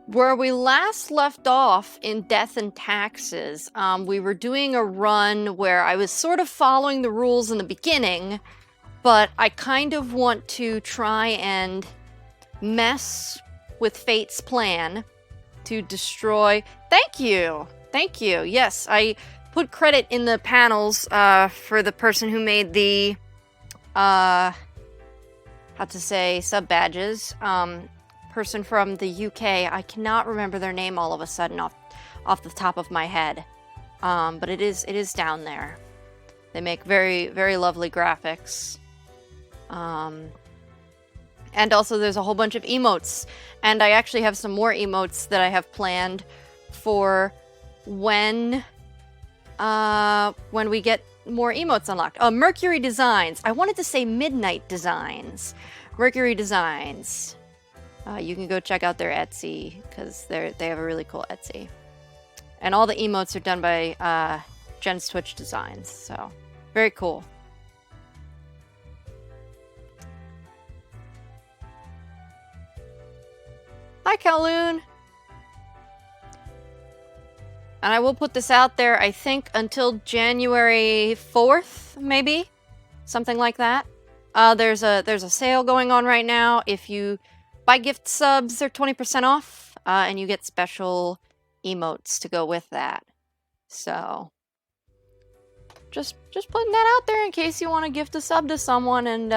Where we last left off in Death and Taxes, we were doing a run where I was sort of following the rules in the beginning, but I kind of want to try and mess with Fate's plan to destroy... Thank you! Thank you. Yes, I put credit in the panels for the person who made the... how to say, sub-badges. Person from the UK. I cannot remember their name all of a sudden off the top of my head. But it is down there. They make very, very lovely graphics. And also there's a whole bunch of emotes. And I actually have some more emotes that I have planned for when we get more emotes unlocked. Mercury Designs. I wanted to say Midnight Designs. Mercury Designs. You can go check out their Etsy, because they have a really cool Etsy. And all the emotes are done by Jen's Twitch Designs, so very cool. Hi, Kowloon! And I will put this out there, I think, until January 4th, maybe? Something like that. There's a sale going on right now. If you buy gift subs, they're 20% off, and you get special emotes to go with that. So, just putting that out there in case you want to gift a sub to someone and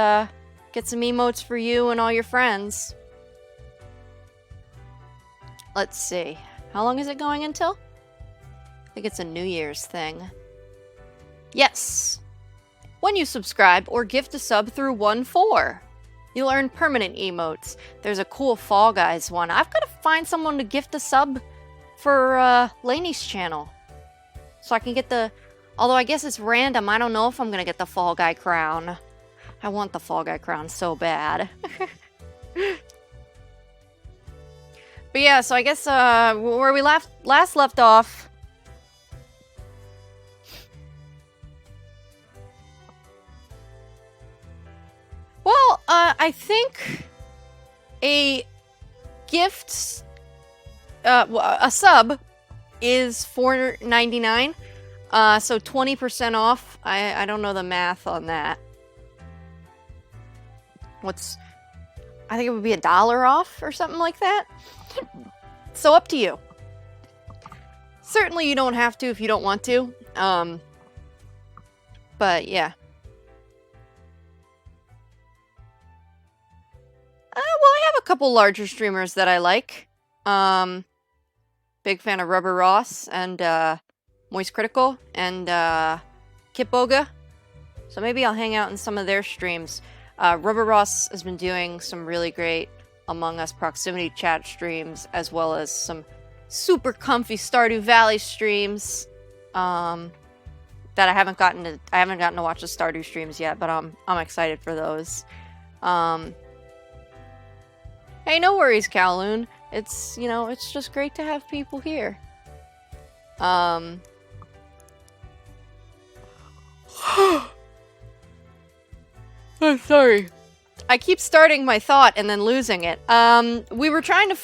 get some emotes for you and all your friends. Let's see. How long is it going until? I think it's a New Year's thing. Yes! When you subscribe or gift a sub through 1-4. You'll earn permanent emotes. There's a cool Fall Guys one. I've got to find someone to gift a sub for Lainey's channel. So I can get the... Although I guess it's random. I don't know if I'm going to get the Fall Guy crown. I want the Fall Guy crown so bad. But yeah, so I guess where we last left off... Well, I think a gift, a sub is $4.99, so 20% off. I don't know the math on that. I think it would be $1 off or something like that. So up to you. Certainly you don't have to if you don't want to. But yeah. Well, I have a couple larger streamers that I like. Big fan of Rubber Ross and Moist Critical and Kip Boga. So maybe I'll hang out in some of their streams. Rubber Ross has been doing some really great Among Us proximity chat streams, as well as some super comfy Stardew Valley streams. That I haven't gotten to watch the Stardew streams yet, but I'm excited for those. Hey, no worries, Kowloon. It's, you know, it's just great to have people here. I'm sorry. I keep starting my thought and then losing it. We were trying to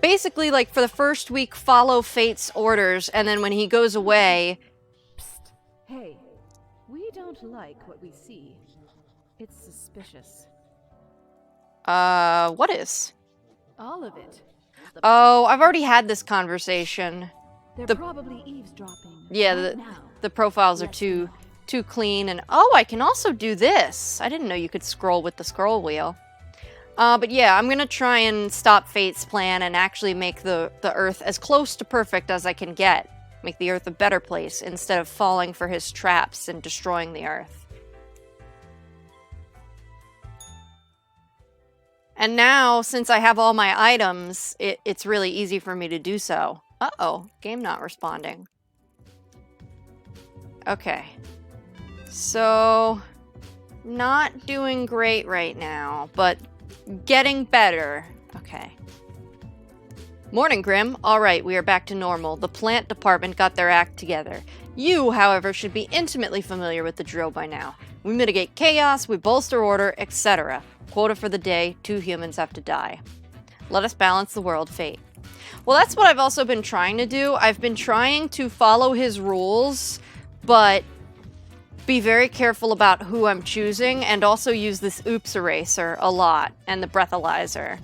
basically, like, for the first week, follow Fate's orders, and then when he goes away... Psst. Hey, we don't like what we see. It's suspicious. What is? All of it. Oh, I've already had this conversation. They're probably eavesdropping. Yeah, right the profiles are too clean, and oh, I can also do this. I didn't know you could scroll with the scroll wheel. But yeah, I'm gonna try and stop Fate's plan and actually make the Earth as close to perfect as I can get. Make the Earth a better place instead of falling for his traps and destroying the Earth. And now, since I have all my items, it's really easy for me to do so. Uh-oh, game not responding. Okay. So, not doing great right now, but getting better. Okay. Morning, Grim. Alright, we are back to normal. The plant department got their act together. You, however, should be intimately familiar with the drill by now. We mitigate chaos, we bolster order, etc. Quota for the day, 2 humans have to die. Let us balance the world, Fate. Well, that's what I've also been trying to do. I've been trying to follow his rules, but be very careful about who I'm choosing, and also use this oops eraser a lot, and the breathalyzer.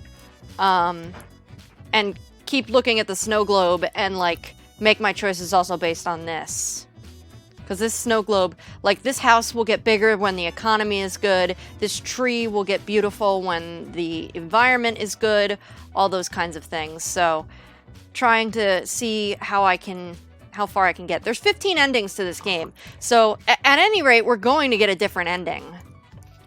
And keep looking at the snow globe and, like, make my choices also based on this. Because this snow globe, like, this house will get bigger when the economy is good, this tree will get beautiful when the environment is good, all those kinds of things. So, trying to see how far I can get. There's 15 endings to this game, so at any rate, we're going to get a different ending.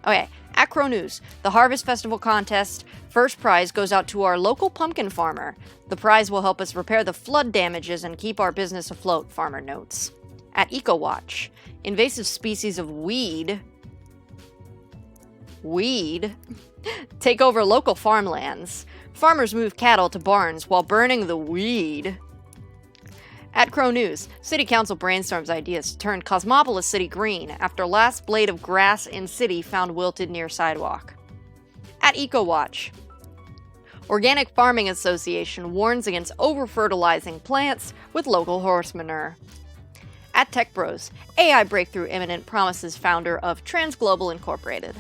Okay, Acro News. The Harvest Festival contest first prize goes out to our local pumpkin farmer. The prize will help us repair the flood damages and keep our business afloat, farmer notes. At EcoWatch, invasive species of weed take over local farmlands. Farmers move cattle to barns while burning the weed. At Crow News, City Council brainstorms ideas to turn Cosmopolis City green after last blade of grass in city found wilted near sidewalk. At EcoWatch, Organic Farming Association warns against over-fertilizing plants with local horse manure. At Tech Bros, AI breakthrough imminent, promises founder of Transglobal Incorporated.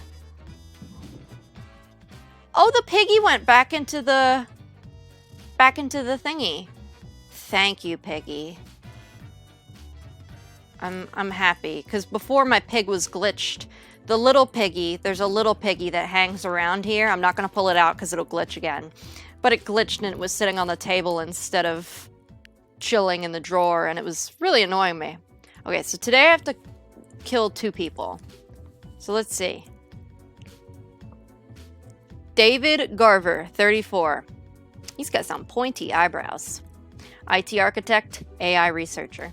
Oh, the piggy went back into the thingy. Thank you, piggy. I'm happy, because before my pig was glitched. The little piggy, there's a little piggy that hangs around here. I'm not going to pull it out because it'll glitch again. But it glitched and it was sitting on the table instead of chilling in the drawer, and it was really annoying me. Okay, so today I have to kill 2 people. So let's see. David Garver, 34. He's got some pointy eyebrows. IT architect, AI researcher.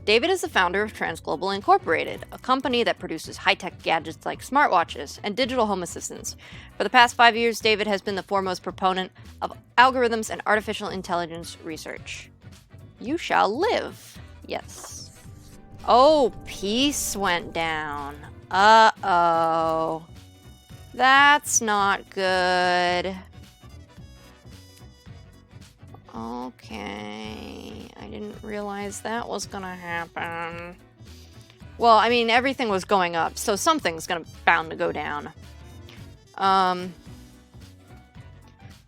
David is the founder of Transglobal Incorporated, a company that produces high-tech gadgets like smartwatches and digital home assistants. For the past 5 years, David has been the foremost proponent of algorithms and artificial intelligence research. You shall live. Yes. Oh, peace went down. Uh-oh. That's not good. Okay. I didn't realize that was gonna happen. Well, I mean, everything was going up, so something's bound to go down.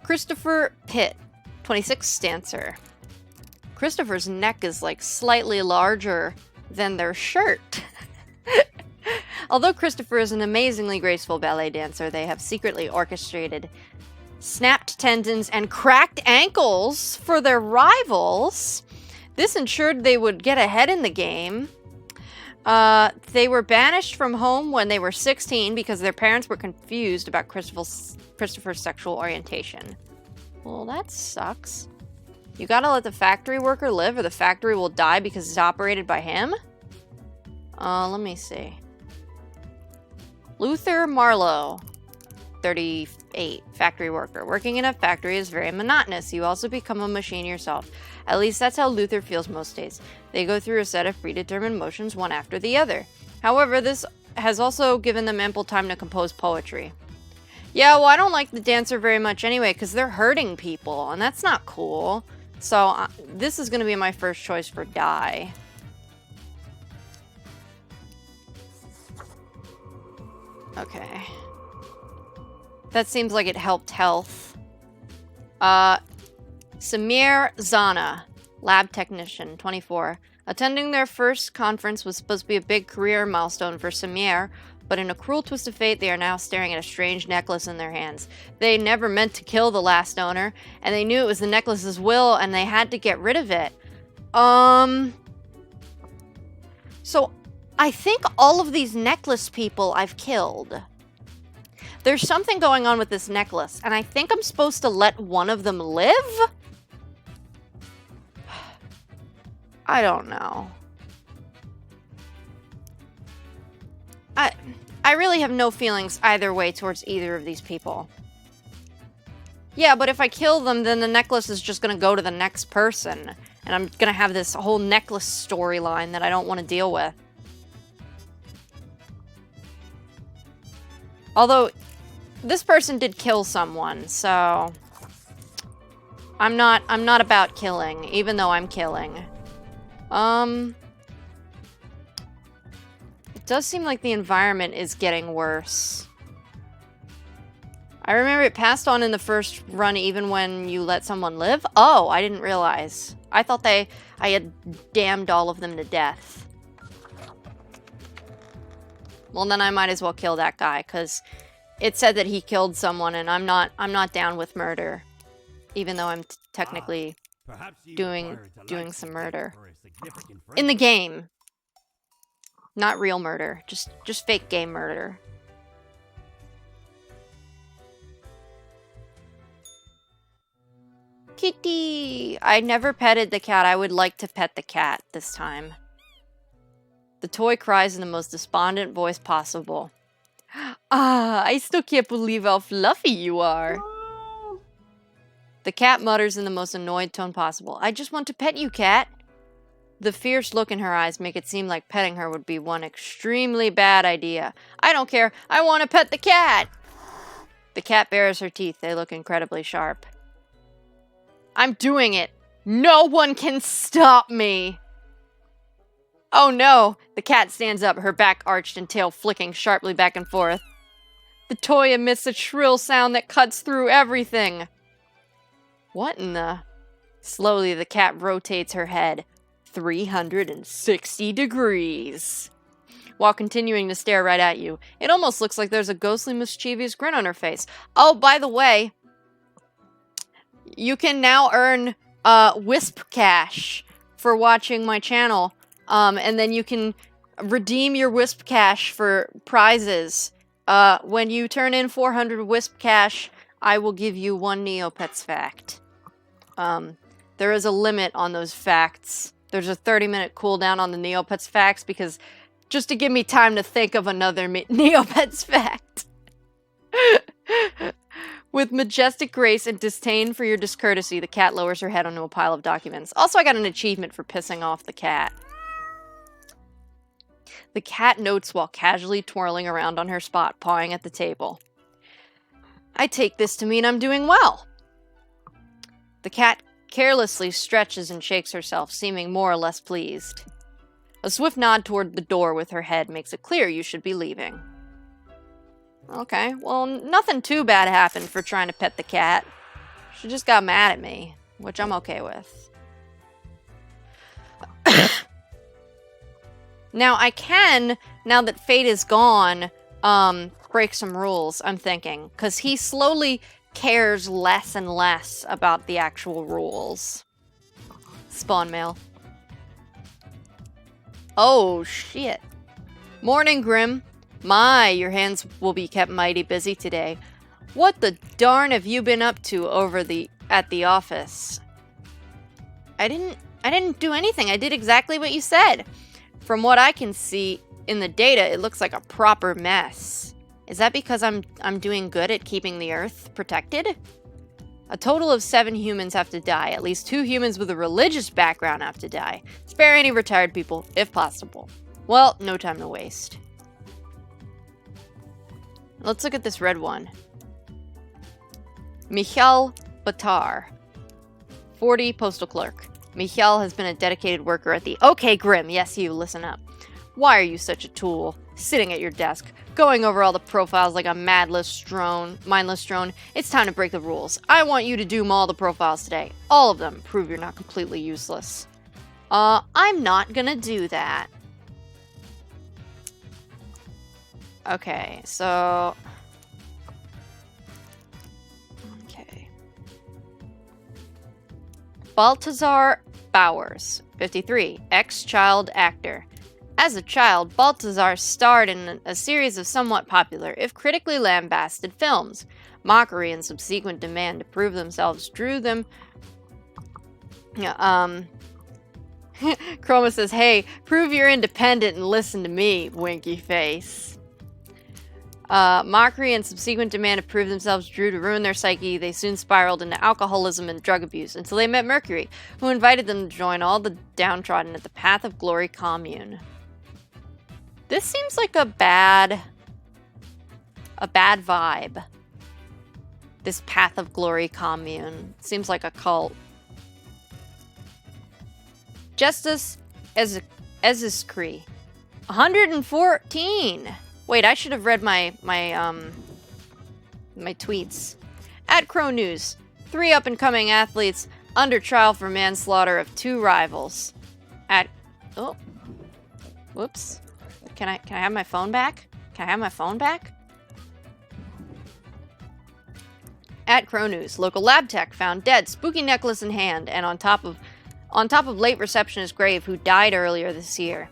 Christopher Pitt, 26 stancer. Christopher's neck is, like, slightly larger than their shirt. Although Christopher is an amazingly graceful ballet dancer, they have secretly orchestrated snapped tendons and cracked ankles for their rivals. This ensured they would get ahead in the game. They were banished from home when they were 16 because their parents were confused about Christopher's sexual orientation. Well, that sucks. You gotta let the factory worker live or the factory will die because it's operated by him? Let me see. Luther Marlowe, 38, factory worker. Working in a factory is very monotonous. You also become a machine yourself. At least that's how Luther feels most days. They go through a set of predetermined motions one after the other. However, this has also given them ample time to compose poetry. Yeah, well, I don't like the dancer very much anyway because they're hurting people, and that's not cool. So this is going to be my first choice for die. Okay. That seems like it helped health. Samir Zana, lab technician, 24. Attending their first conference was supposed to be a big career milestone for Samir, but in a cruel twist of fate, they are now staring at a strange necklace in their hands. They never meant to kill the last owner, and they knew it was the necklace's will, and they had to get rid of it. So, I think all of these necklace people I've killed. There's something going on with this necklace, and I think I'm supposed to let one of them live? I don't know. I really have no feelings either way towards either of these people. Yeah, but if I kill them, then the necklace is just going to go to the next person. And I'm going to have this whole necklace storyline that I don't want to deal with. Although, this person did kill someone, so... I'm not about killing, even though I'm killing. It does seem like the environment is getting worse. I remember it passed on in the first run even when you let someone live. Oh, I didn't realize. I thought I had damned all of them to death. Well, then I might as well kill that guy, because it said that he killed someone, and I'm not down with murder, even though I'm technically doing some murder in the game. Not real murder, just fake game murder. Kitty! I never petted the cat. I would like to pet the cat this time. The toy cries in the most despondent voice possible. Ah, I still can't believe how fluffy you are. The cat mutters in the most annoyed tone possible. I just want to pet you, cat. The fierce look in her eyes make it seem like petting her would be one extremely bad idea. I don't care. I want to pet the cat. The cat bares her teeth. They look incredibly sharp. I'm doing it. No one can stop me. Oh no. The cat stands up, her back arched and tail flicking sharply back and forth. The toy emits a shrill sound that cuts through everything. What in the... Slowly, the cat rotates her head 360 degrees while continuing to stare right at you. It almost looks like there's a ghostly, mischievous grin on her face. Oh, by the way, you can now earn Wisp Cash for watching my channel. And then you can redeem your Wisp Cash for prizes. When you turn in 400 Wisp Cash, I will give you 1 Neopets fact. There is a limit on those facts. There's a 30-minute cooldown on the Neopets facts because just to give me time to think of another Neopets fact. With majestic grace and disdain for your discourtesy, the cat lowers her head onto a pile of documents. Also, I got an achievement for pissing off the cat. The cat notes while casually twirling around on her spot, pawing at the table. I take this to mean I'm doing well. The cat carelessly stretches and shakes herself, seeming more or less pleased. A swift nod toward the door with her head makes it clear you should be leaving. Okay, well, nothing too bad happened for trying to pet the cat. She just got mad at me, which I'm okay with. Now, I can, now that Fate is gone, break some rules, I'm thinking. Because he slowly cares less and less about the actual rules. Spawn mail. Oh, shit. Morning, Grim. My, your hands will be kept mighty busy today. What the darn have you been up to over at the office? I didn't do anything. I did exactly what you said. From what I can see in the data, it looks like a proper mess. Is that because I'm doing good at keeping the Earth protected? A total of 7 humans have to die. At least 2 humans with a religious background have to die. Spare any retired people, if possible. Well, no time to waste. Let's look at this red one. Michal Batar. 40, postal clerk. Michal has been a dedicated worker at the... Okay, Grim, yes you, listen up. Why are you such a tool? Sitting at your desk, going over all the profiles like a mindless drone. It's time to break the rules. I want you to do all the profiles today. All of them. Prove you're not completely useless. I'm not gonna do that. Okay, so... Okay. Baltazar Bowers, 53, ex-child actor. As a child, Baltazar starred in a series of somewhat popular, if critically lambasted, films. Mockery and subsequent demand to prove themselves drew them... Chroma says, hey, prove you're independent and listen to me, winky face. Mockery and subsequent demand to prove themselves drew to ruin their psyche. They soon spiraled into alcoholism and drug abuse until they met Mercury, who invited them to join all the downtrodden at the Path of Glory commune. This seems like a bad vibe. This Path of Glory commune. Seems like a cult. Justice Eziskri. 114! Wait, I should have read my tweets. At Crow News, 3 up-and-coming athletes under trial for manslaughter of 2 rivals. At... Oh. Whoops. Can I have my phone back? Can I have my phone back? At Crow News, local lab tech found dead, spooky necklace in hand, and on top of late receptionist grave who died earlier this year.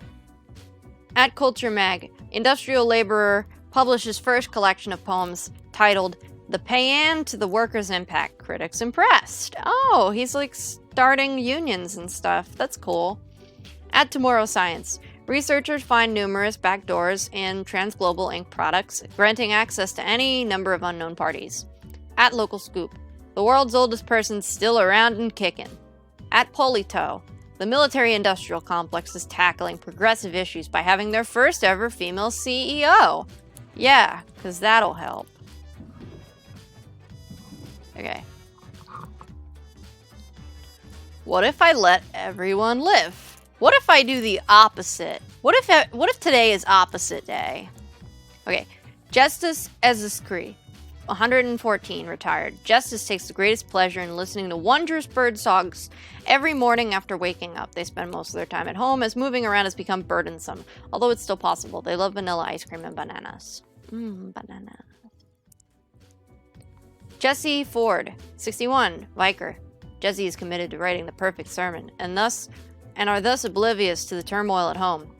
At Culture Mag, industrial laborer publishes first collection of poems titled The Paean to the Workers' Impact. Critics impressed. Oh, he's like starting unions and stuff. That's cool. At Tomorrow Science, researchers find numerous backdoors in Transglobal Inc. products, granting access to any number of unknown parties. At Local Scoop, the world's oldest person's still around and kicking. At Polito, the military-industrial complex is tackling progressive issues by having their first ever female CEO. Yeah, because that'll help. Okay. What if I let everyone live? What if I do the opposite? What if today is opposite day? Okay. Justice Eziskri, 114, retired. Justice takes the greatest pleasure in listening to wondrous bird songs every morning after waking up. They spend most of their time at home as moving around has become burdensome. Although it's still possible. They love vanilla ice cream and bananas. Bananas. Jesse Ford, 61, Vicar. Jesse is committed to writing the perfect sermon and are thus oblivious to the turmoil at home.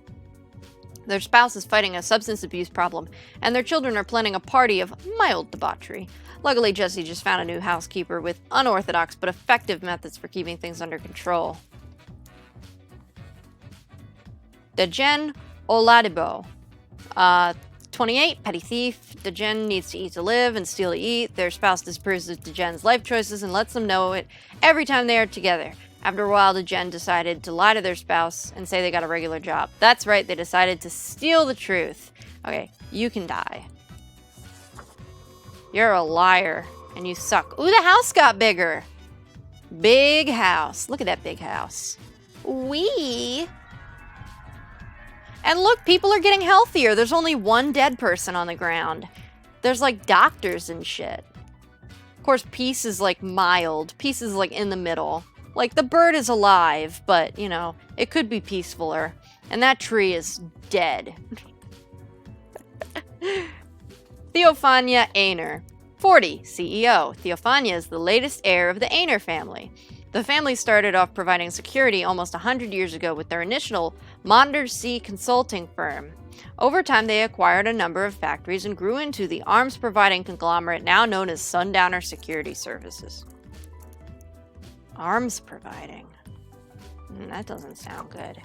Their spouse is fighting a substance abuse problem, and their children are planning a party of mild debauchery. Luckily, Jesse just found a new housekeeper with unorthodox but effective methods for keeping things under control. Dejen Oladipo, 28, petty thief. Dejen needs to eat to live and steal to eat. Their spouse disapproves of Dejen's life choices and lets them know it every time they are together. After a while, Dejen decided to lie to their spouse and say they got a regular job. That's right, they decided to steal the truth. Okay, you can die. You're a liar, and you suck. Ooh, the house got bigger. Big house. Look at that big house. Wee. And look, people are getting healthier. There's only 1 dead person on the ground. There's like doctors and shit. Of course, peace is like mild. Peace is like in the middle. Like, the bird is alive, but, you know, it could be peacefuler. And that tree is dead. Theophania Ainer, 40, CEO. Theophania is the latest heir of the Ainer family. The family started off providing security almost 100 years ago with their initial Monder Sea consulting firm. Over time, they acquired a number of factories and grew into the arms-providing conglomerate now known as Sundowner Security Services. Arms providing. That doesn't sound good.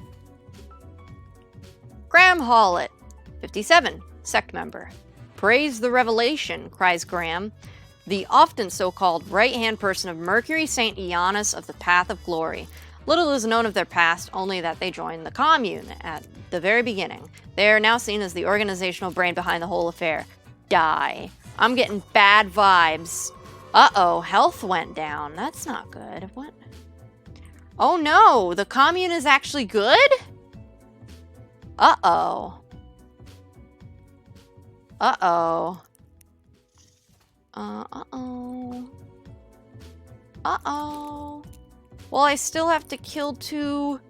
Graham Hallett, 57, sect member. Praise the revelation, cries Graham, the often so-called right-hand person of Mercury St. Ioannis of the Path of Glory. Little is known of their past, only that they joined the commune at the very beginning. They are now seen as the organizational brain behind the whole affair. Die. I'm getting bad vibes. Uh-oh, health went down. That's not good. What? Oh no, the commune is actually good? Uh-oh. Uh-oh. Uh-oh. Uh-oh. Well, I still have to kill two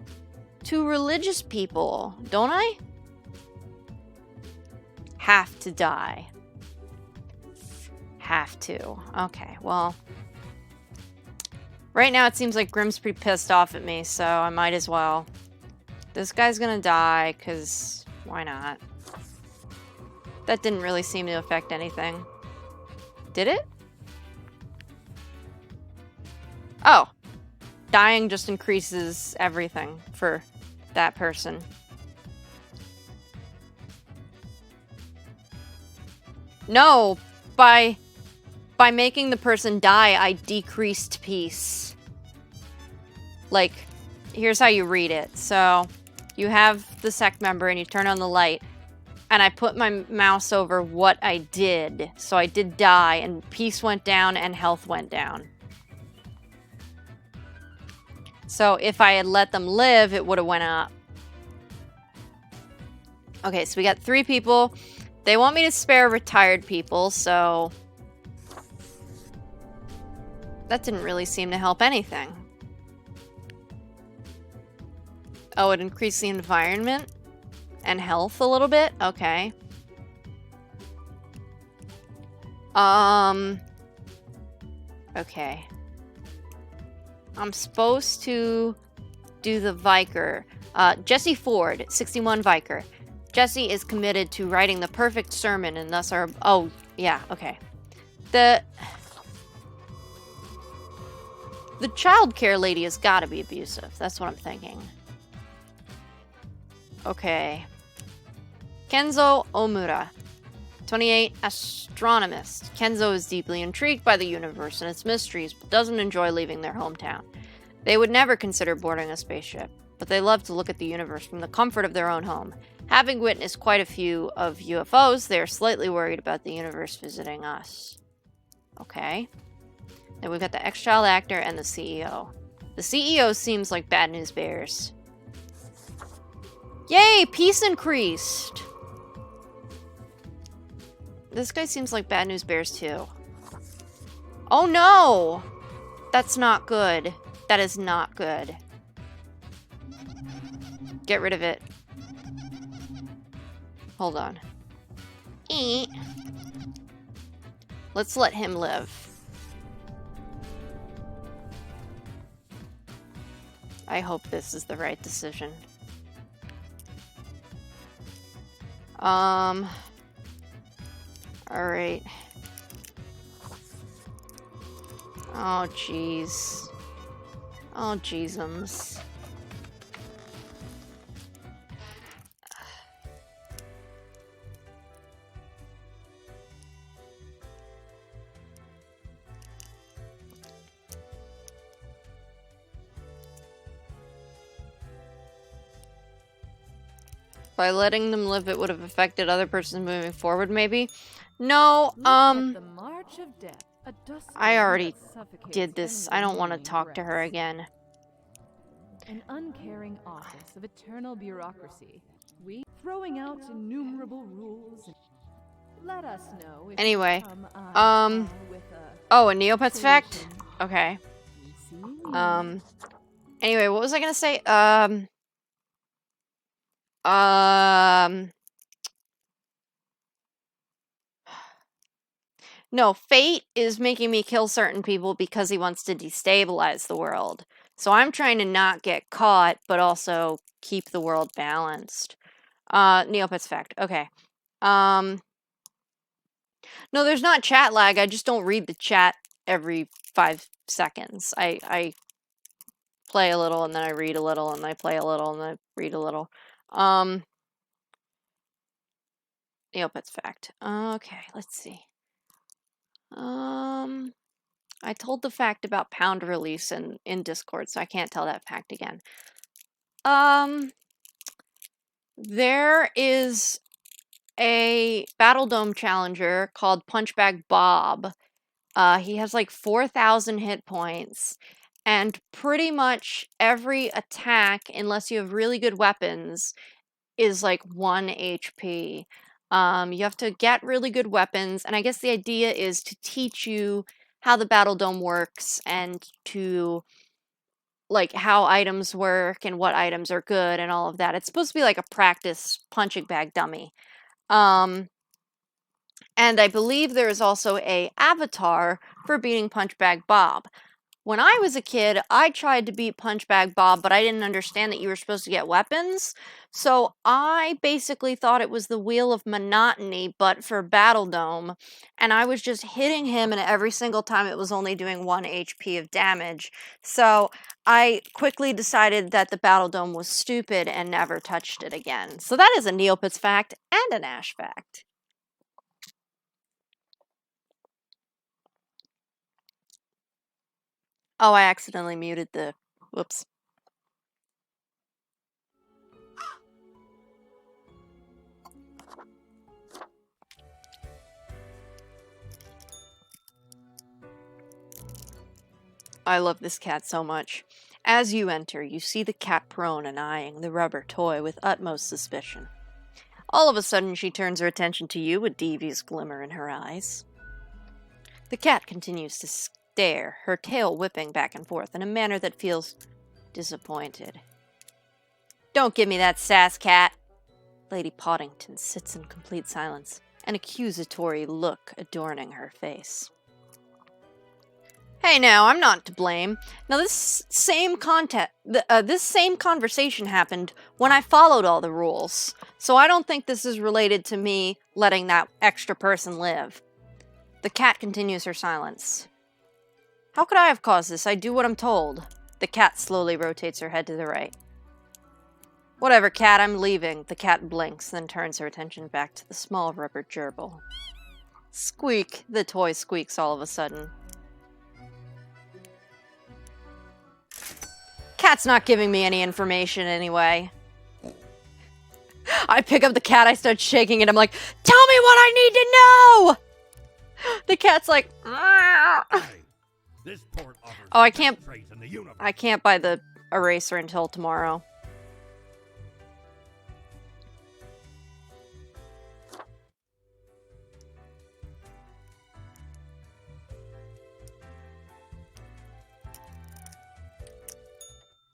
religious people, don't I? Have to die. Have to. Okay, well. Right now it seems like Grimm's pretty pissed off at me, so I might as well. This guy's gonna die, because why not? That didn't really seem to affect anything. Did it? Oh. Dying just increases everything for that person. No, by making the person die, I decreased peace. Like, here's how you read it. So, you have the sect member and you turn on the light. and I put my mouse over what I did. So I did die, and peace went down and health went down. So if I had let them live, it would have went up. Okay, so we got 3 people. They want me to spare retired people, so that didn't really seem to help anything. Oh, it increased the environment and health a little bit? Okay. Okay. I'm supposed to do the Vicar. Jesse Ford, 61 Vicar. Jesse is committed to writing the perfect sermon and thus our... Oh, yeah, okay. The childcare lady has got to be abusive. That's what I'm thinking. Okay. Kenzo Omura, 28, astronomist. Kenzo is deeply intrigued by the universe and its mysteries, but doesn't enjoy leaving their hometown. They would never consider boarding a spaceship, but they love to look at the universe from the comfort of their own home. Having witnessed quite a few of UFOs, they are slightly worried about the universe visiting us. Okay. Then we've got the ex-child actor and the CEO. The CEO seems like Bad News Bears. Yay! Peace increased! This guy seems like Bad News Bears too. Oh no! That's not good. That is not good. Get rid of it. Hold on. Eat. Let's let him live. I hope this is the right decision. Alright. Oh, jeez. Oh, jeezums. By letting them live, it would have affected other persons moving forward, maybe? No, The march of death, a dust I storm already that suffocates did this. I anyone don't want to who talk to her regrets. again. An uncaring office of eternal bureaucracy. We throwing out innumerable rules. Let us know if Anyway, you come on with a oh, a Neopets fact? solution. Okay. See me. Anyway, what was I gonna say? No, fate is making me kill certain people because he wants to destabilize the world. So I'm trying to not get caught, but also keep the world balanced. Neopets fact. Okay. No, there's not chat lag. I just don't read the chat every 5 seconds. I play a little and then I read a little and I play a little and I read a little. Neopets fact. Okay, let's see. I told the fact about pound release in Discord, so I can't tell that fact again. There is a Battle Dome challenger called Punchbag Bob. He has like 4,000 hit points, and pretty much every attack, unless you have really good weapons, is like 1 HP. You have to get really good weapons, and I guess the idea is to teach you how the Battle Dome works and to like how items work and what items are good and all of that. It's supposed to be like a practice punching bag dummy. And I believe there is also a avatar for beating Punchbag Bob. When I was a kid, I tried to beat Punchbag Bob, but I didn't understand that you were supposed to get weapons. So I basically thought it was the Wheel of Monotony, but for Battle Dome. And I was just hitting him, and every single time it was only doing 1 HP of damage. So I quickly decided that the Battle Dome was stupid and never touched it again. So that is a Neopets fact and an Ash fact. Oh, I accidentally muted the... Whoops. I love this cat so much. As you enter, you see the cat prone and eyeing the rubber toy with utmost suspicion. All of a sudden, she turns her attention to you, a devious glimmer in her eyes. The cat continues to stare, her tail whipping back and forth in a manner that feels disappointed. Don't give me that sass, cat. Lady Poddington sits in complete silence, an accusatory look adorning her face. Hey now, I'm not to blame. Now this same conversation happened when I followed all the rules, so I don't think this is related to me letting that extra person live. The cat continues her silence. How could I have caused this? I do what I'm told. The cat slowly rotates her head to the right. Whatever, cat, I'm leaving. The cat blinks, then turns her attention back to the small rubber gerbil. Squeak. The toy squeaks all of a sudden. Cat's not giving me any information anyway. I pick up the cat, I start shaking it. I'm like, tell me what I need to know! The cat's like, this port offers oh, I can't in the universe. I can't buy the eraser until tomorrow.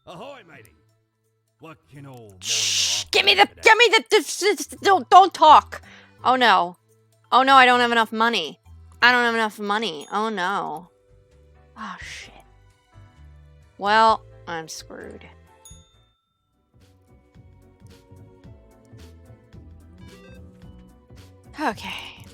Ahoy, matey. What can old Shh, give me the don't talk. Oh no, I don't have enough money. Oh no. Oh shit. Well, I'm screwed. Okay.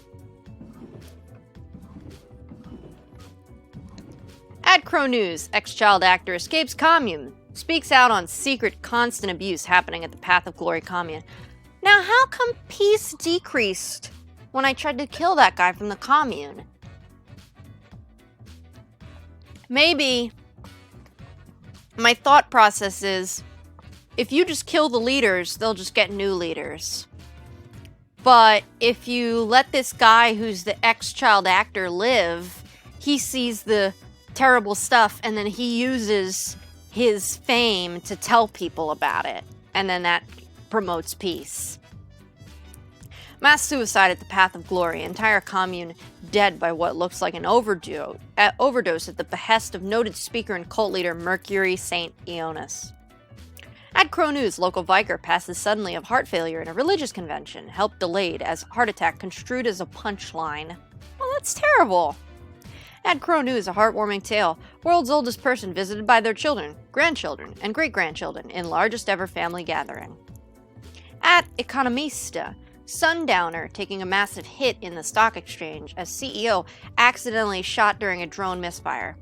At Crow News, ex-child actor escapes commune. Speaks out on secret, constant abuse happening at the Path of Glory commune. Now, how come peace decreased when I tried to kill that guy from the commune? Maybe my thought process is, if you just kill the leaders, they'll just get new leaders. But if you let this guy who's the ex-child actor live, he sees the terrible stuff and then he uses his fame to tell people about it, and then that promotes peace. Mass suicide at the Path of Glory, entire commune dead by what looks like an overdose at the behest of noted speaker and cult leader Mercury St. Ionis. At Crow News, local Vicar passes suddenly of heart failure in a religious convention, help delayed as heart attack construed as a punchline. Well, that's terrible. At Crow News, a heartwarming tale. World's oldest person visited by their children, grandchildren, and great-grandchildren in largest ever family gathering. At Economista, Sundowner taking a massive hit in the stock exchange as CEO accidentally shot during a drone misfire.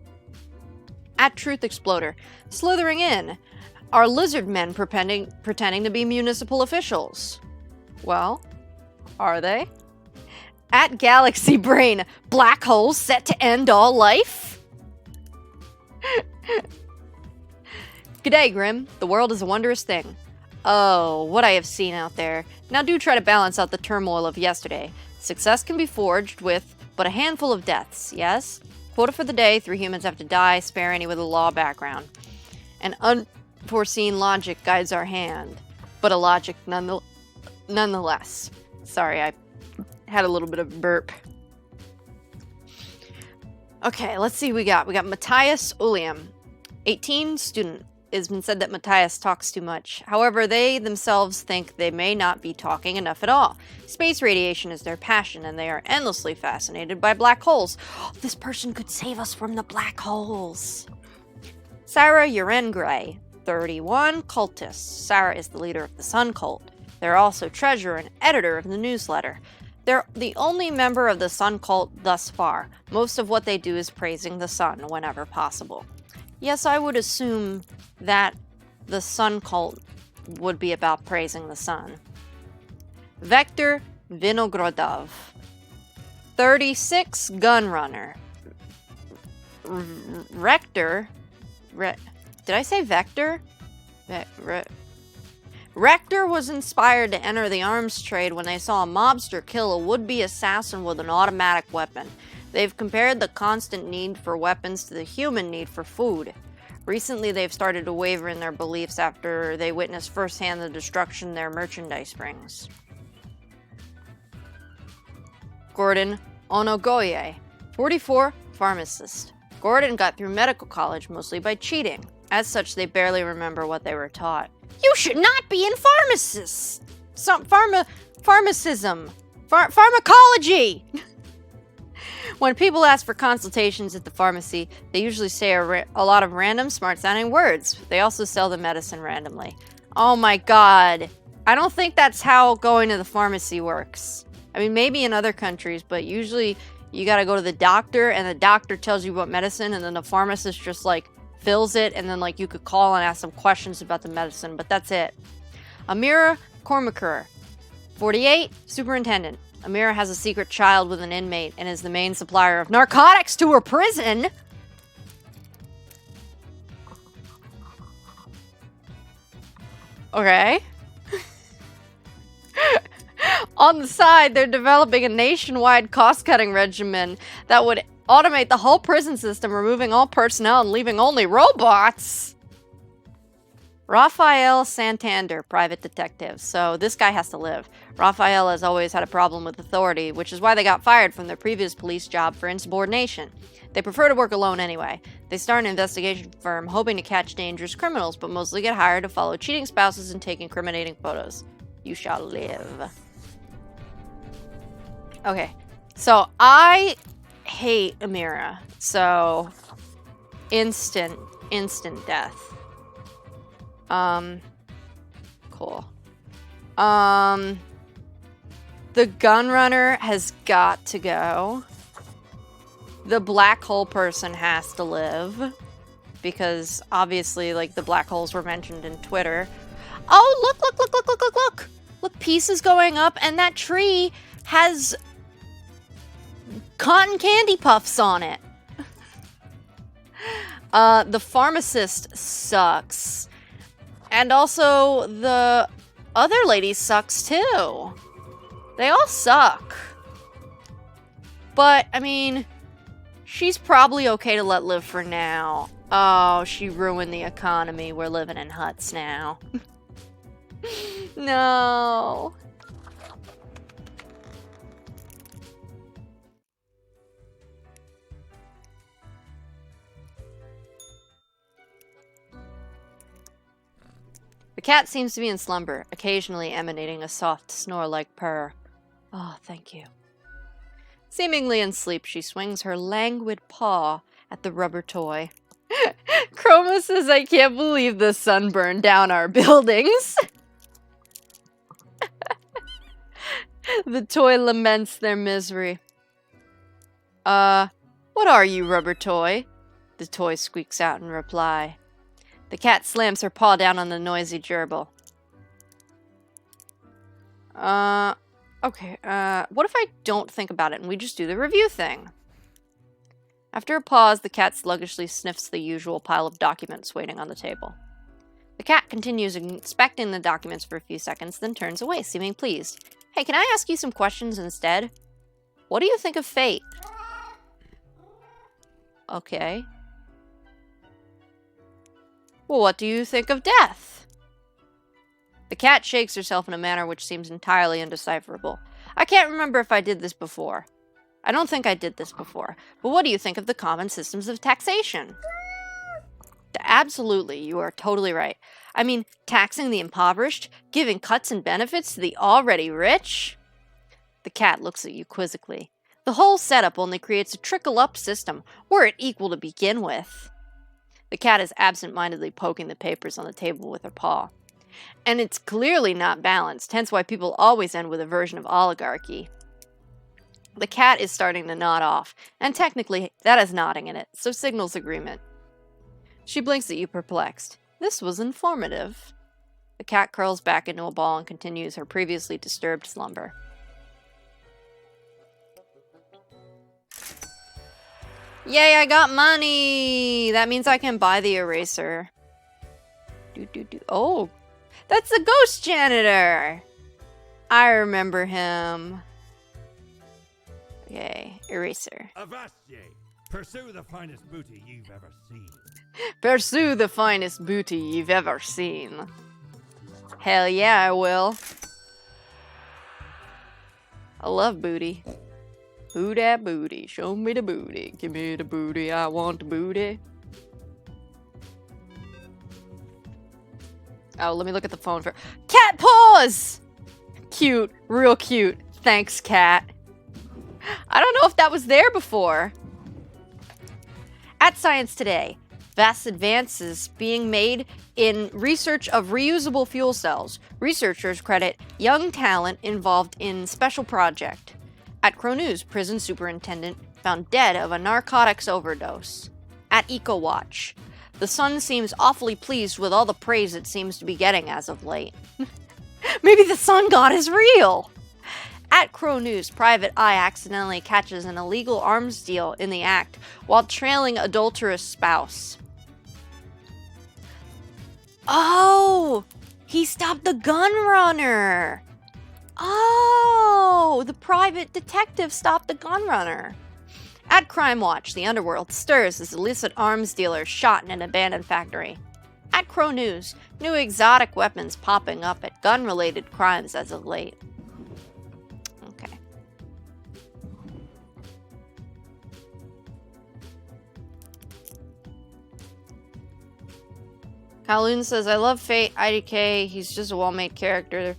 At Truth Exploder, slithering in, are lizard men pretending to be municipal officials. Well, are they? At Galaxy Brain, black holes set to end all life? G'day, Grim. The world is a wondrous thing. Oh, what I have seen out there. Now do try to balance out the turmoil of yesterday. Success can be forged with but a handful of deaths, yes? Quota for the day, 3 humans have to die, spare any with a law background. An unforeseen logic guides our hand, but a logic nonetheless. Sorry, I had a little bit of burp. Okay, let's see who we got. We got Matthias Uliam, 18, student. It's been said that Matthias talks too much. However, they themselves think they may not be talking enough at all. Space radiation is their passion, and they are endlessly fascinated by black holes. This person could save us from the black holes. Sarah Urengray, 31, cultist. Sarah is the leader of the Sun Cult. They're also treasurer and editor of the newsletter. They're the only member of the Sun Cult thus far. Most of what they do is praising the sun whenever possible. Yes, I would assume that the Sun Cult would be about praising the sun. Vector Vinogradov, 36, gunrunner. Did I say Vector? Rector was inspired to enter the arms trade when they saw a mobster kill a would-be assassin with an automatic weapon. They've compared the constant need for weapons to the human need for food. Recently, they've started to waver in their beliefs after they witnessed firsthand the destruction their merchandise brings. Gordon Onogoye, 44, pharmacist. Gordon got through medical college mostly by cheating. As such, they barely remember what they were taught. You should not be in pharmacology! When people ask for consultations at the pharmacy, they usually say a lot of random, smart-sounding words. They also sell the medicine randomly. Oh my god. I don't think that's how going to the pharmacy works. I mean, maybe in other countries, but usually you gotta go to the doctor, and the doctor tells you what medicine, and then the pharmacist just, like, fills it, and then, like, you could call and ask some questions about the medicine, but that's it. Amira Cormaker, 48, superintendent. Amira has a secret child with an inmate and is the main supplier of narcotics to her prison. Okay. On the side, they're developing a nationwide cost-cutting regimen that would automate the whole prison system, removing all personnel and leaving only robots. Rafael Santander, private detective. So this guy has to live. Rafael has always had a problem with authority, which is why they got fired from their previous police job for insubordination. They prefer to work alone anyway. They start an investigation firm hoping to catch dangerous criminals, but mostly get hired to follow cheating spouses and take incriminating photos. You shall live. Okay, so I hate Amira. So instant death. Cool. The gunrunner has got to go. The black hole person has to live. Because obviously, like, the black holes were mentioned in Twitter. Oh, look! Look, pieces going up, and that tree has cotton candy puffs on it. The pharmacist sucks. And also, the other lady sucks too. They all suck. But, I mean, she's probably okay to let live for now. Oh, she ruined the economy. We're living in huts now. No. The cat seems to be in slumber, occasionally emanating a soft snore-like purr. Oh, thank you. Seemingly in sleep, she swings her languid paw at the rubber toy. Chroma says, I can't believe the sun burned down our buildings. The toy laments their misery. What are you, rubber toy? The toy squeaks out in reply. The cat slams her paw down on the noisy gerbil. Okay, what if I don't think about it and we just do the review thing? After a pause, the cat sluggishly sniffs the usual pile of documents waiting on the table. The cat continues inspecting the documents for a few seconds, then turns away, seeming pleased. Hey, can I ask you some questions instead? What do you think of fate? Okay. Well, what do you think of death? The cat shakes herself in a manner which seems entirely indecipherable. I can't remember if I did this before. I don't think I did this before. But what do you think of the common systems of taxation? Absolutely, you are totally right. I mean, taxing the impoverished, giving cuts and benefits to the already rich? The cat looks at you quizzically. The whole setup only creates a trickle-up system, were it equal to begin with. The cat is absent-mindedly poking the papers on the table with her paw. And it's clearly not balanced, hence why people always end with a version of oligarchy. The cat is starting to nod off, and technically that has nodding in it, so signals agreement. She blinks at you perplexed. This was informative. The cat curls back into a ball and continues her previously disturbed slumber. Yay, I got money! That means I can buy the eraser. Oh, that's the ghost janitor! I remember him. Okay, eraser. Avastye. Pursue the finest booty you've ever seen. Pursue the finest booty you've ever seen. Hell yeah, I will. I love booty. Who dat booty? Show me the booty. Give me the booty. I want the booty. Oh, let me look at the phone for cat paws. Cute, real cute. Thanks, cat. I don't know if that was there before. At Science Today, vast advances being made in research of reusable fuel cells. Researchers credit young talent involved in special project. At Crow News, prison superintendent found dead of a narcotics overdose. At EcoWatch, the sun seems awfully pleased with all the praise it seems to be getting as of late. Maybe the sun god is real! At Crow News, Private Eye accidentally catches an illegal arms deal in the act while trailing adulterous spouse. Oh! He stopped the gun runner! Oh! The private detective stopped the gun runner. At Crime Watch, the underworld stirs as illicit arms dealers shot in an abandoned factory. At Crow News, new exotic weapons popping up at gun-related crimes as of late. Okay. Kowloon says, I love Fate, IDK, he's just a well-made character.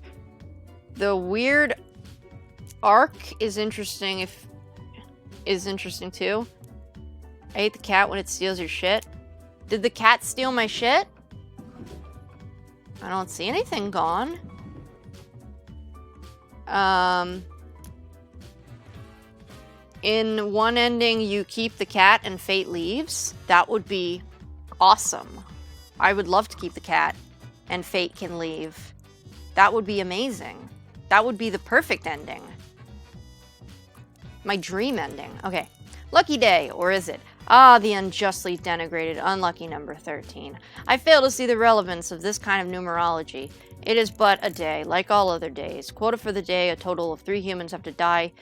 The weird arc is interesting too. I hate the cat when it steals your shit. Did the cat steal my shit? I don't see anything gone. In one ending, you keep the cat and Fate leaves. That would be awesome. I would love to keep the cat and Fate can leave. That would be amazing. That would be the perfect ending. My dream ending. Okay. Lucky day, or is it? Ah, the unjustly denigrated, unlucky number 13. I fail to see the relevance of this kind of numerology. It is but a day, like all other days. Quota for the day, a total of 3 humans have to die.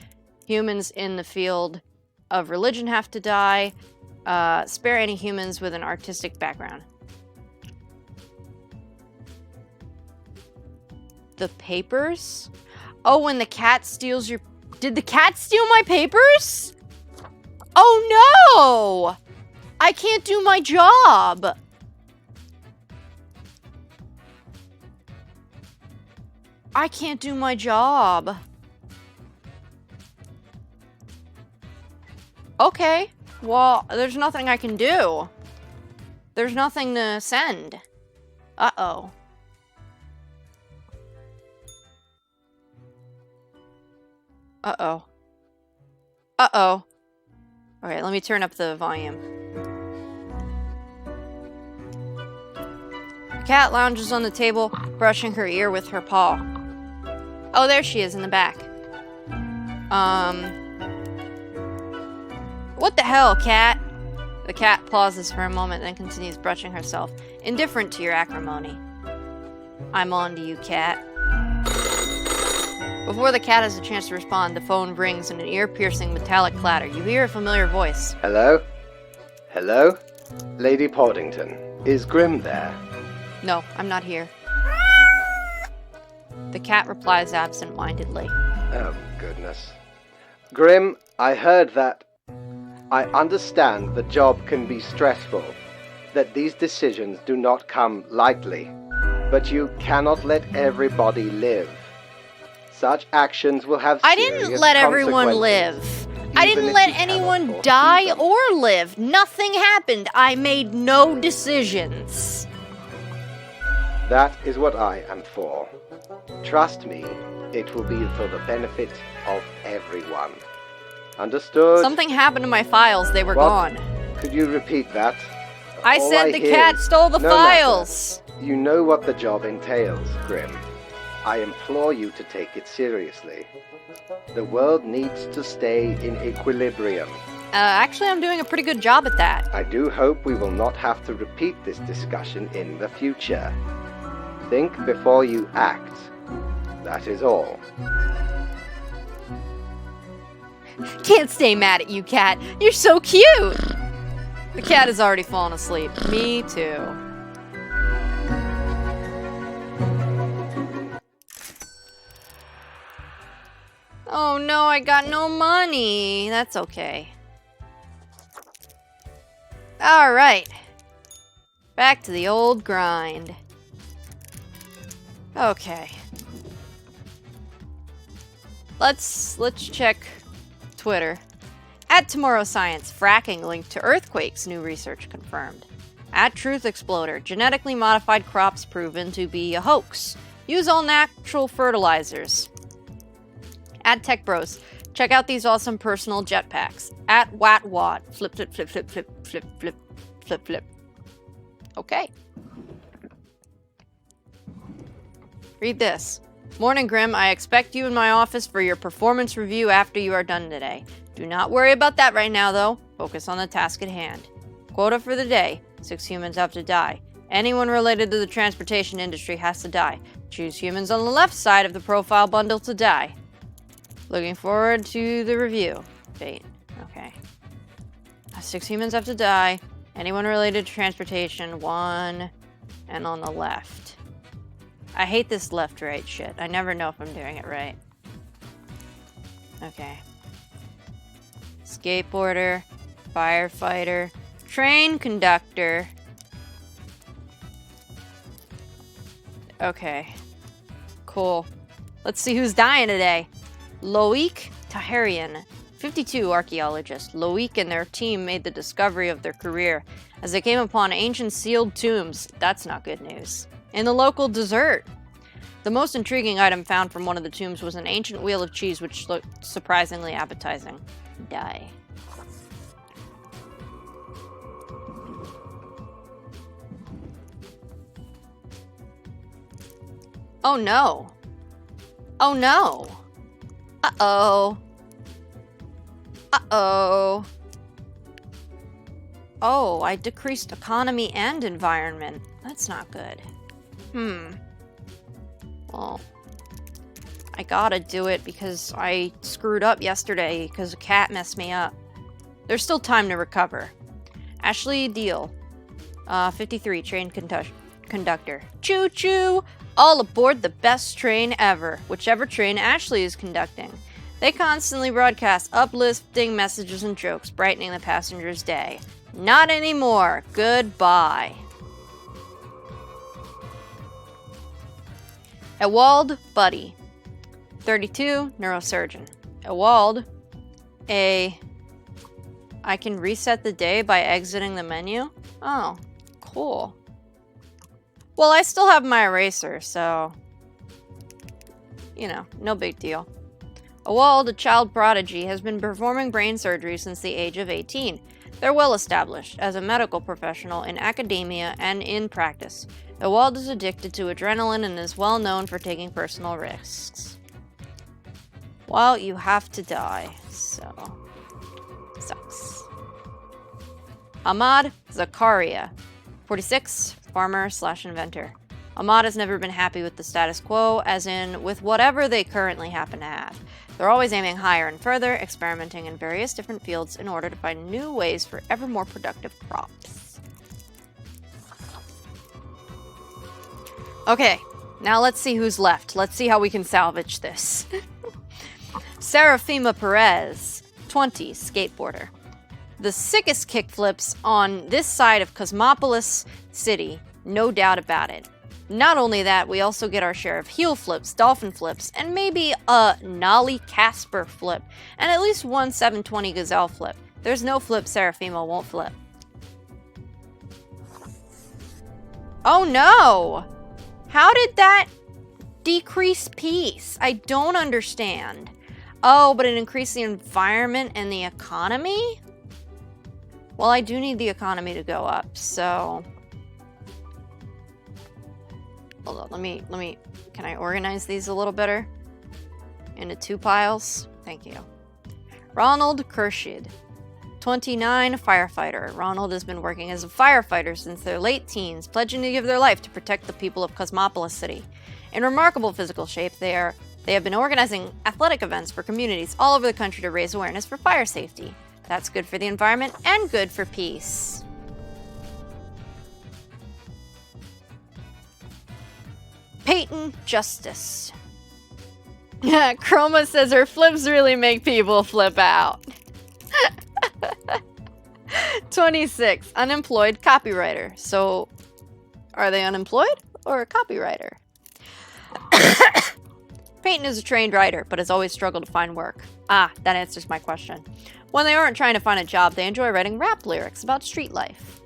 Humans in the field of religion have to die. Spare any humans with an artistic background. The papers? Oh, when the cat steals your... Did the cat steal my papers? Oh no! I can't do my job! I can't do my job. Okay, well, there's nothing I can do. There's nothing to send. Uh-oh. Uh-oh. Uh-oh. Okay, let me turn up the volume. The cat lounges on the table, brushing her ear with her paw. Oh, there she is in the back. What the hell, cat? The cat pauses for a moment, then continues brushing herself, indifferent to your acrimony. I'm on to you, cat. Before the cat has a chance to respond, the phone rings in an ear-piercing metallic clatter. You hear a familiar voice. Hello? Hello? Lady Poddington, is Grimm there? No, I'm not here. The cat replies absent-mindedly. Oh, goodness. Grimm, I heard that... I understand the job can be stressful, that these decisions do not come lightly, but you cannot let everybody live. Such actions will have serious I didn't let everyone live. I didn't let anyone die or live. Nothing happened. I made no decisions. That is what I am for. Trust me, it will be for the benefit of everyone. Understood? Something happened to my files. They were What? gone. Could you repeat that? I All said the hear cat is, stole the "No files. matter. You know what the job entails, Grimm. I implore you to take it seriously. The world needs to stay in equilibrium. Actually, I'm doing a pretty good job at that. I do hope we will not have to repeat this discussion in the future. Think before you act. That is all. Can't stay mad at you, cat. You're so cute. The cat has already fallen asleep. Me too. Oh no, I got no money. That's okay. Alright. Back to the old grind. Okay. Let's check Twitter. At Tomorrow Science, fracking linked to earthquakes, new research confirmed. At Truth Exploder, genetically modified crops proven to be a hoax. Use all natural fertilizers. At Tech Bros, check out these awesome personal jetpacks. At WatWat, flip, flip, flip, flip, flip, flip, flip, flip, flip. Okay. Read this. Morning, Grim. I expect you in my office for your performance review after you are done today. Do not worry about that right now, though. Focus on the task at hand. Quota for the day. 6 humans have to die. Anyone related to the transportation industry has to die. Choose humans on the left side of the profile bundle to die. Looking forward to the review. Fate. Okay. 6 humans have to die. Anyone related to transportation, 1. And on the left. I hate this left-right shit. I never know if I'm doing it right. Okay. Skateboarder, firefighter, train conductor. Okay. Cool. Let's see who's dying today. Loic Taharian, 52 archaeologist. Loic and their team made the discovery of their career as they came upon ancient sealed tombs. That's not good news. In the local dessert. The most intriguing item found from one of the tombs was an ancient wheel of cheese which looked surprisingly appetizing. Die. Oh no. Oh no. Uh-oh. Uh-oh. Oh, I decreased economy and environment. That's not good. Well, I gotta do it because I screwed up yesterday because a cat messed me up. There's still time to recover. Ashley Deal, 53, train conductor. Choo-choo! All aboard the best train ever, whichever train Ashley is conducting. They constantly broadcast uplifting messages and jokes, brightening the passengers' day. Not anymore. Goodbye. Ewald Buddy, 32, neurosurgeon. Ewald, I can reset the day by exiting the menu? Oh, cool. Well, I still have my eraser, so, you know, no big deal. Ewald, a child prodigy, has been performing brain surgery since the age of 18. They're well established as a medical professional in academia and in practice. Ewald is addicted to adrenaline and is well known for taking personal risks. Well, you have to die, so sucks. Ahmad Zakaria, 46, farmer/inventor. Ahmad has never been happy with the status quo, as in with whatever they currently happen to have. They're always aiming higher and further, experimenting in various different fields in order to find new ways for ever more productive crops. Okay, now let's see who's left. Let's see how we can salvage this. Serafima Perez, 20, skateboarder. The sickest kickflips on this side of Cosmopolis City, no doubt about it. Not only that, we also get our share of heel flips, dolphin flips, and maybe a Nolly Casper flip, and at least one 720 Gazelle flip. There's no flip Serafima won't flip. Oh no! How did that decrease peace? I don't understand. Oh, but it increased the environment and the economy? Well, I do need the economy to go up, so... Hold on, let me, can I organize these a little better? Into 2 piles? Thank you. Ronald Kershid, 29, firefighter. Ronald has been working as a firefighter since their late teens, pledging to give their life to protect the people of Cosmopolis City. In remarkable physical shape, they are They have been organizing athletic events for communities all over the country to raise awareness for fire safety. That's good for the environment and good for peace. Peyton Justice. Chroma says her flips really make people flip out. 26. Unemployed copywriter. So, are they unemployed or a copywriter? Peyton is a trained writer, but has always struggled to find work. Ah, that answers my question. When they aren't trying to find a job, they enjoy writing rap lyrics about street life.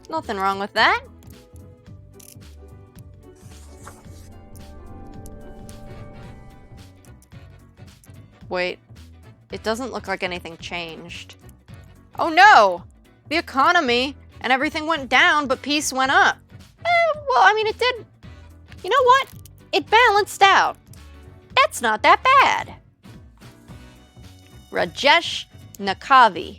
Nothing wrong with that. Wait, it doesn't look like anything changed. Oh no! The economy and everything went down, but peace went up. Well, I mean, it did. You know what? It balanced out. That's not that bad. Rajesh Nakavi,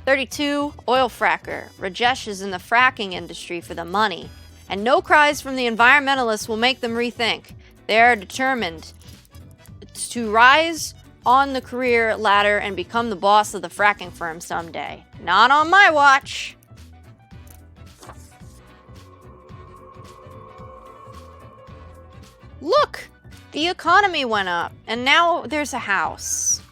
32, oil fracker. Rajesh is in the fracking industry for the money, and no cries from the environmentalists will make them rethink. They are determined to rise on the career ladder and become the boss of the fracking firm someday. Not on my watch. Look! The economy went up, and now there's a house.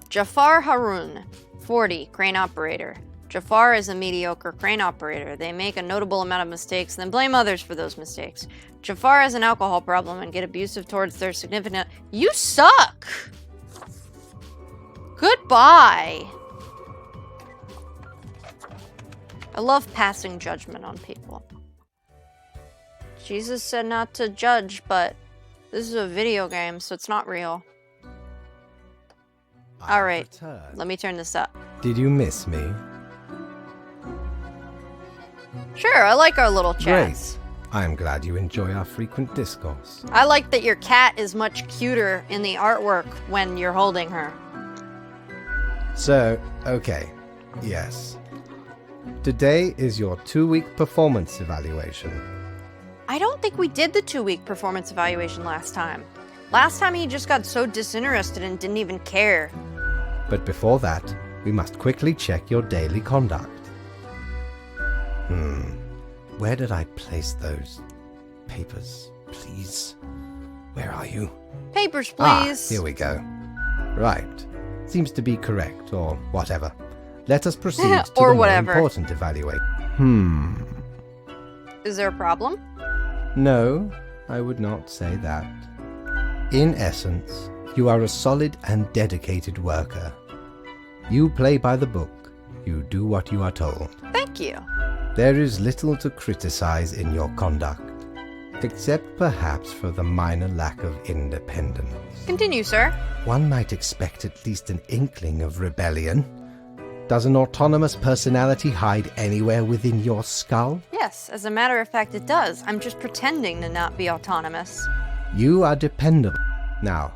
Jafar Harun, 40, crane operator. Jafar is a mediocre crane operator. They make a notable amount of mistakes, then blame others for those mistakes. Jafar has an alcohol problem and get abusive towards their significant... You suck! Goodbye! I love passing judgment on people. Jesus said not to judge, but this is a video game, so it's not real. Alright, let me turn this up. Did you miss me? Sure, I like our little chats. Great. I'm glad you enjoy our frequent discourse. I like that your cat is much cuter in the artwork when you're holding her. So, okay, yes. Today is your 2-week performance evaluation. I don't think we did the 2-week performance evaluation last time. Last time he just got so disinterested and didn't even care. But before that, we must quickly check your daily conduct. Where did I place those papers, please? Where are you? Papers, please. Here we go. Right. Seems to be correct, or whatever. Let us proceed to or the more whatever. important evaluation. Is there a problem? No, I would not say that. In essence, you are a solid and dedicated worker. You play by the book. You do what you are told. Thank you. There is little to criticize in your conduct, except perhaps for the minor lack of independence. Continue, sir. One might expect at least an inkling of rebellion. Does an autonomous personality hide anywhere within your skull? Yes, as a matter of fact, it does. I'm just pretending to not be autonomous. You are dependable. Now,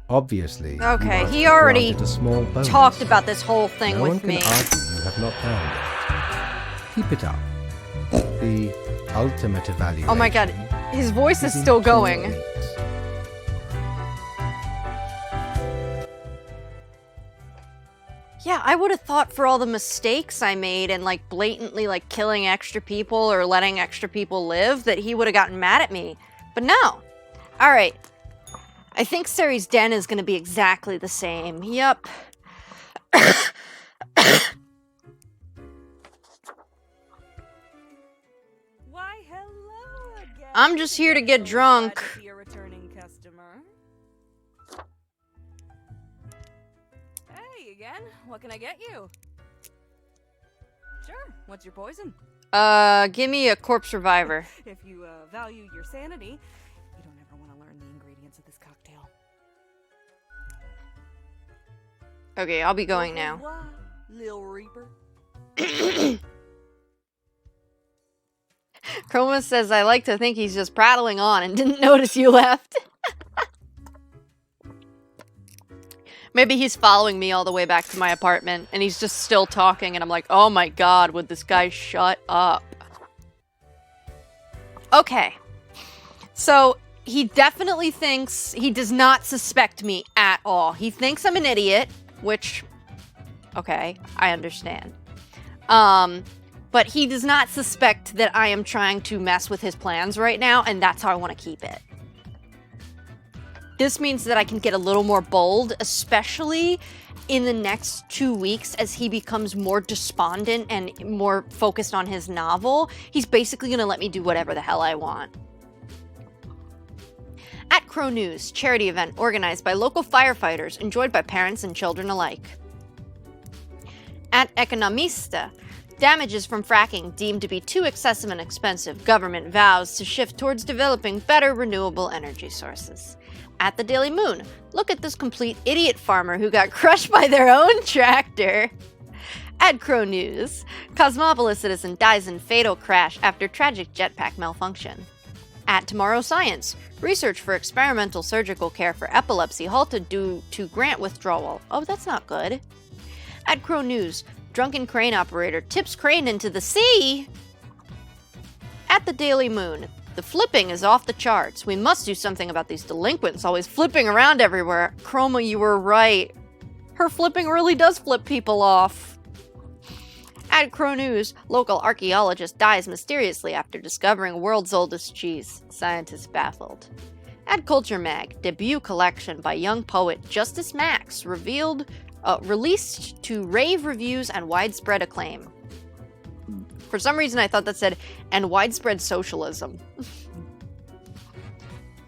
obviously, Okay, you must he have already granted a small bonus. talked about this whole thing No one with can me. argue you have not earned it. Keep it up. The ultimate evaluation. Oh my god, his voice is in still 2 going. weeks. Yeah, I would have thought for all the mistakes I made and like blatantly like killing extra people or letting extra people live that he would have gotten mad at me. But no. Alright. I think Sari's den is going to be exactly the same. Yup. Why, hello again. I'm just here to get drunk. Glad to be a returning customer. Hey again. What can I get you? Sure. What's your poison? Give me a corpse reviver. If you value your sanity, you don't ever want to learn the ingredients of this cocktail. Okay, I'll be going now. Why, Lil Reaper? Chroma says, I like to think he's just prattling on and didn't notice you left. Maybe he's following me all the way back to my apartment and he's just still talking and I'm like, oh my god, would this guy shut up? Okay. So he definitely thinks, he does not suspect me at all. He thinks I'm an idiot, which, okay, I understand. But he does not suspect that I am trying to mess with his plans right now, and that's how I want to keep it. This means that I can get a little more bold, especially in the next 2 weeks as he becomes more despondent and more focused on his novel. He's basically going to let me do whatever the hell I want. At Crow News, charity event organized by local firefighters, enjoyed by parents and children alike. At Economista, damages from fracking deemed to be too excessive and expensive. Government vows to shift towards developing better renewable energy sources. At the Daily Moon, look at this complete idiot farmer who got crushed by their own tractor. At Crow News, Cosmopolis citizen dies in fatal crash after tragic jetpack malfunction. At Tomorrow Science, research for experimental surgical care for epilepsy halted due to grant withdrawal. Oh, that's not good. At Crow News, drunken crane operator tips crane into the sea. At the Daily Moon, the flipping is off the charts. We must do something about these delinquents always flipping around everywhere. Chroma, you were right. Her flipping really does flip people off. At Crow News, local archaeologist dies mysteriously after discovering world's oldest cheese. Scientists baffled. At Culture Mag, debut collection by young poet Justice Max released to rave reviews and widespread acclaim. For some reason I thought that said, and widespread socialism.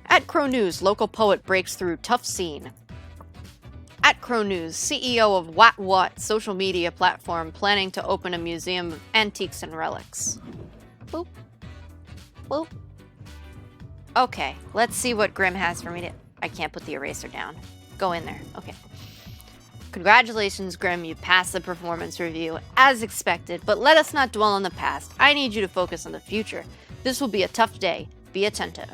At Crow News, local poet breaks through tough scene. At Crow News, CEO of What social media platform planning to open a museum of antiques and relics. Boop. Boop. Okay, let's see what Grimm has for me to... I can't put the eraser down. Go in there. Okay. Congratulations, Grimm, you passed the performance review, as expected, but let us not dwell on the past. I need you to focus on the future. This will be a tough day. Be attentive.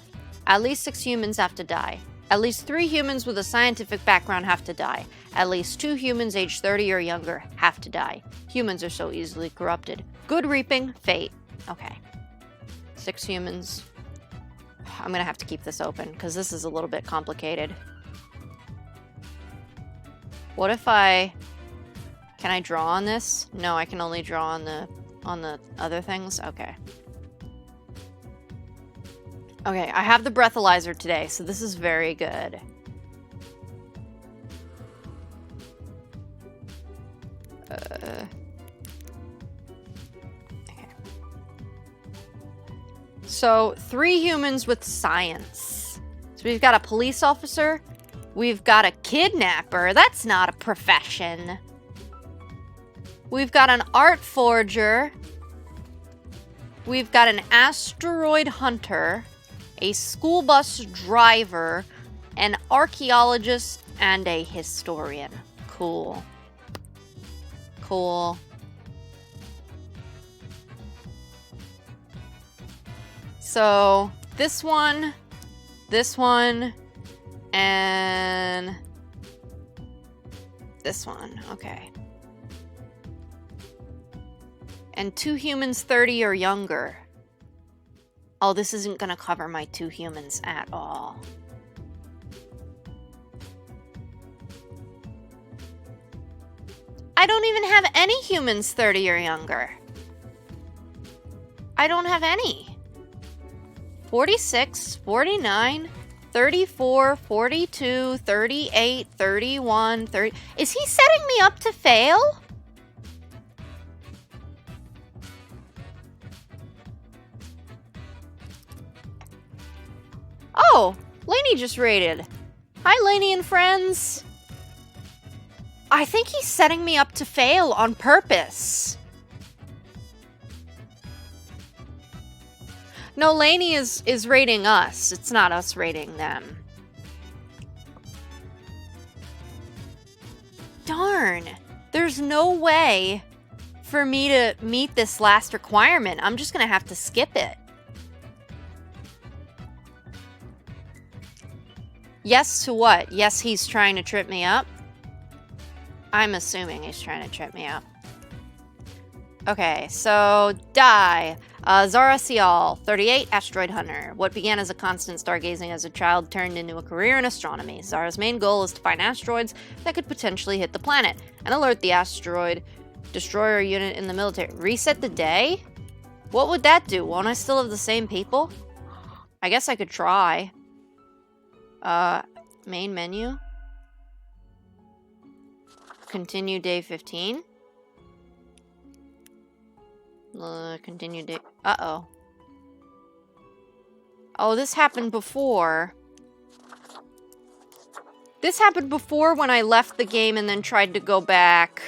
At least 6 humans have to die. At least 3 humans with a scientific background have to die. At least 2 humans aged 30 or younger have to die. Humans are so easily corrupted. Good reaping, fate. Okay. 6 humans. I'm gonna have to keep this open, because this is a little bit complicated. What if I... Can I draw on this? No, I can only draw on the other things? Okay. Okay, I have the breathalyzer today, so this is very good. Okay. So, 3 humans with science. So we've got a police officer, we've got a kidnapper, that's not a profession. We've got an art forger, we've got an asteroid hunter, a school bus driver, an archaeologist, and a historian. Cool. Cool. So, this one, and this one. Okay. And 2 humans 30 or younger. Oh, this isn't gonna cover my 2 humans at all. I don't even have any humans 30 or younger. I don't have any. 46, 49, 34, 42, 38, 31, 30... Is he setting me up to fail? Oh, Lainey just raided. Hi, Lainey and friends. I think he's setting me up to fail on purpose. No, Lainey is raiding us. It's not us raiding them. Darn. There's no way for me to meet this last requirement. I'm just gonna have to skip it. Yes to what? Yes, he's trying to trip me up? I'm assuming he's trying to trip me up. Okay, so die. Zara Sial, 38, asteroid hunter. What began as a constant stargazing as a child turned into a career in astronomy. Zara's main goal is to find asteroids that could potentially hit the planet and alert the asteroid destroyer unit in the military. Reset the day? What would that do? Won't I still have the same people? I guess I could try. Main menu. Continue day 15. Continue day... Uh-oh. Oh, this happened before. This happened before when I left the game and then tried to go back.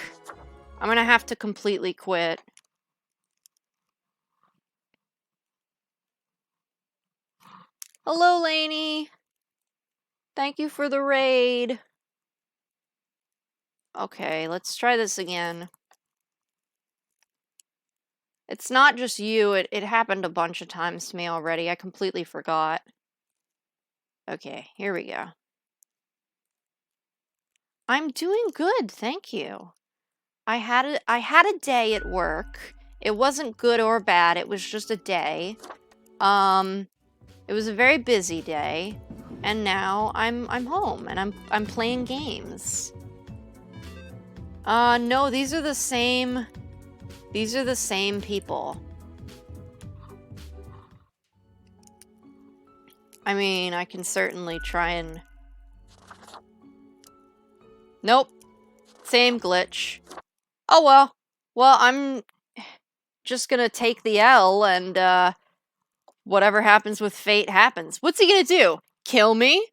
I'm gonna have to completely quit. Hello, Lainey. Thank you for the raid. Okay, let's try this again. It's not just you, it happened a bunch of times to me already. I completely forgot. Okay, here we go. I'm doing good, thank you. I had a day at work. It wasn't good or bad, it was just a day. It was a very busy day, and now I'm home and I'm playing games. No, these are the same people. I mean, I can certainly try and... Nope. Same glitch. Oh well. Well, I'm just gonna take the L and, whatever happens with fate happens. What's he gonna do? Kill me?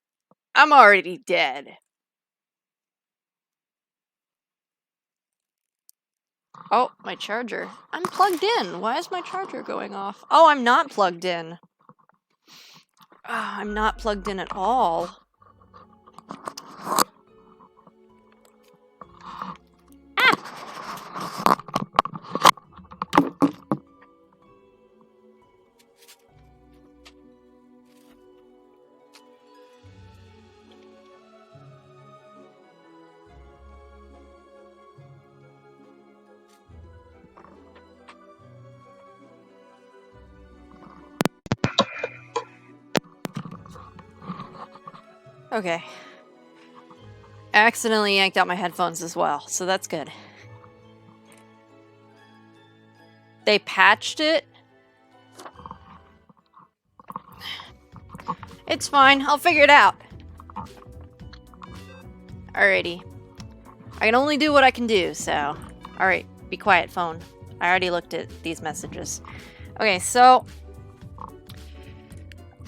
I'm already dead. Oh, my charger. I'm plugged in. Why is my charger going off? Oh, I'm not plugged in. I'm not plugged in at all. Okay. I accidentally yanked out my headphones as well, so that's good. They patched it? It's fine, I'll figure it out. Alrighty. I can only do what I can do, so... Alright, be quiet, phone. I already looked at these messages. Okay, so...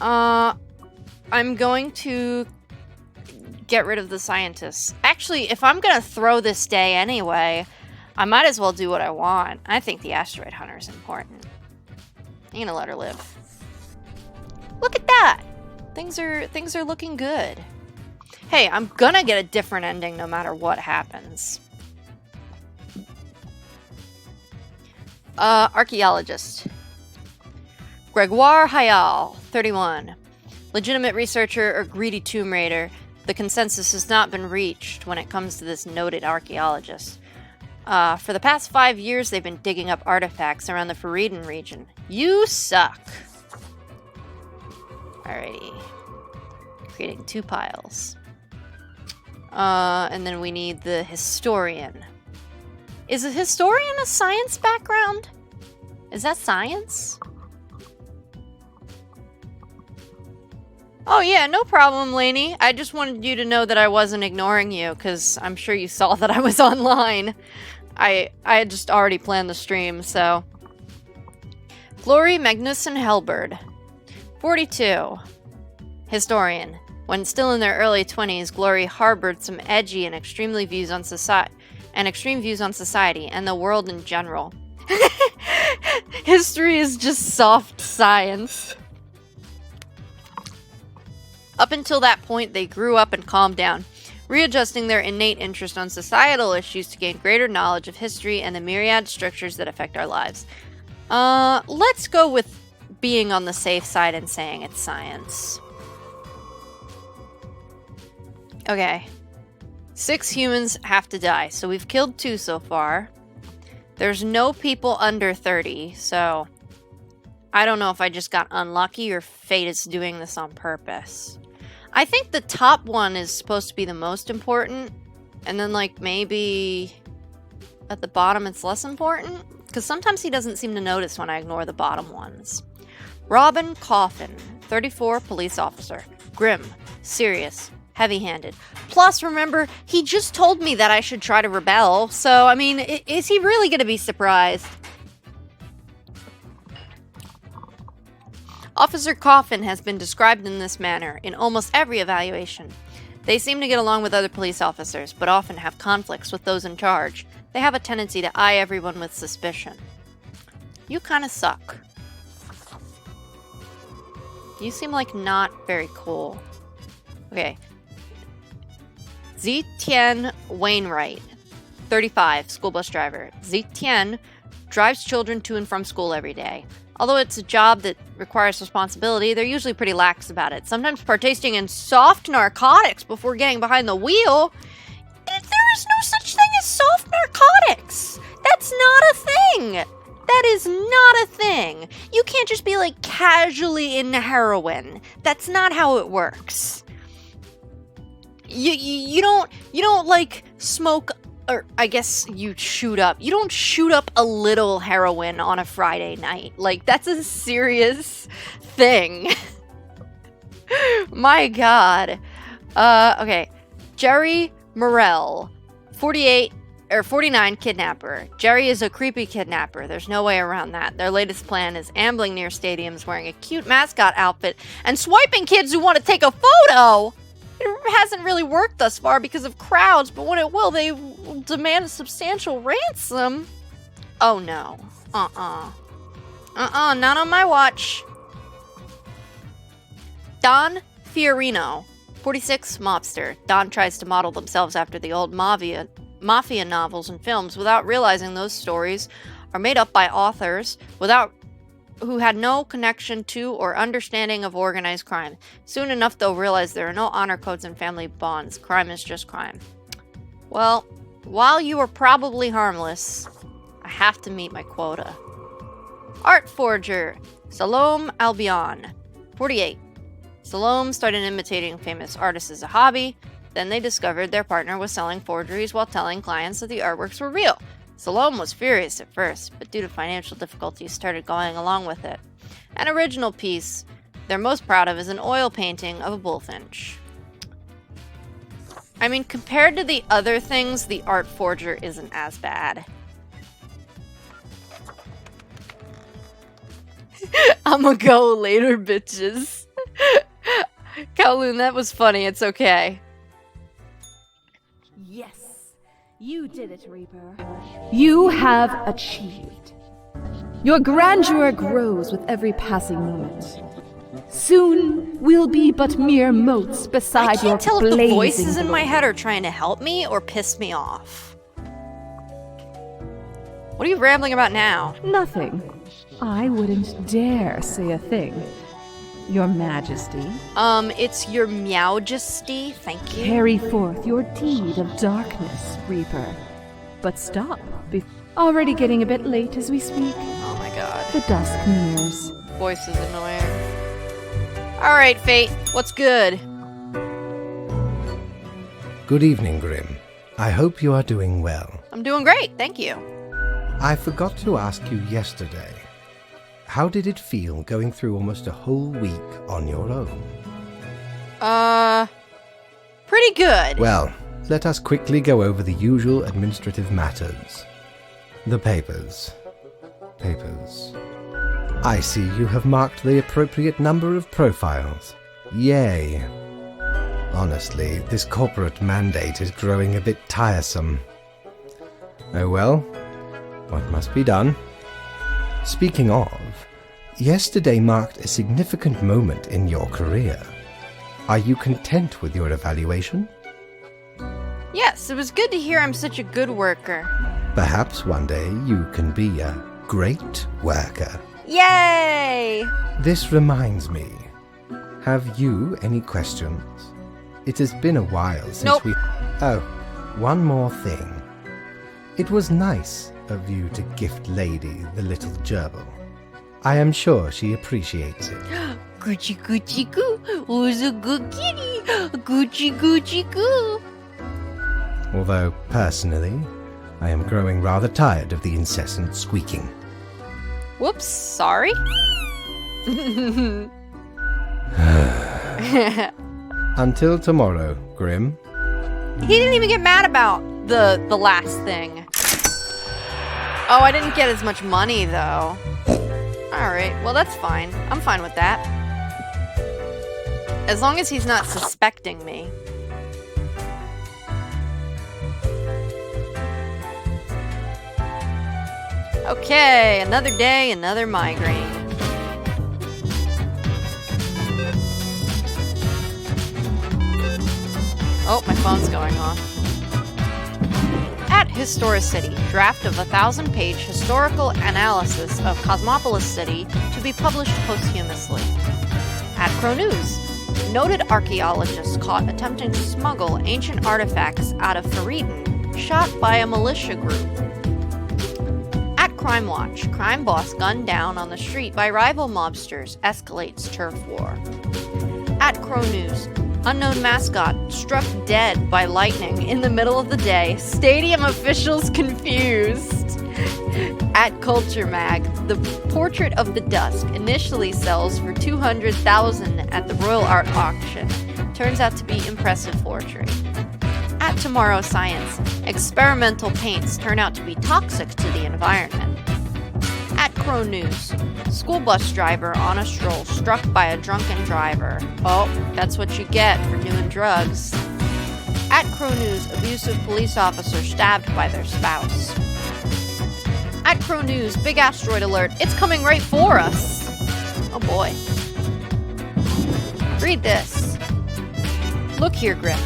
I'm going to get rid of the scientists. Actually, if I'm gonna throw this day anyway, I might as well do what I want. I think the asteroid hunter is important. I'm gonna let her live. Look at that! Things are looking good. Hey, I'm gonna get a different ending no matter what happens. Archaeologist. Gregoire Hayal, 31. Legitimate researcher or greedy tomb raider, the consensus has not been reached when it comes to this noted archaeologist. For the past 5 years, they've been digging up artifacts around the Fariden region. You suck! Alrighty. Creating 2 piles. And then we need the historian. Is a historian a science background? Is that science? Oh yeah, no problem, Lainey. I just wanted you to know that I wasn't ignoring you, because I'm sure you saw that I was online. I had just already planned the stream, so... Glory Magnussen Helberd. 42. Historian. When still in their early 20s, Glory harbored some edgy and extreme views on society and the world in general. History is just soft science. Up until that point, they grew up and calmed down, readjusting their innate interest on societal issues to gain greater knowledge of history and the myriad structures that affect our lives. Let's go with being on the safe side and saying it's science. Okay. 6 humans have to die, so we've killed 2 so far. There's no people under 30, so I don't know if I just got unlucky or fate is doing this on purpose. I think the top one is supposed to be the most important, and then like maybe at the bottom it's less important, because sometimes he doesn't seem to notice when I ignore the bottom ones. Robin Coffin, 34, police officer. Grim, serious, heavy-handed. Plus, remember, he just told me that I should try to rebel, so, I mean, is he really going to be surprised? Officer Coffin has been described in this manner in almost every evaluation. They seem to get along with other police officers, but often have conflicts with those in charge. They have a tendency to eye everyone with suspicion. You kind of suck. You seem like not very cool. Okay. Zetian Wainwright, 35, school bus driver. Zetian drives children to and from school every day. Although it's a job that requires responsibility, they're usually pretty lax about it, sometimes partaking in soft narcotics before getting behind the wheel. There is no such thing as soft narcotics! That's not a thing! That is not a thing! You can't just be, like, casually into heroin. That's not how it works. You don't, like, smoke, or I guess you shoot up. You don't shoot up a little heroin on a Friday night. Like, that's a serious thing. My God. Okay. Jerry Morell, 49 kidnapper. Jerry is a creepy kidnapper. There's no way around that. Their latest plan is ambling near stadiums wearing a cute mascot outfit and swiping kids who want to take a photo. It hasn't really worked thus far because of crowds, but when it will, they will demand a substantial ransom. Oh no. Not on my watch. Don Fiorino, 46, mobster. Don tries to model themselves after the old mafia novels and films without realizing those stories are made up by authors who had no connection to or understanding of organized crime. Soon enough, they'll realize there are no honor codes and family bonds. Crime is just crime. Well, while you are probably harmless, I have to meet my quota. Art forger, Salome Albion, 48. Salome started imitating famous artists as a hobby. Then they discovered their partner was selling forgeries while telling clients that the artworks were real. Salome was furious at first, but due to financial difficulties started going along with it. An original piece they're most proud of is an oil painting of a bullfinch. I mean, compared to the other things, the art forger isn't as bad. I'ma go later, bitches. Kowloon, that was funny. It's okay. Yes, you did it, Reaper. You have achieved. Your grandeur grows with every passing moment. Soon, we'll be but mere motes beside your blazing I can't tell if the voices in my glory. head are trying to help me or piss me off. What are you rambling about now? Nothing. I wouldn't dare say a thing. Your Majesty, It's your Meowjesty, thank you. carry forth your deed of darkness, Reaper. But stop. Already getting a bit late as we speak. Oh my god. The dusk nears. Voice is annoying. Alright, Fate, what's good? Good evening, Grim. I hope you are doing well. I'm doing great, thank you. I forgot to ask you yesterday. How did it feel going through almost a whole week on your own? Pretty good. Well, let us quickly go over the usual administrative matters. The papers. I see you have marked the appropriate number of profiles. Yay. Honestly, this corporate mandate is growing a bit tiresome. Oh well, what must be done? Speaking of, yesterday marked a significant moment in your career. Are you content with your evaluation? Yes, it was good to hear I'm such a good worker. Perhaps one day you can be a great worker. Yay! This reminds me. Have you any questions? It has been a while since Nope. we... Oh, one more thing. It was nice of you to gift Lady the little gerbil. I am sure she appreciates it. Gucci Gucci Goo, who's a good kitty? Gucci Gucci Goo. Although, personally, I am growing rather tired of the incessant squeaking. Whoops, sorry. Until tomorrow, Grim. He didn't even get mad about the last thing. Oh, I didn't get as much money, though. Alright, well that's fine. I'm fine with that. As long as he's not suspecting me. Okay, another day, another migraine. Oh, my phone's going off. At Historicity, draft of 1,000-page historical analysis of Cosmopolis City to be published posthumously. At Crow News, noted archaeologist caught attempting to smuggle ancient artifacts out of Faridin, shot by a militia group. At Crime Watch, crime boss gunned down on the street by rival mobsters, escalates turf war. At Crow News, unknown mascot struck dead by lightning in the middle of the day. Stadium officials confused. At Culture Mag, the Portrait of the Dusk initially sells for $200,000 at the Royal Art Auction. Turns out to be impressive portrait. At Tomorrow Science, experimental paints turn out to be toxic to the environment. At Crow News, school bus driver on a stroll struck by a drunken driver. Oh, that's what you get for doing drugs. At Crow News, abusive police officer stabbed by their spouse. At Crow News, big asteroid alert, it's coming right for us. Oh boy. Read this. Look here, Grim.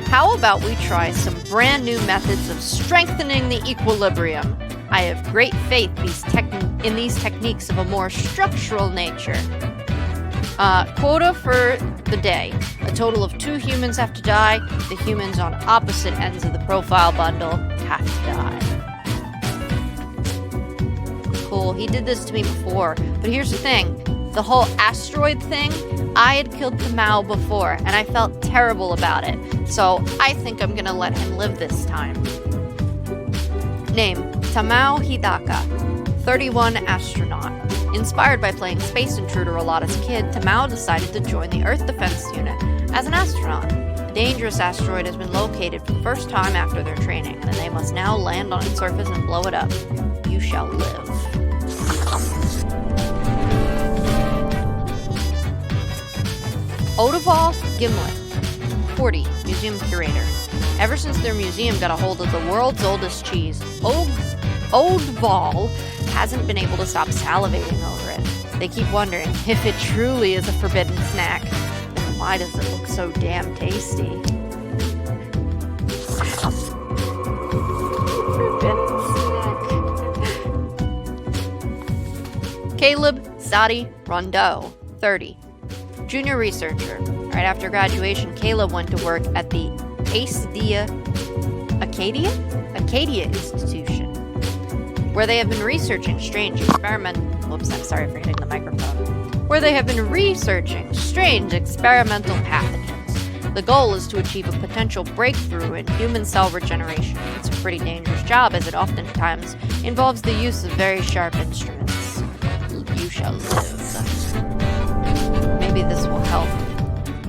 How about we try some brand new methods of strengthening the equilibrium? I have great faith in these techniques of a more structural nature. Quota for the day. A total of 2 humans have to die. The humans on opposite ends of the profile bundle have to die. Cool, he did this to me before. But here's the thing. The whole asteroid thing, I had killed Kamau before, and I felt terrible about it. So I think I'm gonna let him live this time. Name, Tamao Hidaka, 31 astronaut. Inspired by playing Space Intruder a lot as a kid, Tamao decided to join the Earth Defense Unit as an astronaut. A dangerous asteroid has been located for the first time after their training, and they must now land on its surface and blow it up. You shall live. Odeval Gimlet, 40, museum curator. Ever since their museum got a hold of the world's oldest cheese, Odeval hasn't been able to stop salivating over it. They keep wondering, if it truly is a forbidden snack, then why does it look so damn tasty? Forbidden snack. Caleb Sadi Rondeau, 30. Junior researcher. Right after graduation, Caleb went to work at the Acadia Institution, where they have been researching strange experimental pathogens. The goal is to achieve a potential breakthrough in human cell regeneration. It's a pretty dangerous job, as it oftentimes involves the use of very sharp instruments. You shall live. Maybe this will help.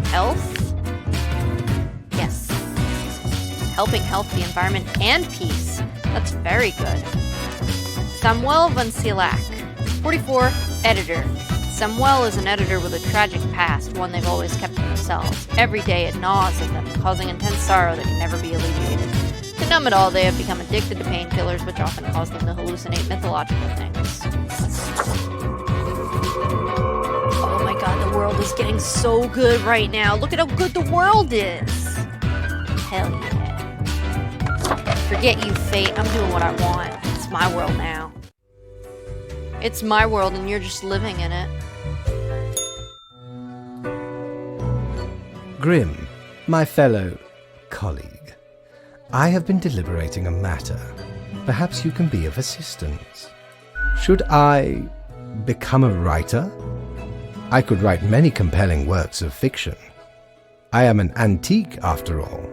Health? Yes. Helping health, the environment, and peace. That's very good. Samuel Vansilak, 44, editor. Samuel is an editor with a tragic past, one they've always kept to themselves. Every day it gnaws at them, causing intense sorrow that can never be alleviated. To numb it all, they have become addicted to painkillers, which often cause them to hallucinate mythological things. Oh my god, the world is getting so good right now. Look at how good the world is. Hell yeah. Forget you, fate. I'm doing what I want. It's my world now. It's my world and you're just living in it. Grim, my fellow colleague, I have been deliberating a matter. Perhaps you can be of assistance. Should I become a writer? I could write many compelling works of fiction. I am an antique, after all.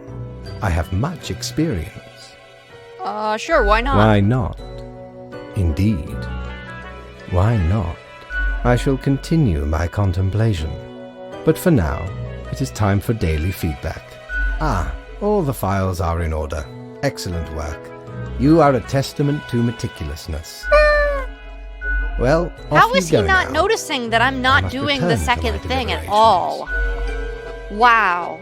I have much experience. Sure, why not? Why not? Indeed. Why not? I shall continue my contemplation. But for now, it is time for daily feedback. Ah, all the files are in order. Excellent work. You are a testament to meticulousness. Well, how is he not noticing that I'm not doing the second thing at all? Wow.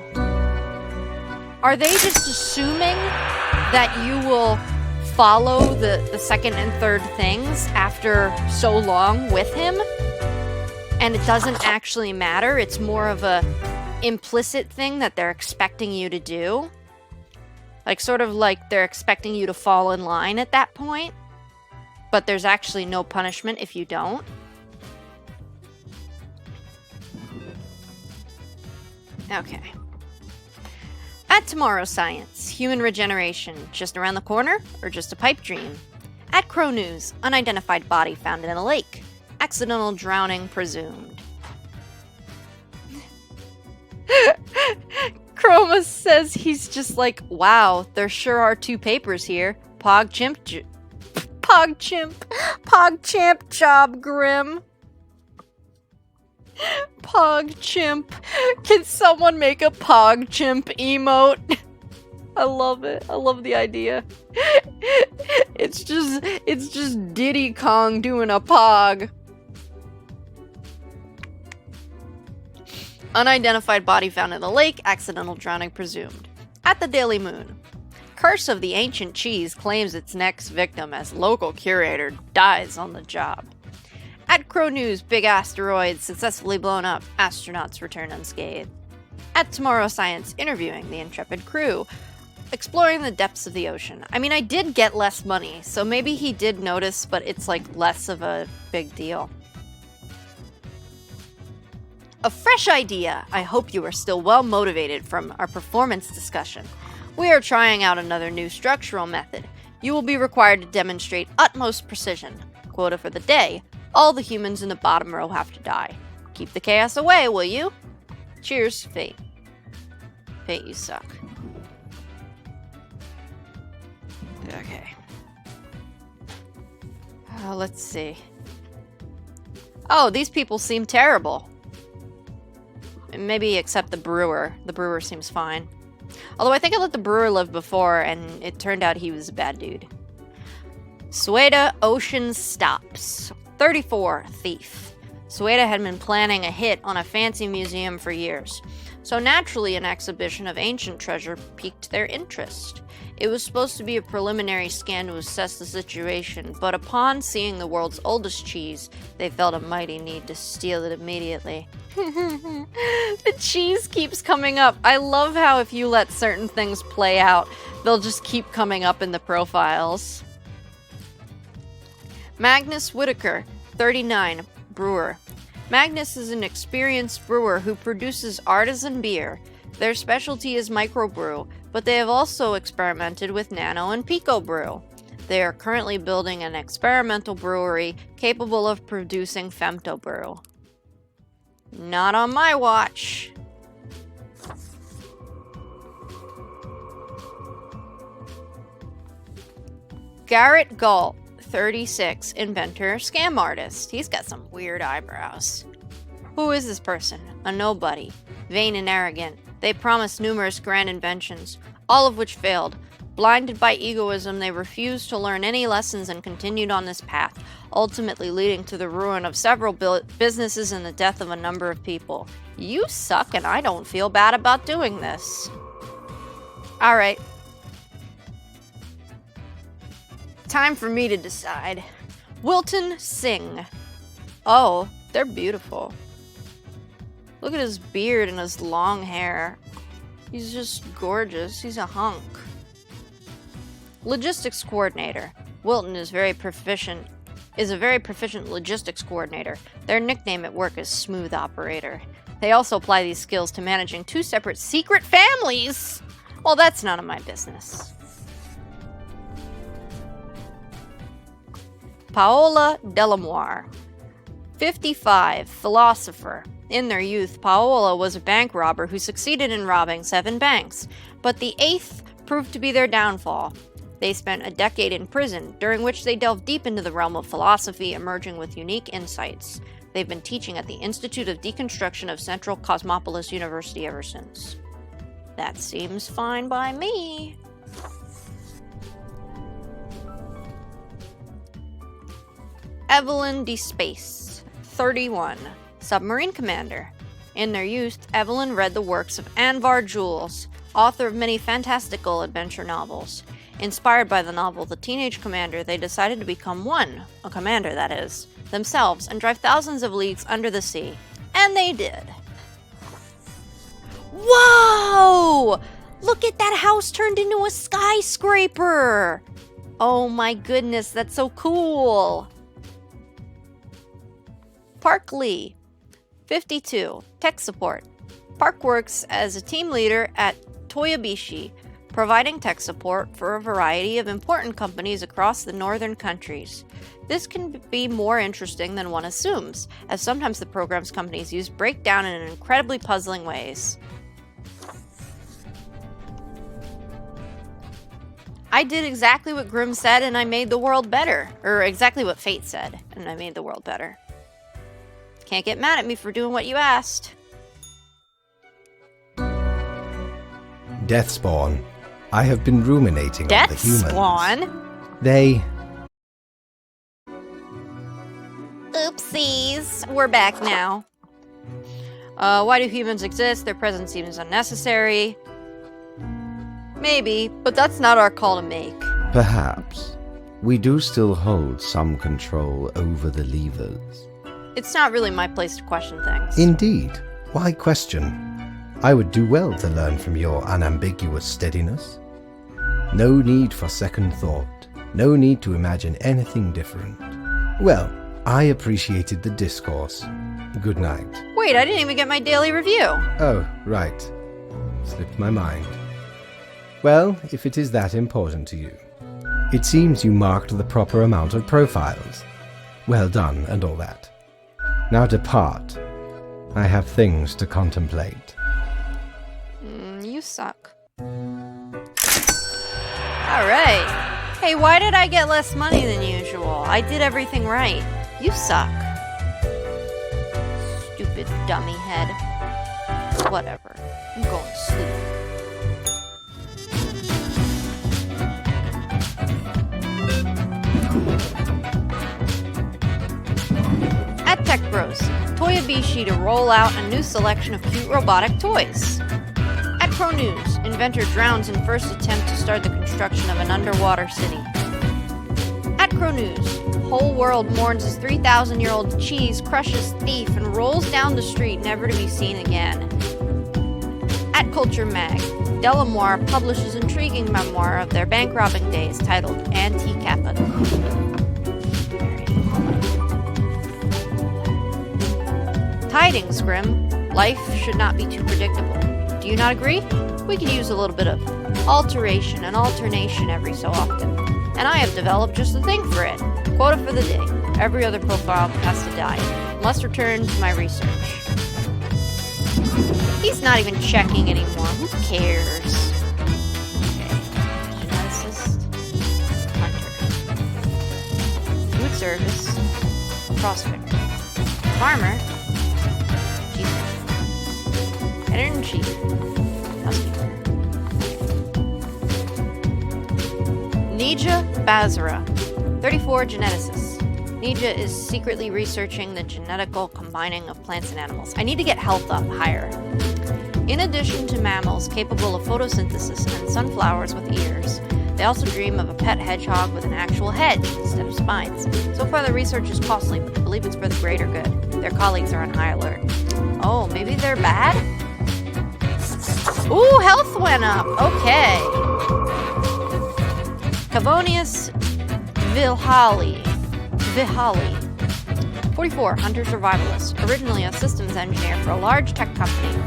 Are they just assuming that you will follow the second and third things after so long with him? And it doesn't actually matter? It's more of a implicit thing that they're expecting you to do? Like, sort of like they're expecting you to fall in line at that point? But there's actually no punishment if you don't? Okay. At Tomorrow Science, human regeneration, just around the corner or just a pipe dream? At Crow News, unidentified body found in a lake, accidental drowning presumed. Chroma says he's just like, wow, there sure are two papers here. PogChamp job, Grim. PogChamp. Can someone make a PogChamp emote? I love it. I love the idea. It's just Diddy Kong doing a Pog. Unidentified body found in the lake, accidental drowning presumed. At the Daily Moon. Curse of the Ancient Cheese claims its next victim as local curator dies on the job. At Crow News, big asteroid successfully blown up, astronauts return unscathed. At Tomorrow Science, interviewing the intrepid crew, exploring the depths of the ocean. I mean, I did get less money, so maybe he did notice, but it's like less of a big deal. A fresh idea. I hope you are still well motivated from our performance discussion. We are trying out another new structural method. You will be required to demonstrate utmost precision. Quota for the day. All the humans in the bottom row have to die. Keep the chaos away, will you? Cheers, Fate. Fate, you suck. Okay. Let's see. Oh, these people seem terrible. Maybe except the brewer. The brewer seems fine. Although I think I let the brewer live before, and it turned out he was a bad dude. Sueda Ocean Stops. 34, Thief. Sueda had been planning a hit on a fancy museum for years, so naturally an exhibition of ancient treasure piqued their interest. It was supposed to be a preliminary scan to assess the situation, but upon seeing the world's oldest cheese, they felt a mighty need to steal it immediately. The cheese keeps coming up. I love how if you let certain things play out, they'll just keep coming up in the profiles. Magnus Whitaker, 39, brewer. Magnus is an experienced brewer who produces artisan beer. Their specialty is microbrew, but they have also experimented with nano and pico brew. They are currently building an experimental brewery capable of producing femto brew. Not on my watch. Garrett Galt, 36, inventor, scam artist. He's got some weird eyebrows. Who is this person? A nobody. Vain and arrogant. They promised numerous grand inventions, all of which failed. Blinded by egoism, they refused to learn any lessons and continued on this path, ultimately leading to the ruin of several businesses and the death of a number of people. You suck, and I don't feel bad about doing this. Alright. Time for me to decide. Wilton Singh. Oh, they're beautiful. Look at his beard and his long hair. He's just gorgeous. He's a hunk. Logistics coordinator. Wilton is a very proficient logistics coordinator. Their nickname at work is Smooth Operator. They also apply these skills to managing 2 separate secret families. Well, that's none of my business. Paola Delamoire. 55, philosopher. In their youth, Paola was a bank robber who succeeded in robbing 7 banks, but the 8th proved to be their downfall. They spent a decade in prison, during which they delved deep into the realm of philosophy, emerging with unique insights. They've been teaching at the Institute of Deconstruction of Central Cosmopolis University ever since. That seems fine by me. Evelyn D. Space, 31, submarine commander. In their youth, Evelyn read the works of Anvar Jules, author of many fantastical adventure novels. Inspired by the novel The Teenage Commander, they decided to become one, a commander that is, themselves, and drive thousands of leagues under the sea. And they did. Whoa! Look at that house turned into a skyscraper! Oh my goodness, that's so cool! Park Lee, 52, tech support. Park works as a team leader at Toyobishi, providing tech support for a variety of important companies across the northern countries. This can be more interesting than one assumes, as sometimes the programs companies use break down in incredibly puzzling ways. I did exactly what Grimm said and I made the world better. Or exactly what Fate said and I made the world better. Can't get mad at me for doing what you asked. Deathspawn. I have been ruminating on the humans. Deathspawn? They... Oopsies. We're back now. Why do humans exist? Their presence seems unnecessary. Maybe, but that's not our call to make. Perhaps. We do still hold some control over the levers. It's not really my place to question things. Indeed. Why question? I would do well to learn from your unambiguous steadiness. No need for second thought. No need to imagine anything different. Well, I appreciated the discourse. Good night. Wait, I didn't even get my daily review. Oh, right. Slipped my mind. Well, if it is that important to you. It seems you marked the proper amount of profiles. Well done and all that. Now depart. I have things to contemplate. You suck. Alright. Hey, why did I get less money than usual? I did everything right. You suck. Stupid dummy head. Whatever. I'm going to sleep. At Tech Bros, Toyobishi to roll out a new selection of cute robotic toys. At Pro News, inventor drowns in first attempt to start the construction of an underwater city. At Crow News, whole world mourns as 3,000-year-old cheese crushes thief and rolls down the street never to be seen again. At Culture Mag, Delamoire publishes intriguing memoir of their bank robbing days titled Anti-Capital. Tidings, Grimm. Life should not be too predictable. Do you not agree? We could use a little bit of alteration and alternation every so often. And I have developed just the thing for it. Quota for the day. Every other profile has to die. Must return to my research. He's not even checking anymore. Who cares? Okay. Geneticist. Hunter. Food service. Prospector. Farmer. Editor-in-Chief. Housekeeper. Nija Bazara, 34, geneticist. Nija is secretly researching the genetical combining of plants and animals. I need to get health up higher. In addition to mammals capable of photosynthesis and sunflowers with ears, they also dream of a pet hedgehog with an actual head instead of spines. So far the research is costly, but they believe it's for the greater good. Their colleagues are on high alert. Oh, maybe they're bad? Ooh, health went up. Okay. Cavonius Vihali. 44, hunter survivalist. Originally a systems engineer for a large tech company.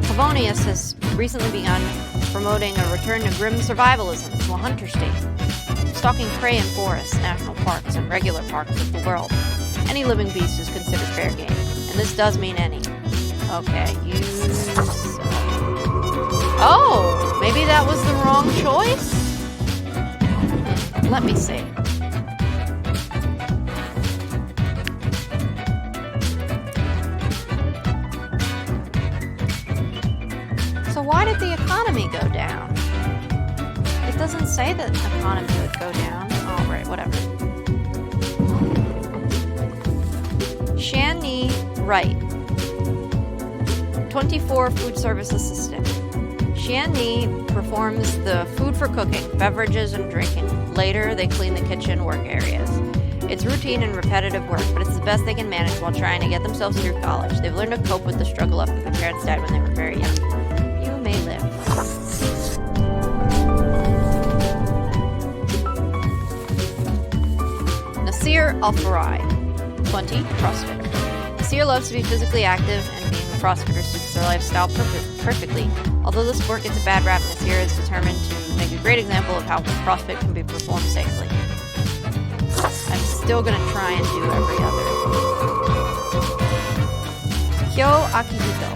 Cavonius has recently begun promoting a return to grim survivalism to a hunter state. stalking prey in forests, national parks, and regular parks of the world. Any living beast is considered fair game, and this does mean any. Okay, use... Oh! Maybe that was the wrong choice? Let me see. So why did the economy go down? It doesn't say that the economy would go down. Oh, right, whatever. Shani Wright, 24 food service assistant. Shani performs the food for cooking, beverages, and drinking. Later, they clean the kitchen work areas. It's routine and repetitive work, but it's the best they can manage while trying to get themselves through college. They've learned to cope with the struggle after their parents died when they were very young. You may live. Nasir Al-Farai, 20, CrossFitter. Nasir loves to be physically active, and being a CrossFitter suits their lifestyle perfectly. Although the sport gets a bad rap, Nasir is determined to make a great example of how CrossFit can be performed safely. I'm still gonna try and do every other. Kyo Akihito,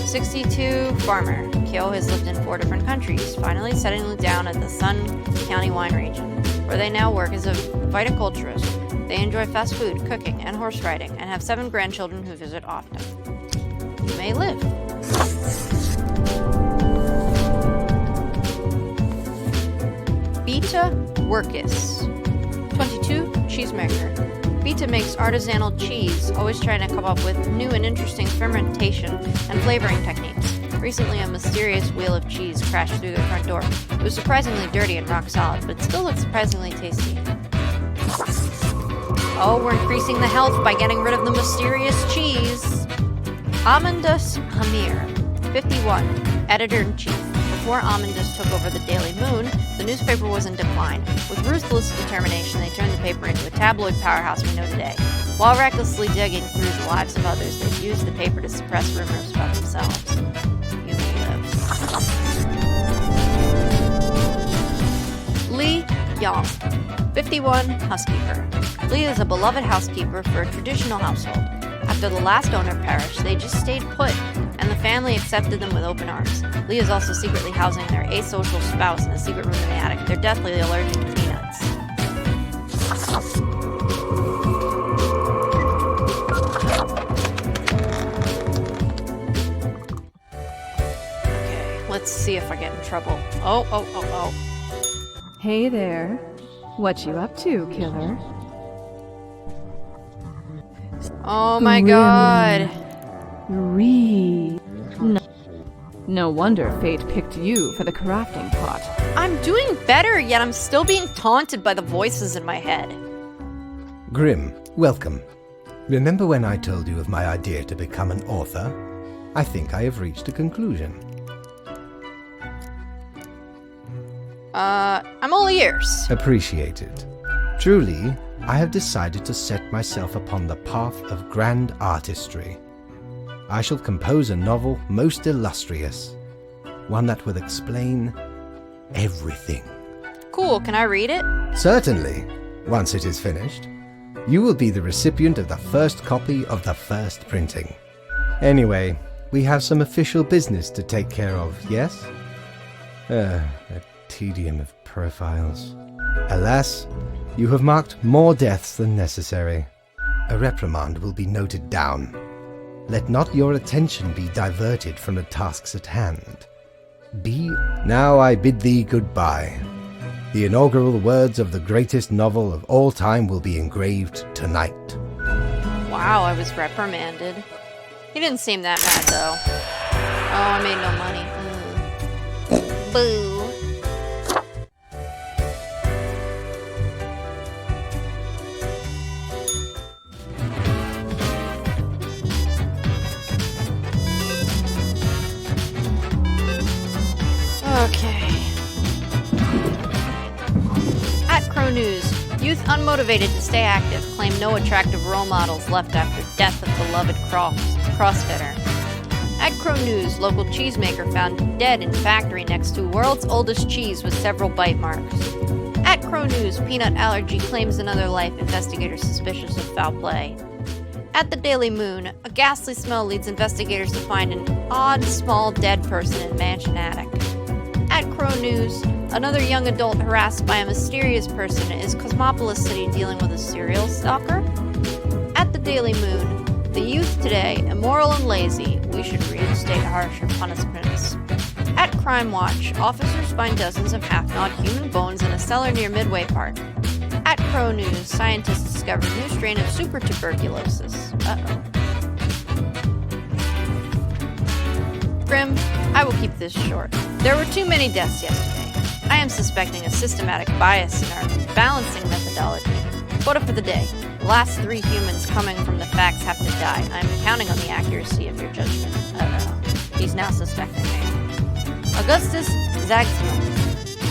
62, farmer. Kyo has lived in 4 different countries, finally settling down at the Sun County wine region, where they now work as a viticulturist. They enjoy fast food, cooking, and horse riding, and have 7 grandchildren who visit often. You may live. Beta Workis, 22, cheesemaker. Beta makes artisanal cheese, always trying to come up with new and interesting fermentation and flavoring techniques. Recently, a mysterious wheel of cheese crashed through their front door. It was surprisingly dirty and rock solid, but it still looked surprisingly tasty. Oh, we're increasing the health by getting rid of the mysterious cheese. Amandus Hamir, 51, editor-in-chief. Before Amandus took over the Daily Moon, the newspaper was in decline. With ruthless determination, they turned the paper into a tabloid powerhouse we know today. While recklessly digging through the lives of others, they've used the paper to suppress rumors about themselves. You may live. Lee Yang, 51, housekeeper. Lee is a beloved housekeeper for a traditional household. After the last owner perished, they just stayed put, and the family accepted them with open arms. Lee is also secretly housing their asocial spouse in a secret room in the attic. They're deathly allergic to peanuts. Okay, let's see if I get in trouble. Oh. Hey there. What you up to, killer? Oh my god. No wonder fate picked you for the crafting pot. I'm doing better, yet I'm still being taunted by the voices in my head. Grim, welcome. Remember when I told you of my idea to become an author? I think I have reached a conclusion. I'm all ears. Appreciated. Truly, I have decided to set myself upon the path of grand artistry. I shall compose a novel most illustrious, one that will explain everything. Cool, can I read it? Certainly, once it is finished. You will be the recipient of the first copy of the first printing. Anyway, we have some official business to take care of, yes? A tedium of profiles. Alas, you have marked more deaths than necessary. A reprimand will be noted down. Let not your attention be diverted from the tasks at hand. Now I bid thee goodbye. The inaugural words of the greatest novel of all time will be engraved tonight. Wow, I was reprimanded. He didn't seem that mad, though. Oh, I made no money. Boo. Okay. At Crow News, youth unmotivated to stay active claim no attractive role models left after death of beloved CrossFitter. At Crow News, local cheesemaker found dead in factory next to world's oldest cheese with several bite marks. At Crow News, peanut allergy claims another life, investigators suspicious of foul play. At the Daily Moon, a ghastly smell leads investigators to find an odd, small, dead person in mansion attic. At Crow News, another young adult harassed by a mysterious person is Cosmopolis City dealing with a serial stalker. At the Daily Moon, the youth today, immoral and lazy, we should reinstate harsher punishments. At Crime Watch, officers find dozens of half-gnawed human bones in a cellar near Midway Park. At Crow News, scientists discover new strain of super tuberculosis. Uh-oh. Grim, I will keep this short. There were too many deaths yesterday. I am suspecting a systematic bias in our balancing methodology. Quota for the day. The last 3 humans coming from the facts have to die. I'm counting on the accuracy of your judgment. Uh-oh. He's now suspecting me. Augustus Zagsman.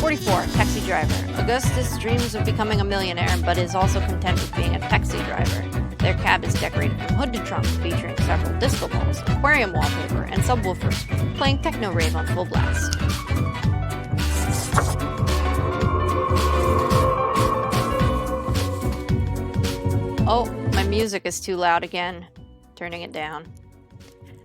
44, taxi driver. Augustus dreams of becoming a millionaire, but is also content with being a taxi driver. Their cab is decorated from hood to trunk, featuring several disco balls, aquarium wallpaper, and subwoofers, playing techno rave on full blast. Oh, my music is too loud again. Turning it down.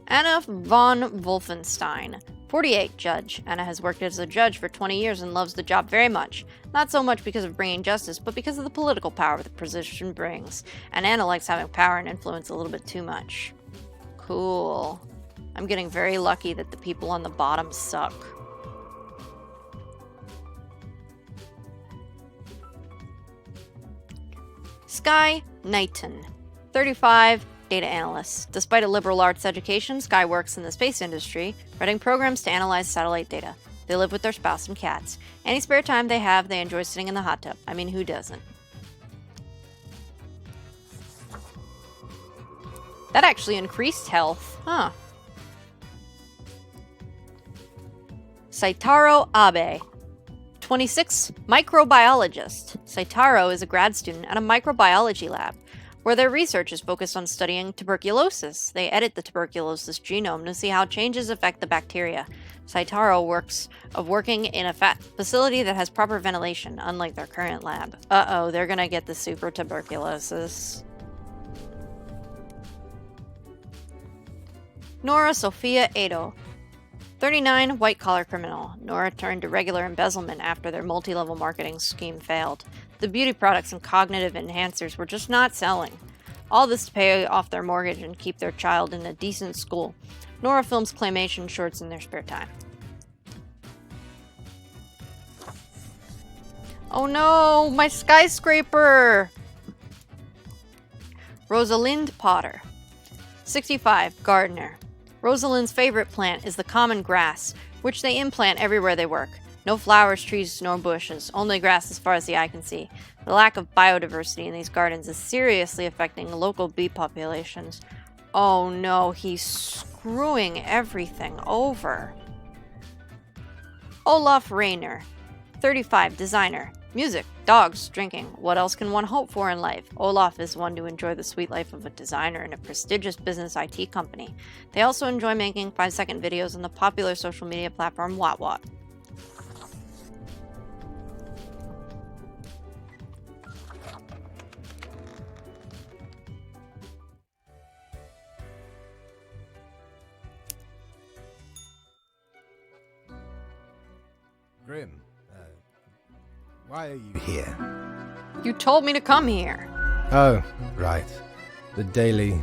Anna von Wolfenstein. 48, judge. Anna has worked as a judge for 20 years and loves the job very much. Not so much because of bringing justice, but because of the political power the position brings. And Anna likes having power and influence a little bit too much. Cool. I'm getting very lucky that the people on the bottom suck. Sky Knighton. 35, data analyst. Despite a liberal arts education, Sky works in the space industry, writing programs to analyze satellite data. They live with their spouse and cats. Any spare time they have, they enjoy sitting in the hot tub. I mean, who doesn't? That actually increased health. Huh. Saitaro Abe. 26, microbiologist. Saitaro is a grad student at a microbiology lab, where their research is focused on studying tuberculosis. They edit the tuberculosis genome to see how changes affect the bacteria. Saitaro working in a facility that has proper ventilation, unlike their current lab. Uh-oh, they're gonna get the super tuberculosis. Nora Sophia Ado. 39, white-collar criminal. Nora turned to regular embezzlement after their multi-level marketing scheme failed. The beauty products and cognitive enhancers were just not selling. All this to pay off their mortgage and keep their child in a decent school. Nora films claymation shorts in their spare time. Oh no, my skyscraper! Rosalind Potter. 65, gardener. Rosalind's favorite plant is the common grass, which they implant everywhere they work. No flowers, trees, nor bushes, only grass as far as the eye can see. The lack of biodiversity in these gardens is seriously affecting local bee populations. Oh no, he's screwing everything over. Olaf Rayner, 35, designer. Music, dogs, drinking. What else can one hope for in life? Olaf is one to enjoy the sweet life of a designer in a prestigious business IT company. They also enjoy making 5-second videos on the popular social media platform WhatWhat. Grim, why are you here? You told me to come here. Oh, right. The daily...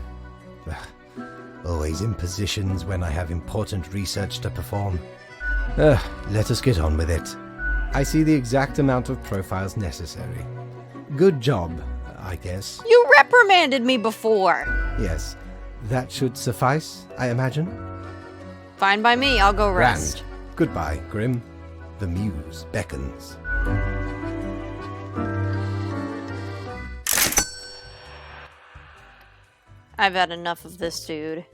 always in positions when I have important research to perform. Let us get on with it. I see the exact amount of profiles necessary. Good job, I guess. You reprimanded me before. Yes, that should suffice, I imagine. Fine by me, I'll go rest. Grand. Goodbye, Grim. The muse beckons. I've had enough of this dude.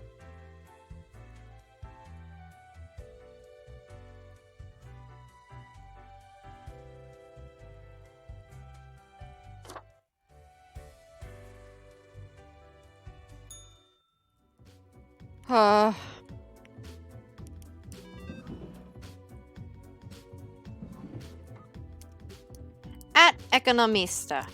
At Economista.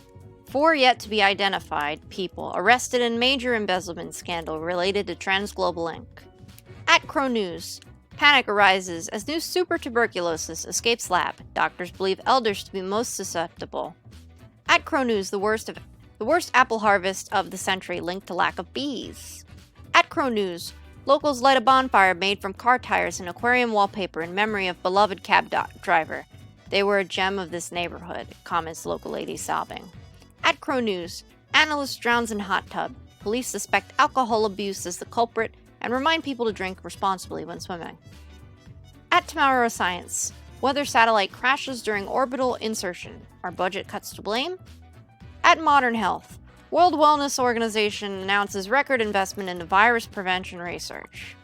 4 yet-to-be-identified people arrested in major embezzlement scandal related to Transglobal Inc. At Crow News. Panic arises as new super tuberculosis escapes lab. Doctors believe elders to be most susceptible. At Crow News, the worst apple harvest of the century linked to lack of bees. At Crow News, locals light a bonfire made from car tires and aquarium wallpaper in memory of beloved cab driver. They were a gem of this neighborhood, comments local lady sobbing. At Crow News, analyst drowns in hot tub. Police suspect alcohol abuse as the culprit and remind people to drink responsibly when swimming. At Tomorrow Science, weather satellite crashes during orbital insertion. Are budget cuts to blame? At Modern Health, World Wellness Organization announces record investment into virus prevention research.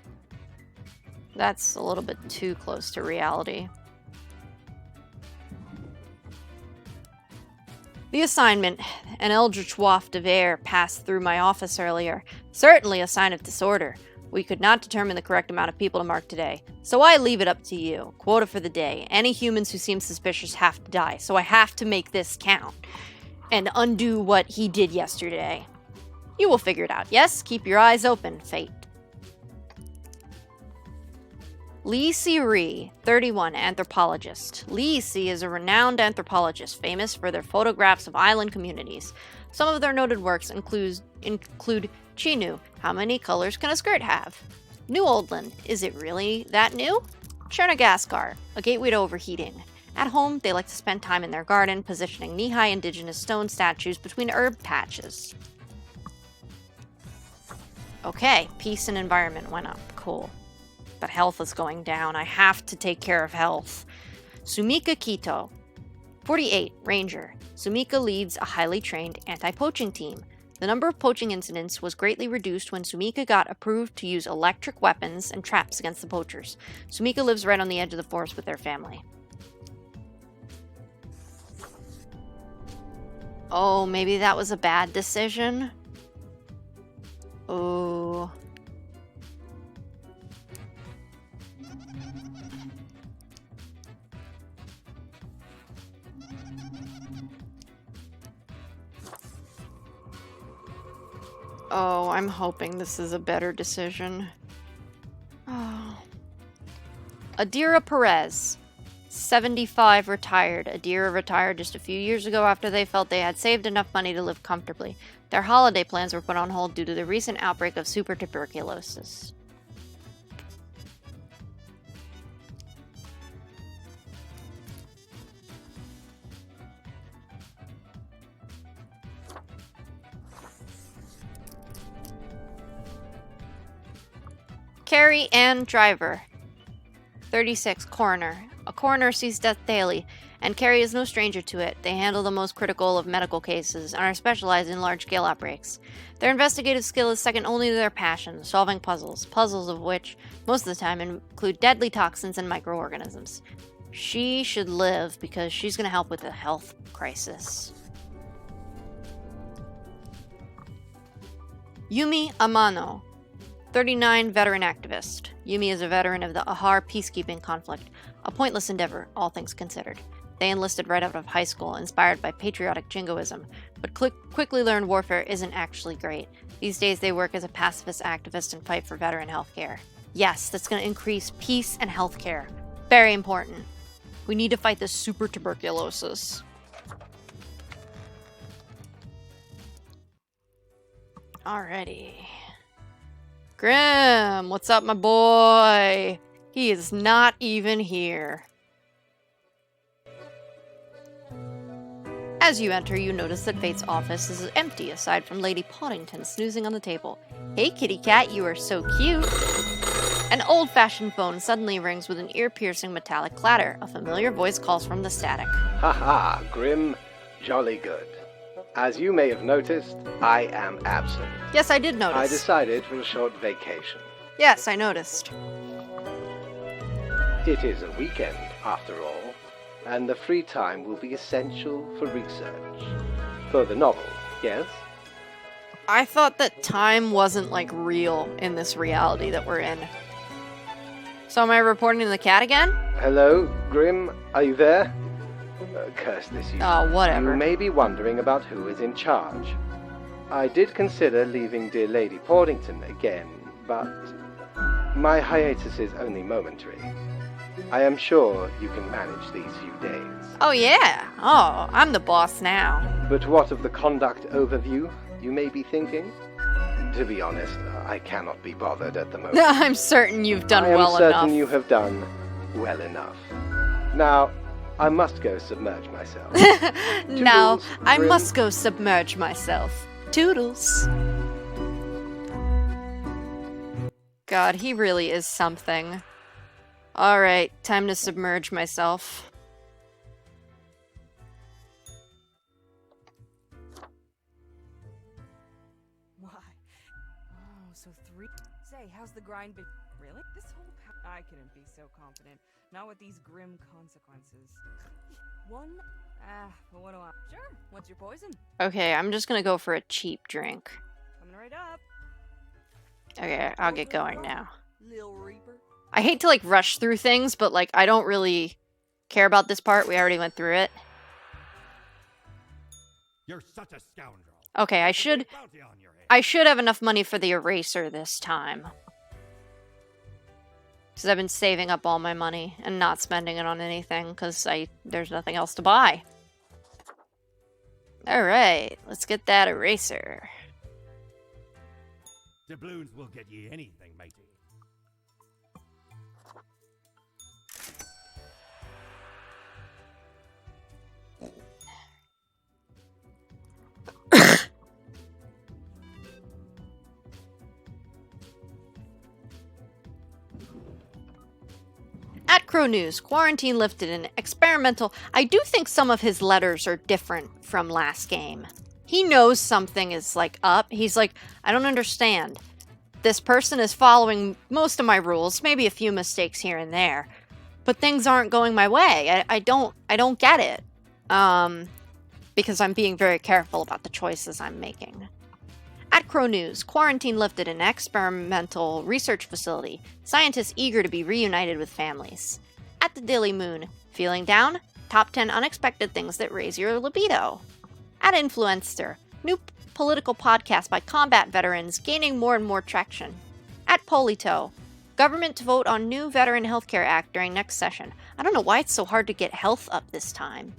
That's a little bit too close to reality. The assignment, an eldritch waft of air passed through my office earlier. Certainly a sign of disorder. We could not determine the correct amount of people to mark today, so I leave it up to you. Quota for the day. Any humans who seem suspicious have to die, so I have to make this count. And undo what he did yesterday. You will figure it out, yes? Keep your eyes open, Fate. Lee C. Ree, 31, anthropologist. Lee C. is a renowned anthropologist, famous for their photographs of island communities. Some of their noted works include Chinu, how many colors can a skirt have? New Oldland, is it really that new? Chernagaskar, a gateway to overheating. At home, they like to spend time in their garden, positioning knee-high indigenous stone statues between herb patches. Okay, peace and environment went up. Cool. But health is going down. I have to take care of health. Sumika Kito, 48, ranger. Sumika leads a highly trained anti-poaching team. The number of poaching incidents was greatly reduced when Sumika got approved to use electric weapons and traps against the poachers. Sumika lives right on the edge of the forest with their family. Oh, maybe that was a bad decision? Oh. Oh, I'm hoping this is a better decision. Oh. Adira Perez, 75, retired. Adira retired just a few years ago after they felt they had saved enough money to live comfortably. Their holiday plans were put on hold due to the recent outbreak of super tuberculosis. Carrie Ann Driver, 36, coroner. A coroner sees death daily, and Carrie is no stranger to it. They handle the most critical of medical cases and are specialized in large-scale outbreaks. Their investigative skill is second only to their passion, solving puzzles of which, most of the time, include deadly toxins and microorganisms. She should live because she's going to help with the health crisis. Yumi Amano, 39, veteran activist. Yumi is a veteran of the Ahar peacekeeping conflict, a pointless endeavor, all things considered. They enlisted right out of high school, inspired by patriotic jingoism, but quickly learned warfare isn't actually great. These days they work as a pacifist activist and fight for veteran healthcare. Yes, that's going to increase peace and healthcare. Very important. We need to fight this super tuberculosis. Alrighty. Grim, what's up, my boy? He is not even here. As you enter, you notice that Fate's office is empty aside from Lady Poddington snoozing on the table. Hey, kitty cat, you are so cute. An old-fashioned phone suddenly rings with an ear-piercing metallic clatter. A familiar voice calls from the static. Haha, Grim, jolly good. As you may have noticed, I am absent. Yes, I did notice. I decided for a short vacation. Yes, I noticed. It is a weekend, after all, and the free time will be essential for research. For the novel, yes? I thought that time wasn't, like, real in this reality that we're in. So am I reporting to the cat again? Hello, Grim, are you there? Curse this you. Oh, whatever. You may be wondering about who is in charge. I did consider leaving dear Lady Portington again, but my hiatus is only momentary. I am sure you can manage these few days. Oh, yeah. Oh, I'm the boss now. But what of the conduct overview, you may be thinking? To be honest, I cannot be bothered at the moment. I'm certain you've done well I am enough. certain you have done well enough. Now, I must go submerge myself. Now, Toodles, I Grim. must go submerge myself. Toodles. God, he really is something. Alright, time to submerge myself. Why? Oh, so 3. Say, how's the grind been? Really? This whole I couldn't be so confident. Not with these grim consequences. 1? But what do I? Sure. What's your poison? Okay, I'm just gonna go for a cheap drink. Coming right up. Okay, I'll get going now. Lil Reaper. I hate to, like, rush through things, but, like, I don't really care about this part. We already went through it. You're such a scoundrel. Okay, I There's a should big bounty on your head. have enough money for the eraser this time. Because I've been saving up all my money and not spending it on anything, because there's nothing else to buy. Alright, let's get that eraser. Doubloons will get ye anything, matey. At Crow News, quarantine lifted and experimental. I do think some of his letters are different from last game. He knows something is, like, up. He's like, I don't understand. This person is following most of my rules, maybe a few mistakes here and there, but things aren't going my way. I don't get it. Because I'm being very careful about the choices I'm making. At Crow News, quarantine lifted in an experimental research facility. Scientists eager to be reunited with families. At the Daily Moon, feeling down? Top 10 unexpected things that raise your libido. At Influencer, new political podcast by combat veterans gaining more and more traction. At Polito, government to vote on new Veteran Healthcare Act during next session. I don't know why it's so hard to get health up this time.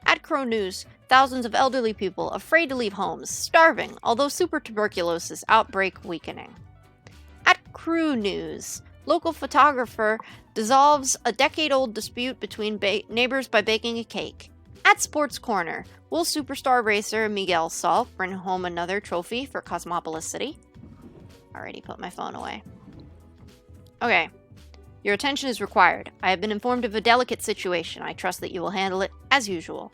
At Crow News, thousands of elderly people afraid to leave homes, starving, although super tuberculosis outbreak weakening. At Crew News, local photographer dissolves a decade-old dispute between neighbors by baking a cake. At Sports Corner, will superstar racer Miguel Salk bring home another trophy for Cosmopolis City? Already put my phone away. Okay. Your attention is required. I have been informed of a delicate situation. I trust that you will handle it as usual.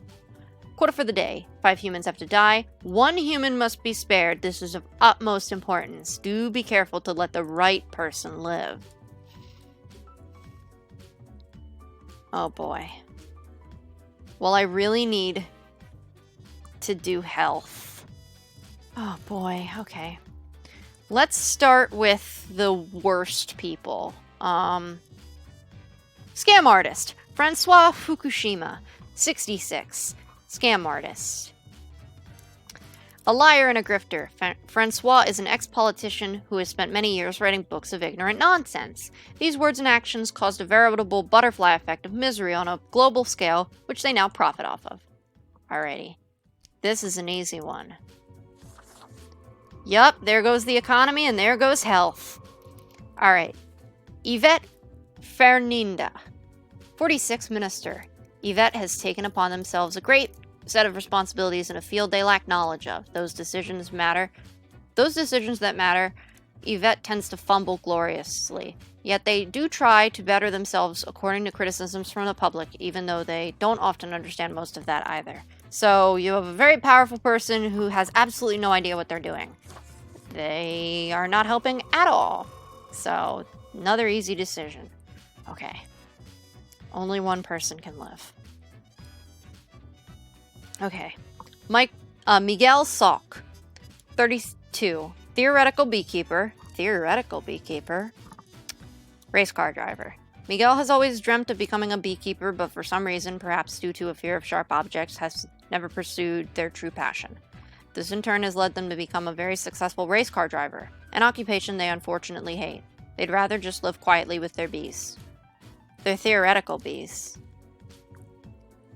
Quarter for the day. 5 humans have to die. 1 human must be spared. This is of utmost importance. Do be careful to let the right person live. Oh boy. Well, I really need to do health. Oh boy, okay. Let's start with the worst people. Scam artist. Francois Fukushima, 66. Scam artist. A liar and a grifter. Francois is an ex-politician who has spent many years writing books of ignorant nonsense. These words and actions caused a veritable butterfly effect of misery on a global scale, which they now profit off of. Alrighty. This is an easy one. Yup, there goes the economy and there goes health. Alright. Yvette Ferninda, 46 minister. Yvette has taken upon themselves a great set of responsibilities in a field they lack knowledge of. Those decisions that matter, Yvette tends to fumble gloriously. Yet they do try to better themselves according to criticisms from the public, even though they don't often understand most of that either. So you have a very powerful person who has absolutely no idea what they're doing. They are not helping at all. So, another easy decision. Okay. Only one person can live. Okay. Miguel Salk, 32. Theoretical beekeeper. Race car driver. Miguel has always dreamt of becoming a beekeeper, but for some reason, perhaps due to a fear of sharp objects, has never pursued their true passion. This in turn has led them to become a very successful race car driver, an occupation they unfortunately hate. They'd rather just live quietly with their bees. Their theoretical bees.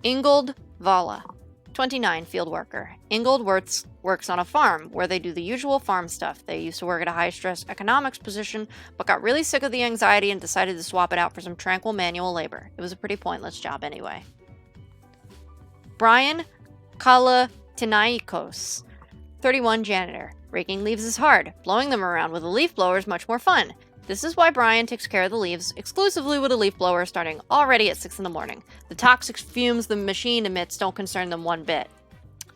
Ingold Vala, 29, field worker. Ingold works on a farm, where they do the usual farm stuff. They used to work at a high-stress economics position, but got really sick of the anxiety and decided to swap it out for some tranquil manual labor. It was a pretty pointless job anyway. Brian Kalatinaikos, 31, janitor. Raking leaves is hard. Blowing them around with a leaf blower is much more fun. This is why Brian takes care of the leaves exclusively with a leaf blower starting already at 6 in the morning. The toxic fumes the machine emits don't concern them one bit.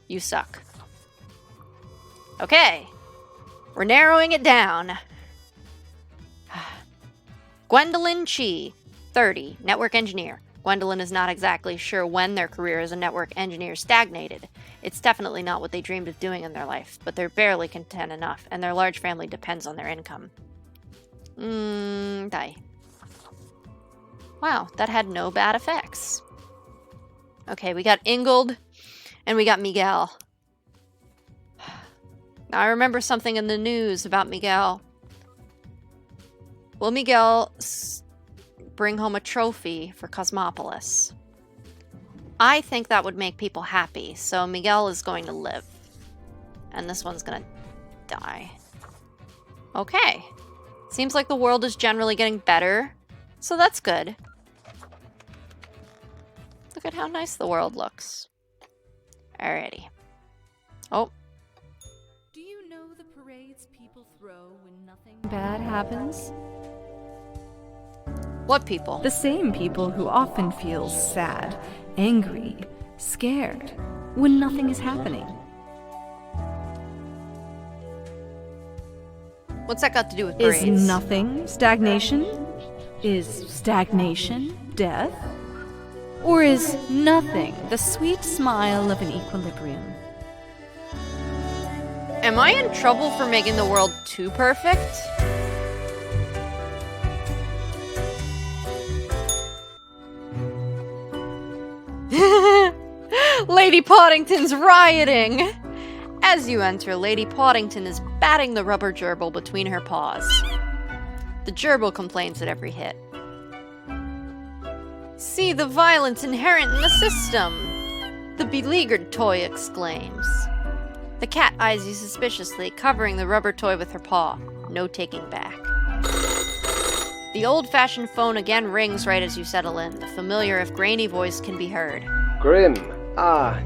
You suck. Okay. We're narrowing it down. Gwendolyn Chi, 30, network engineer. Gwendolyn is not exactly sure when their career as a network engineer stagnated. It's definitely not what they dreamed of doing in their life, but they're barely content enough, and their large family depends on their income. Die. Wow, that had no bad effects. Okay, we got Ingold, and we got Miguel. Now, I remember something in the news about Miguel. Will Miguel bring home a trophy for Cosmopolis? I think that would make people happy, so Miguel is going to live. And this one's gonna die. Okay. Seems like the world is generally getting better, so that's good. Look at how nice the world looks. Alrighty. Oh. Do you know the parades people throw when nothing bad happens? What people? The same people who often feel sad, angry, scared when nothing is happening. What's that got to do with parades? Is nothing stagnation? Is stagnation death? Or is nothing the sweet smile of an equilibrium? Am I in trouble for making the world too perfect? Lady Poddington's rioting! As you enter, Lady Poddington is batting the rubber gerbil between her paws. The gerbil complains at every hit. See the violence inherent in the system! The beleaguered toy exclaims. The cat eyes you suspiciously, covering the rubber toy with her paw. No taking back. The old-fashioned phone again rings right as you settle in. The familiar, if grainy voice can be heard. Grim,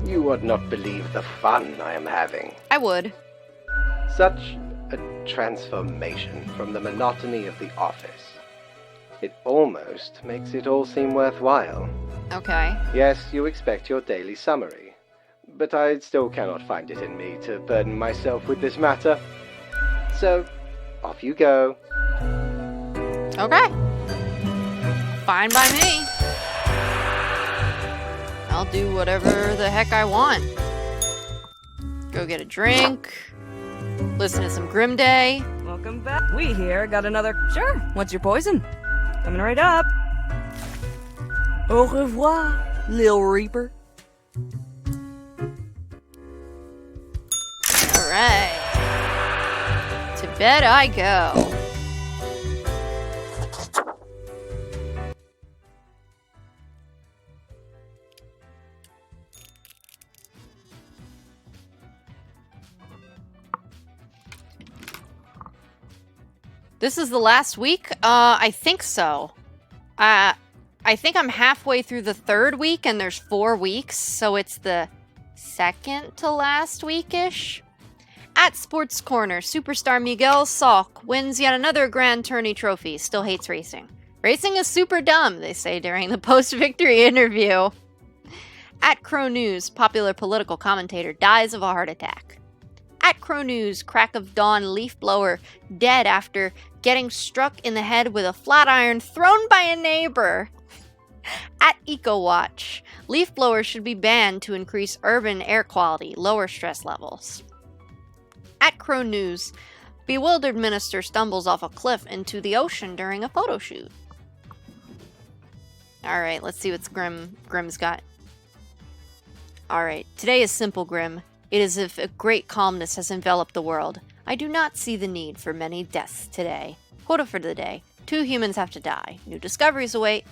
you would not believe the fun I am having. I would. Such a transformation from the monotony of the office. It almost makes it all seem worthwhile. Okay. Yes, you expect your daily summary, but I still cannot find it in me to burden myself with this matter. So, off you go. Okay. Fine by me. I'll do whatever the heck I want. Go get a drink. Listen to some Grim Day. Welcome back. We here got another. Sure. What's your poison? Coming right up. Au revoir, Lil Reaper. Alright. To bed I go. This is the last week? I think so. I think I'm halfway through the third week and there's 4 weeks, so it's the second to last week-ish. At Sports Corner, superstar Miguel Salk wins yet another Grand Tourney trophy, still hates racing. Racing is super dumb, they say during the post-victory interview. At Crow News, popular political commentator dies of a heart attack. At Crow News, crack of dawn leaf blower dead after getting struck in the head with a flat iron thrown by a neighbor. At EcoWatch, leaf blowers should be banned to increase urban air quality, lower stress levels. At Crow News, bewildered minister stumbles off a cliff into the ocean during a photo shoot. Alright, let's see what's Grim's got. Alright, today is simple, Grim. It is as if a great calmness has enveloped the world. I do not see the need for many deaths today. Quota for the day. 2 humans have to die. New discoveries await.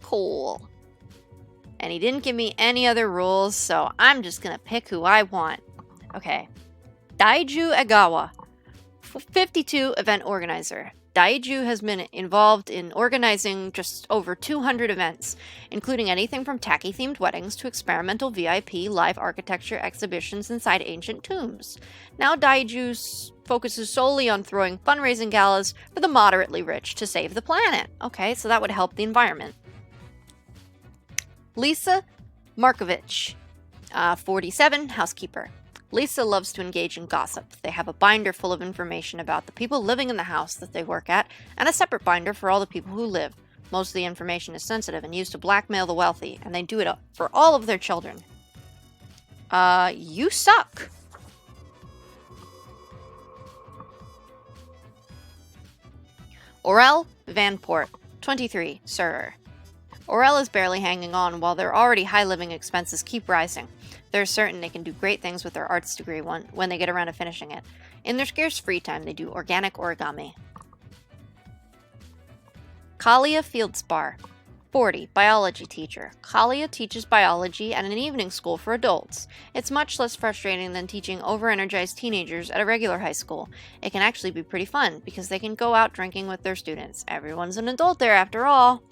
Cool. And he didn't give me any other rules, so I'm just gonna pick who I want. Okay. Daiju Egawa, 52 event organizer. Daiju has been involved in organizing just over 200 events, including anything from tacky-themed weddings to experimental VIP live architecture exhibitions inside ancient tombs. Now Daiju focuses solely on throwing fundraising galas for the moderately rich to save the planet. Okay, so that would help the environment. Lisa Markovich, 47, housekeeper. Lisa loves to engage in gossip. They have a binder full of information about the people living in the house that they work at, and a separate binder for all the people who live. Most of the information is sensitive and used to blackmail the wealthy, and they do it for all of their children. You suck. Aurel Vanport, 23, Sir. Aurel is barely hanging on while their already high living expenses keep rising. They're certain they can do great things with their arts degree when they get around to finishing it. In their scarce free time, they do organic origami. Kalia Fieldspar, 40, biology teacher. Kalia teaches biology at an evening school for adults. It's much less frustrating than teaching over-energized teenagers at a regular high school. It can actually be pretty fun because they can go out drinking with their students. Everyone's an adult there after all.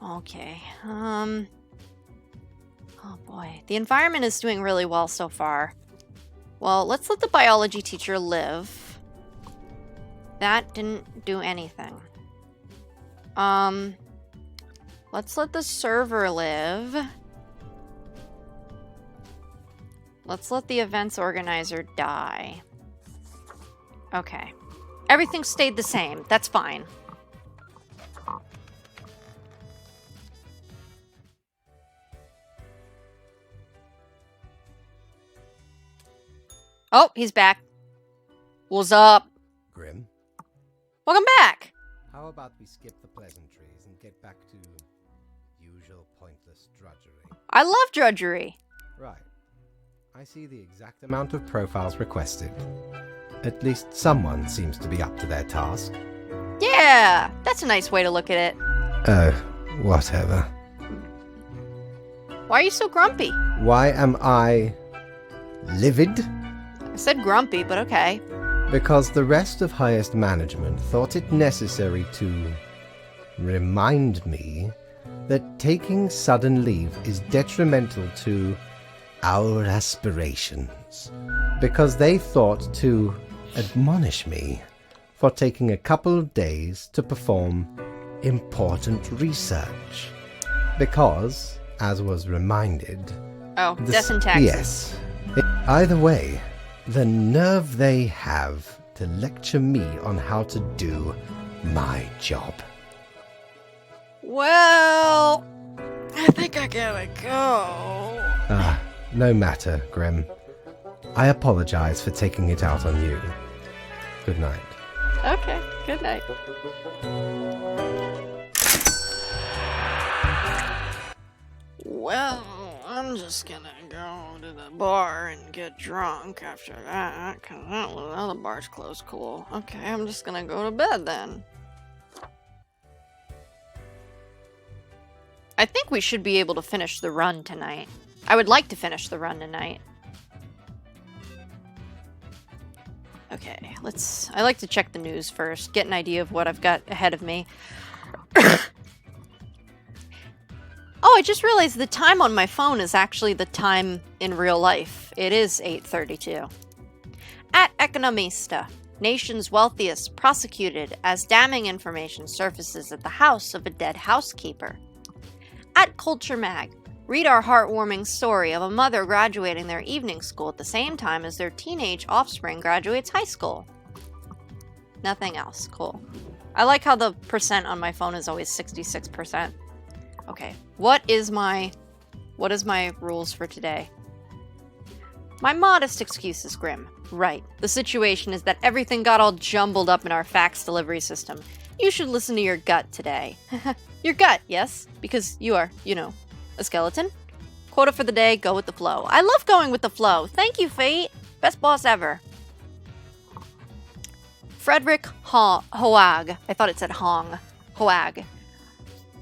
Okay, oh boy. The environment is doing really well so far. Well, let's let the biology teacher live. That didn't do anything. Let's let the server live. Let's let the events organizer die. Okay. Everything stayed the same. That's fine. Oh, he's back. What's up? Grim, Welcome back. how about we skip the pleasantries and get back to usual pointless drudgery? I love drudgery. Right. I see the exact amount of profiles requested. At least someone seems to be up to their task. Yeah, that's a nice way to look at it. Oh, whatever. Why are you so grumpy? Why am I livid? I said grumpy, but okay. Because the rest of highest management thought it necessary to remind me that taking sudden leave is detrimental to our aspirations. Because they thought to admonish me for taking a couple of days to perform important research. Because, as was reminded... Oh, death and taxes. Yes. Either way, the nerve they have to lecture me on how to do my job. Well, I think I gotta go. No matter, Grim. I apologize for taking it out on you. Good night. Okay, good night. Well, I'm just gonna go to the bar and get drunk after that, because that other bar's closed. Cool. Okay, I'm just gonna go to bed then. I think we should be able to finish the run tonight. I would like to finish the run tonight. Okay, I like to check the news first, get an idea of what I've got ahead of me. Oh, I just realized the time on my phone is actually the time in real life. It is 8:32. At Economista, nation's wealthiest prosecuted as damning information surfaces at the house of a dead housekeeper. At Culture Mag, read our heartwarming story of a mother graduating their evening school at the same time as their teenage offspring graduates high school. Nothing else. Cool. I like how the percent on my phone is always 66%. Okay, what is my rules for today? My modest excuse is Grim. Right, the situation is that everything got all jumbled up in our fax delivery system. You should listen to your gut today. Your gut, yes, because you are, a skeleton. Quota for the day, go with the flow. I love going with the flow. Thank you, Fate. Best boss ever. Frederick Hoag. I thought it said Hong. Hoag.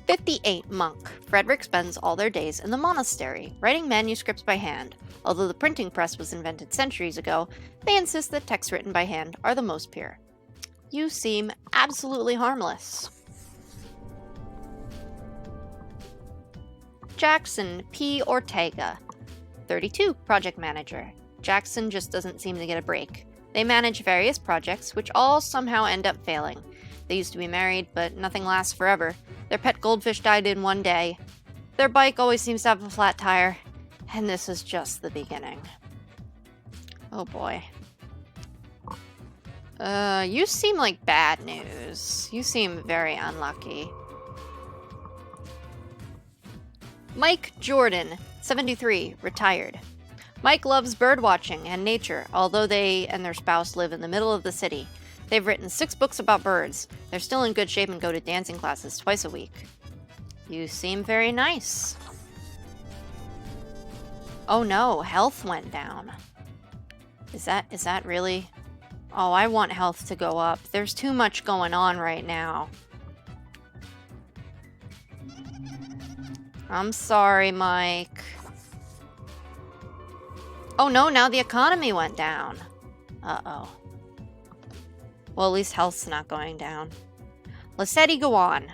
58 monk. Frederick spends all their days in the monastery, writing manuscripts by hand. Although the printing press was invented centuries ago, they insist that texts written by hand are the most pure. You seem absolutely harmless. Jackson P. Ortega, 32, project manager. Jackson just doesn't seem to get a break. They manage various projects, which all somehow end up failing. They used to be married, but nothing lasts forever. Their pet goldfish died in one day. Their bike always seems to have a flat tire. And this is just the beginning. Oh boy. You seem like bad news. You seem very unlucky. Mike Jordan, 73, retired. Mike loves birdwatching and nature, although they and their spouse live in the middle of the city. They've written 6 books about birds. They're still in good shape and go to dancing classes twice a week. You seem very nice. Oh no, health went down. Is that really? Oh, I want health to go up. There's too much going on right now. I'm sorry, Mike. Oh no, now the economy went down. Uh-oh. Well, at least health's not going down. Lissetti, go on.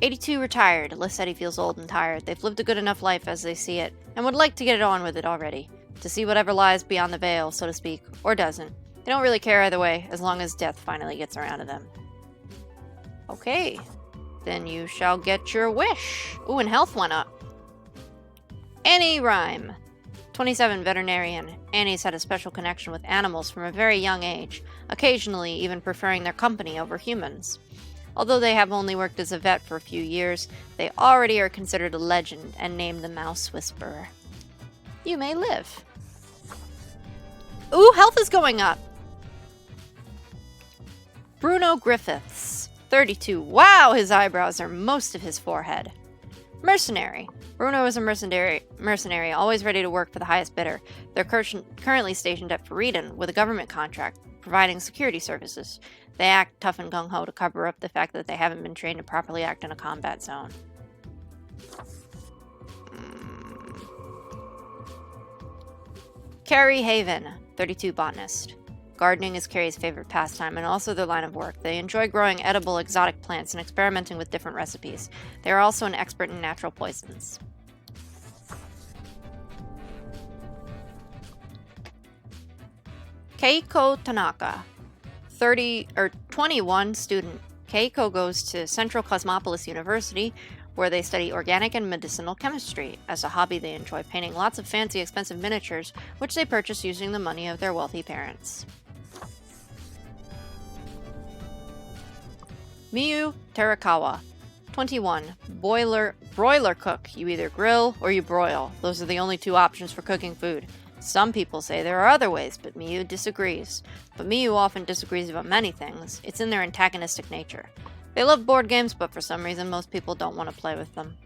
82 retired. Lissetti feels old and tired. They've lived a good enough life as they see it, and would like to get it on with it already. To see whatever lies beyond the veil, so to speak, or doesn't. They don't really care either way, as long as death finally gets around to them. Okay. Then you shall get your wish. Ooh, and health went up. Annie Rhyme. 27, veterinarian. Annie's had a special connection with animals from a very young age, occasionally even preferring their company over humans. Although they have only worked as a vet for a few years, they already are considered a legend and named the Mouse Whisperer. You may live. Ooh, health is going up. Bruno Griffiths, 32. Wow, his eyebrows are most of his forehead. Mercenary. Bruno is a mercenary, always ready to work for the highest bidder. They're currently stationed at Faridan with a government contract, providing security services. They act tough and gung-ho to cover up the fact that they haven't been trained to properly act in a combat zone. Carrie Haven, 32, botanist. Gardening is Carrie's favorite pastime and also their line of work. They enjoy growing edible exotic plants and experimenting with different recipes. They are also an expert in natural poisons. Keiko Tanaka, 21, student. Keiko goes to Central Cosmopolis University, where they study organic and medicinal chemistry. As a hobby, they enjoy painting lots of fancy, expensive miniatures, which they purchase using the money of their wealthy parents. Miyu Terakawa, 21, broiler cook. You either grill or you broil. Those are the only 2 options for cooking food. Some people say there are other ways, but Miyu disagrees. But Miyu often disagrees about many things. It's in their antagonistic nature. They love board games, but for some reason most people don't want to play with them.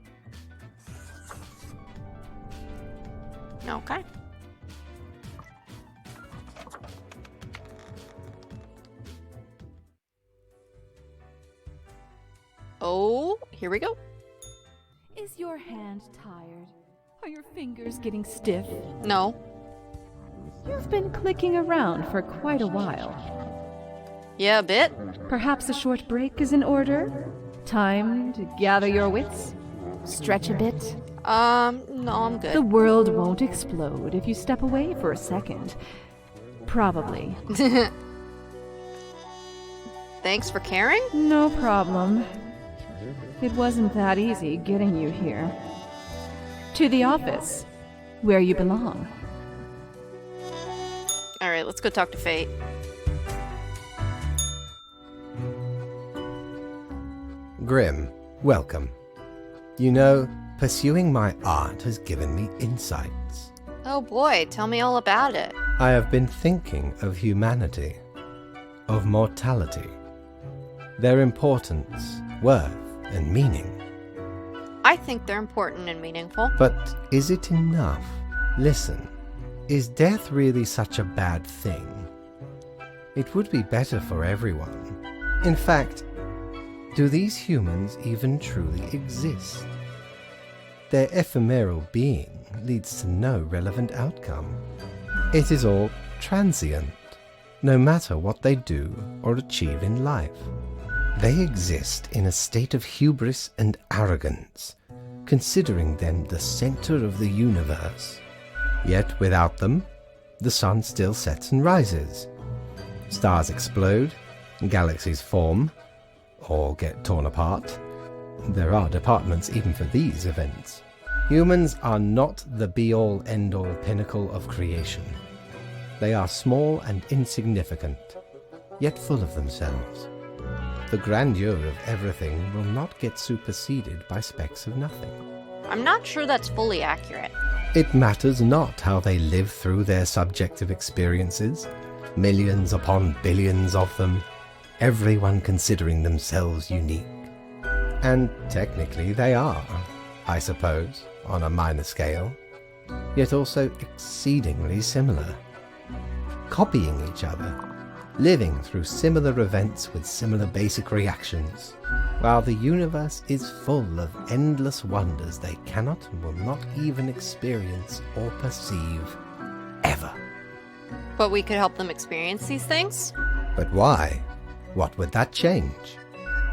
Okay. Oh, here we go. Is your hand tired? Are your fingers getting stiff? No. You've been clicking around for quite a while. Yeah, a bit. Perhaps a short break is in order? Time to gather your wits? Stretch a bit? No, I'm good. The world won't explode if you step away for a second. Probably. Thanks for caring? No problem. It wasn't that easy getting you here. To the office, where you belong. Alright, let's go talk to Fate. Grim, welcome. You know, pursuing my art has given me insights. Oh boy, tell me all about it. I have been thinking of humanity, of mortality, their importance, worth, and meaning. I think they're important and meaningful. But is it enough? Listen, is death really such a bad thing? It would be better for everyone. In fact, do these humans even truly exist? Their ephemeral being leads to no relevant outcome. It is all transient, no matter what they do or achieve in life. They exist in a state of hubris and arrogance, considering them the center of the universe. Yet without them, the sun still sets and rises. Stars explode, galaxies form, or get torn apart. There are departments even for these events. Humans are not the be-all, end-all pinnacle of creation. They are small and insignificant, yet full of themselves. The grandeur of everything will not get superseded by specks of nothing. I'm not sure that's fully accurate. It matters not how they live through their subjective experiences, millions upon billions of them, everyone considering themselves unique. And technically they are, I suppose, on a minor scale, yet also exceedingly similar. Copying each other, living through similar events with similar basic reactions, while the universe is full of endless wonders they cannot and will not even experience or perceive, ever. But we could help them experience these things? But why? What would that change?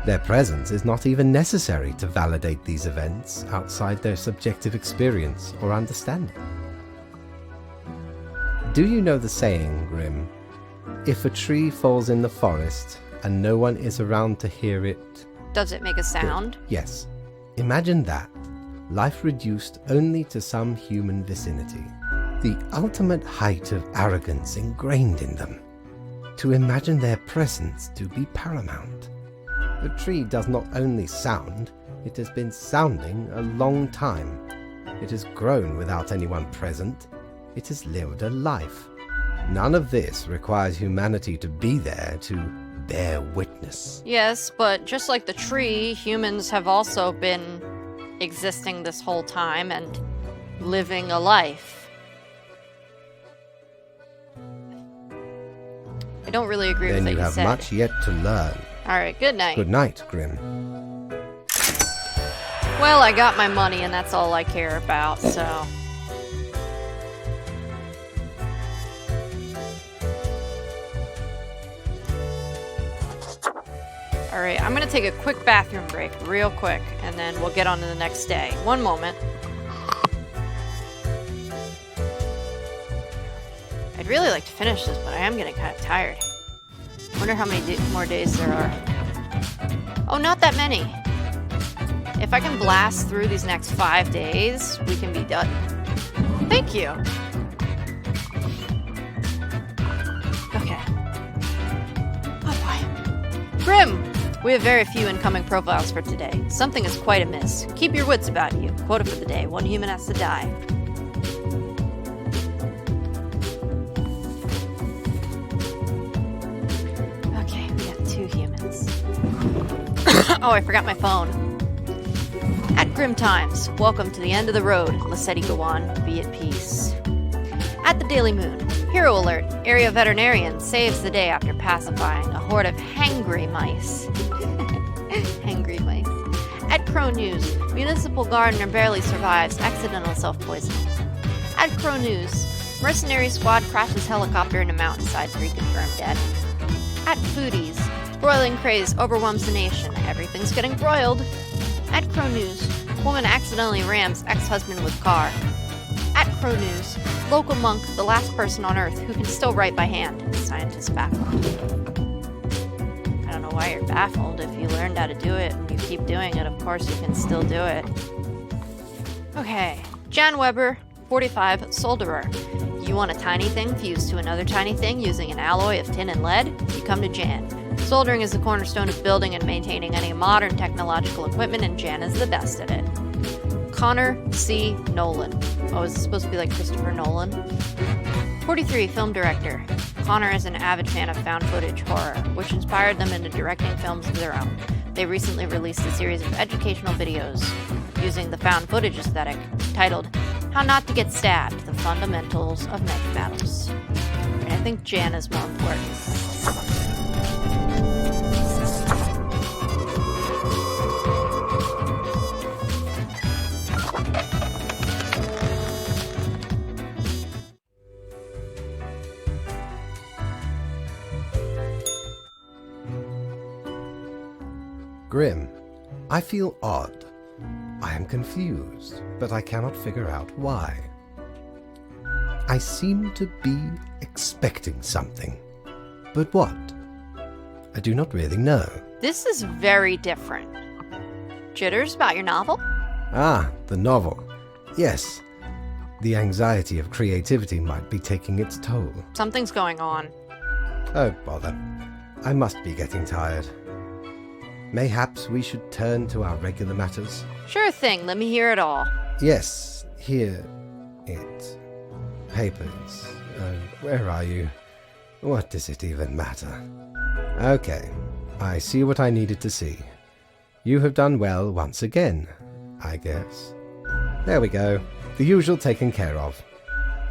Their presence is not even necessary to validate these events outside their subjective experience or understanding. Do you know the saying, Grim? If a tree falls in the forest and no one is around to hear it... Does it make a sound? Good. Yes. Imagine that. Life reduced only to some human vicinity. The ultimate height of arrogance ingrained in them. To imagine their presence to be paramount. The tree does not only sound, it has been sounding a long time. It has grown without anyone present. It has lived a life. None of this requires humanity to be there to bear witness. Yes, but just like the tree, humans have also been existing this whole time and living a life. I don't really agree with Then what you you have said. much yet to learn. Alright, good night. Good night, Grim. Well, I got my money and that's all I care about, so... Alright, I'm gonna take a quick bathroom break, real quick, and then we'll get on to the next day. One moment. I'd really like to finish this, but I am getting kind of tired. Wonder how many more days there are. Oh, not that many. If I can blast through these next 5 days, we can be done. Thank you. Okay. Oh boy. Grim! We have very few incoming profiles for today. Something is quite amiss. Keep your wits about you. Quota for the day. One human has to die. Okay, we got 2 humans. Oh, I forgot my phone. At Grim Times, welcome to the end of the road. Lissetti go on, be at peace. At the Daily Moon, hero alert. Area veterinarian saves the day after pacifying a horde of hangry mice. Hangry mice. At Crow News, municipal gardener barely survives accidental self-poisoning. At Crow News, mercenary squad crashes helicopter into mountainside, 3 confirmed dead. At Foodies, broiling craze overwhelms the nation. Everything's getting broiled. At Crow News, woman accidentally rams ex-husband with car. At Crow News, local monk, the last person on Earth who can still write by hand. Scientist baffled. I don't know why you're baffled. If you learned how to do it and you keep doing it, of course you can still do it. Okay, Jan Weber, 45, solderer. You want a tiny thing fused to another tiny thing using an alloy of tin and lead? You come to Jan. Soldering is the cornerstone of building and maintaining any modern technological equipment, and Jan is the best at it. Connor C. Nolan. Oh, is this supposed to be like Christopher Nolan? 43, film director. Connor is an avid fan of found footage horror, which inspired them into directing films of their own. They recently released a series of educational videos using the found footage aesthetic titled How Not to Get Stabbed, The Fundamentals of Knife Battles. And I think Jan is more important. Grim, I feel odd. I am confused, but I cannot figure out why. I seem to be expecting something. But what? I do not really know. This is very different. Jitters about your novel? Ah, the novel. Yes. The anxiety of creativity might be taking its toll. Something's going on. Oh, bother. I must be getting tired. Mayhaps we should turn to our regular matters? Sure thing, let me hear it all. Yes, here it. Papers. Where are you? What does it even matter? Okay, I see what I needed to see. You have done well once again, I guess. There we go. The usual taken care of.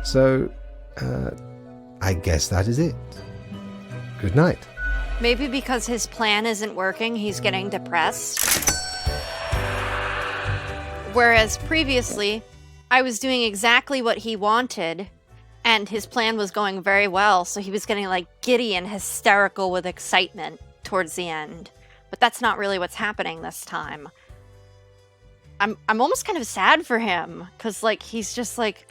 So, I guess that is it. Good night. Maybe because his plan isn't working, he's getting depressed. Whereas previously, I was doing exactly what he wanted, and his plan was going very well, so he was getting like giddy and hysterical with excitement towards the end. But that's not really what's happening this time. I'm almost kind of sad for him, because like he's just like,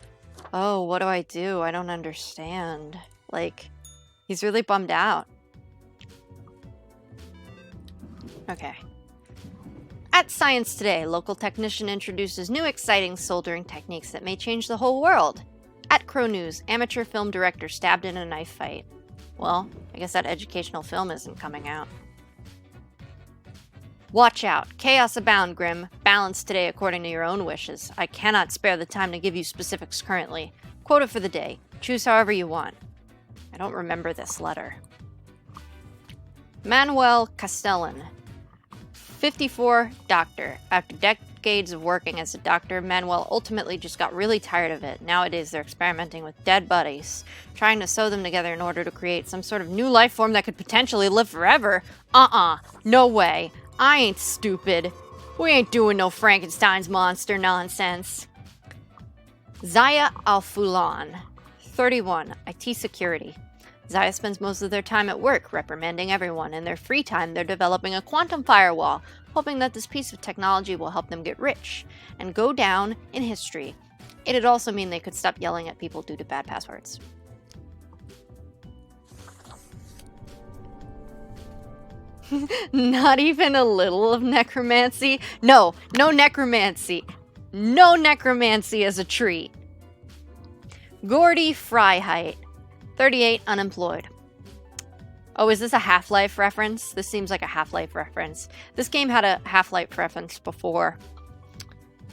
oh, what do? I don't understand. Like, he's really bummed out. Okay. At Science Today, local technician introduces new exciting soldering techniques that may change the whole world. At Crow News, amateur film director stabbed in a knife fight. Well, I guess that educational film isn't coming out. Watch out. Chaos abound, Grim. Balance today according to your own wishes. I cannot spare the time to give you specifics currently. Quota for the day. Choose however you want. I don't remember this letter. Manuel Castellan. 54, doctor. After decades of working as a doctor, Manuel ultimately just got really tired of it. Nowadays, they're experimenting with dead bodies, trying to sew them together in order to create some sort of new life form that could potentially live forever. No way. I ain't stupid. We ain't doing no Frankenstein's monster nonsense. Zaya Al-Fulan, 31, IT security. Zaya spends most of their time at work, reprimanding everyone. In their free time, they're developing a quantum firewall, hoping that this piece of technology will help them get rich and go down in history. It'd also mean they could stop yelling at people due to bad passwords. Not even a little of necromancy? No necromancy. No necromancy as a treat. Gordy Freiheit, 38, unemployed. Oh, is this a Half-Life reference? This seems like a Half-Life reference. This game had a Half-Life reference before.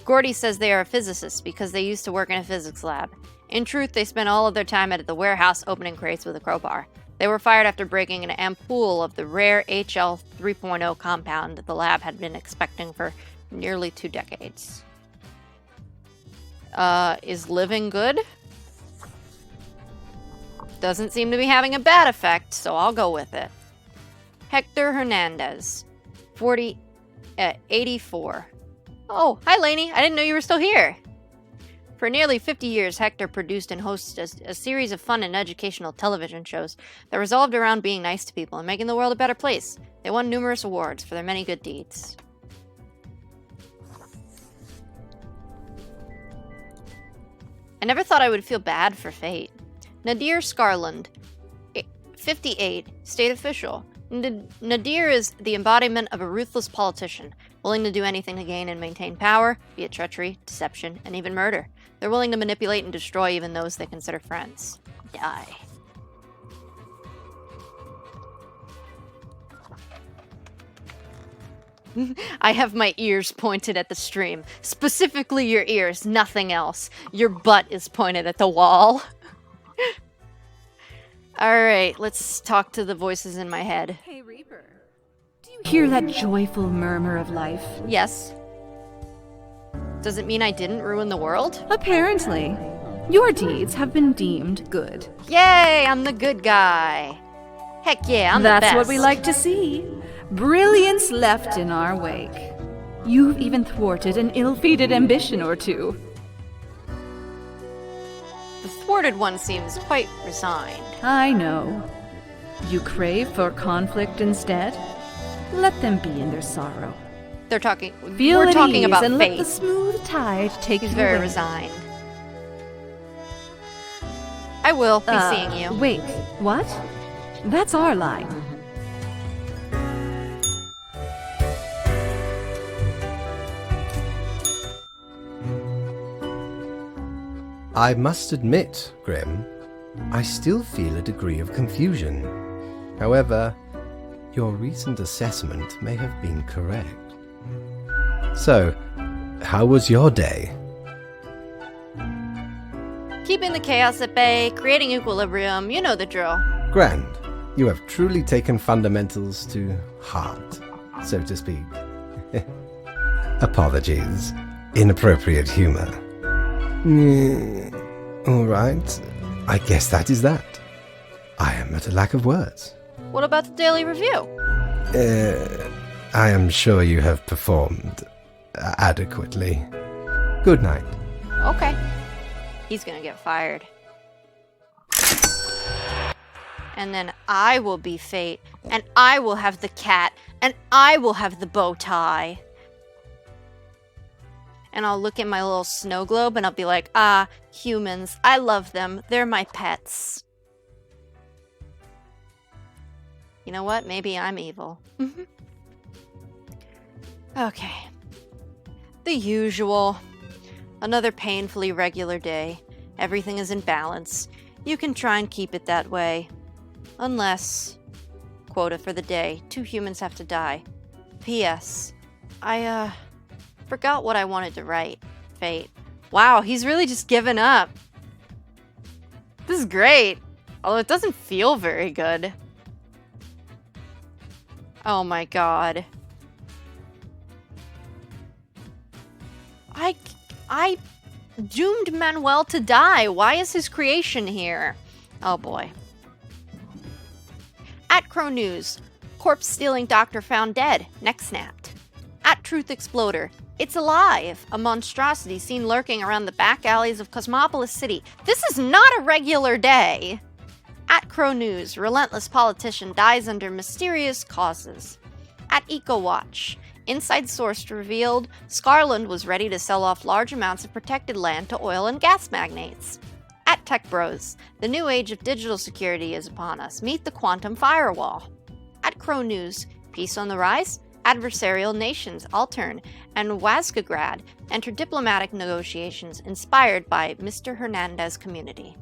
Gordy says they are a physicist because they used to work in a physics lab. In truth, they spent all of their time at the warehouse opening crates with a crowbar. They were fired after breaking an ampoule of the rare HL 3.0 compound that the lab had been expecting for nearly 2 decades. Is living good? Doesn't seem to be having a bad effect, so I'll go with it. Hector Hernandez, 84. Oh, hi Lainey, I didn't know you were still here. For nearly 50 years, Hector produced and hosted a series of fun and educational television shows that revolved around being nice to people and making the world a better place. They won numerous awards for their many good deeds. I never thought I would feel bad for fate. Nadir Scarland, 58, state official. Nadir is the embodiment of a ruthless politician, willing to do anything to gain and maintain power, be it treachery, deception, and even murder. They're willing to manipulate and destroy even those they consider friends. Die. I have my ears pointed at the stream. Specifically your ears, nothing else. Your butt is pointed at the wall. Alright, let's talk to the voices in my head. Hey, Reaper. Do you hear that joyful murmur of life? Yes. Does it mean I didn't ruin the world? Apparently. Your deeds have been deemed good. Yay, I'm the good guy. Heck yeah, I'm the best. That's what we like to see. Brilliance left in our wake. You've even thwarted an ill-fated ambition or two. The thwarted one seems quite resigned. I know. You crave for conflict instead? Let them be in their sorrow. They're talking. Feel we're at talking ease about and fate. let the smooth tide take He's you very away. resigned. I will be seeing you. Wait, what? That's our line. I must admit, Grim, I still feel a degree of confusion. However, your recent assessment may have been correct. So, how was your day? Keeping the chaos at bay, creating equilibrium, you know the drill. Grand. You have truly taken fundamentals to heart, so to speak. Apologies. Inappropriate humor. All right. I guess that is that. I am at a lack of words. What about the daily review? I am sure you have performed adequately. Good night. Okay. He's gonna get fired. And then I will be fate, and I will have the cat, and I will have the bow tie. And I'll look at my little snow globe and I'll be like, ah, humans, I love them. They're my pets. You know what? Maybe I'm evil. Okay. The usual. Another painfully regular day. Everything is in balance. You can try and keep it that way. Unless... Quota for the day. 2 humans have to die. P.S. I, forgot what I wanted to write. Fate. Wow, he's really just given up. This is great. Although it doesn't feel very good. Oh my god. I doomed Manuel to die. Why is his creation here? Oh boy. At Crow News, corpse stealing doctor found dead, neck snapped. At Truth Exploder, it's alive. A monstrosity seen lurking around the back alleys of Cosmopolis City. This is not a regular day. At Crow News, relentless politician dies under mysterious causes. At EcoWatch, inside source revealed Scarland was ready to sell off large amounts of protected land to oil and gas magnates. At Tech Bros, the new age of digital security is upon us. Meet the quantum firewall. At Crow News, peace on the rise, adversarial nations Altern and Wazkagrad enter diplomatic negotiations inspired by Mr. Hernandez community.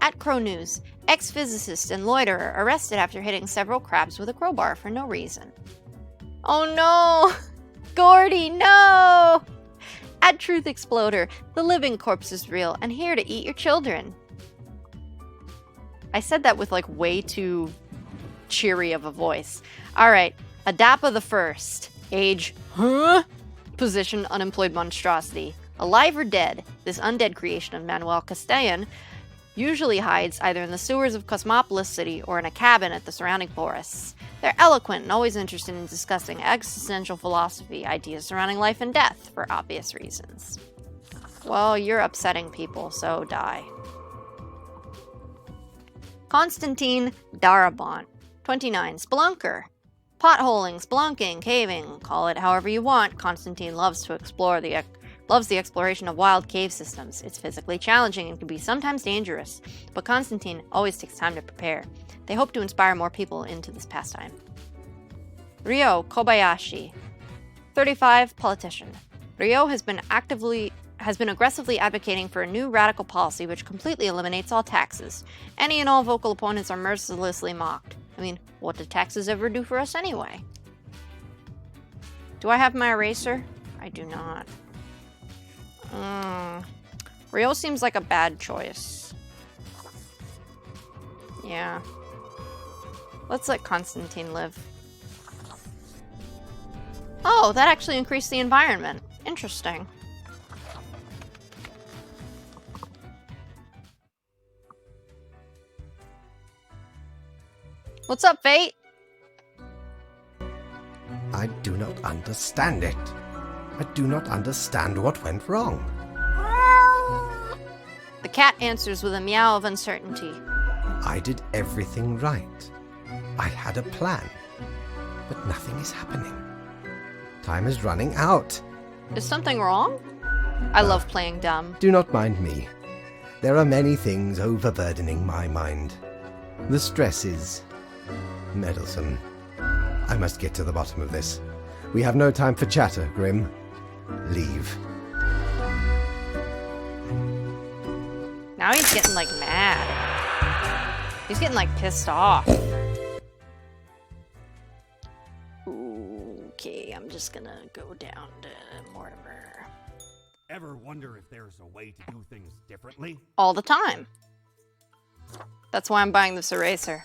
At Crow News, ex-physicist and loiterer arrested after hitting several crabs with a crowbar for no reason. Oh no! Gordy, no! At Truth Exploder, the living corpse is real and here to eat your children. I said that with like way too cheery of a voice. Alright, Adapa the First. Age, Position, unemployed monstrosity. Alive or dead, this undead creation of Manuel Castellan usually hides either in the sewers of Cosmopolis City or in a cabin at the surrounding forests. They're eloquent and always interested in discussing existential philosophy, ideas surrounding life and death, for obvious reasons. Well, you're upsetting people, so die. Constantine Darabont, 29, Spelunker. Potholing, spelunking, caving, call it however you want. Constantine loves to explore loves the exploration of wild cave systems. It's physically challenging and can be sometimes dangerous, but Constantine always takes time to prepare. They hope to inspire more people into this pastime. Ryo Kobayashi, 35, politician. Ryo has been aggressively advocating for a new radical policy which completely eliminates all taxes. Any and all vocal opponents are mercilessly mocked. I mean, what do taxes ever do for us anyway? Do I have my eraser? I do not. Ryo seems like a bad choice. Yeah. Let's let Constantine live. Oh, that actually increased the environment. Interesting. What's up, Fate? I do not understand it. I do not understand what went wrong. The cat answers with a meow of uncertainty. I did everything right. I had a plan. But nothing is happening. Time is running out. Is something wrong? I love playing dumb. Do not mind me. There are many things overburdening my mind. The stress is meddlesome. I must get to the bottom of this. We have no time for chatter, Grim. Leave. Now he's getting, like, mad. He's getting, like, pissed off. Okay, I'm just gonna go down to Mortimer. Ever wonder if there's a way to do things differently? All the time. That's why I'm buying this eraser.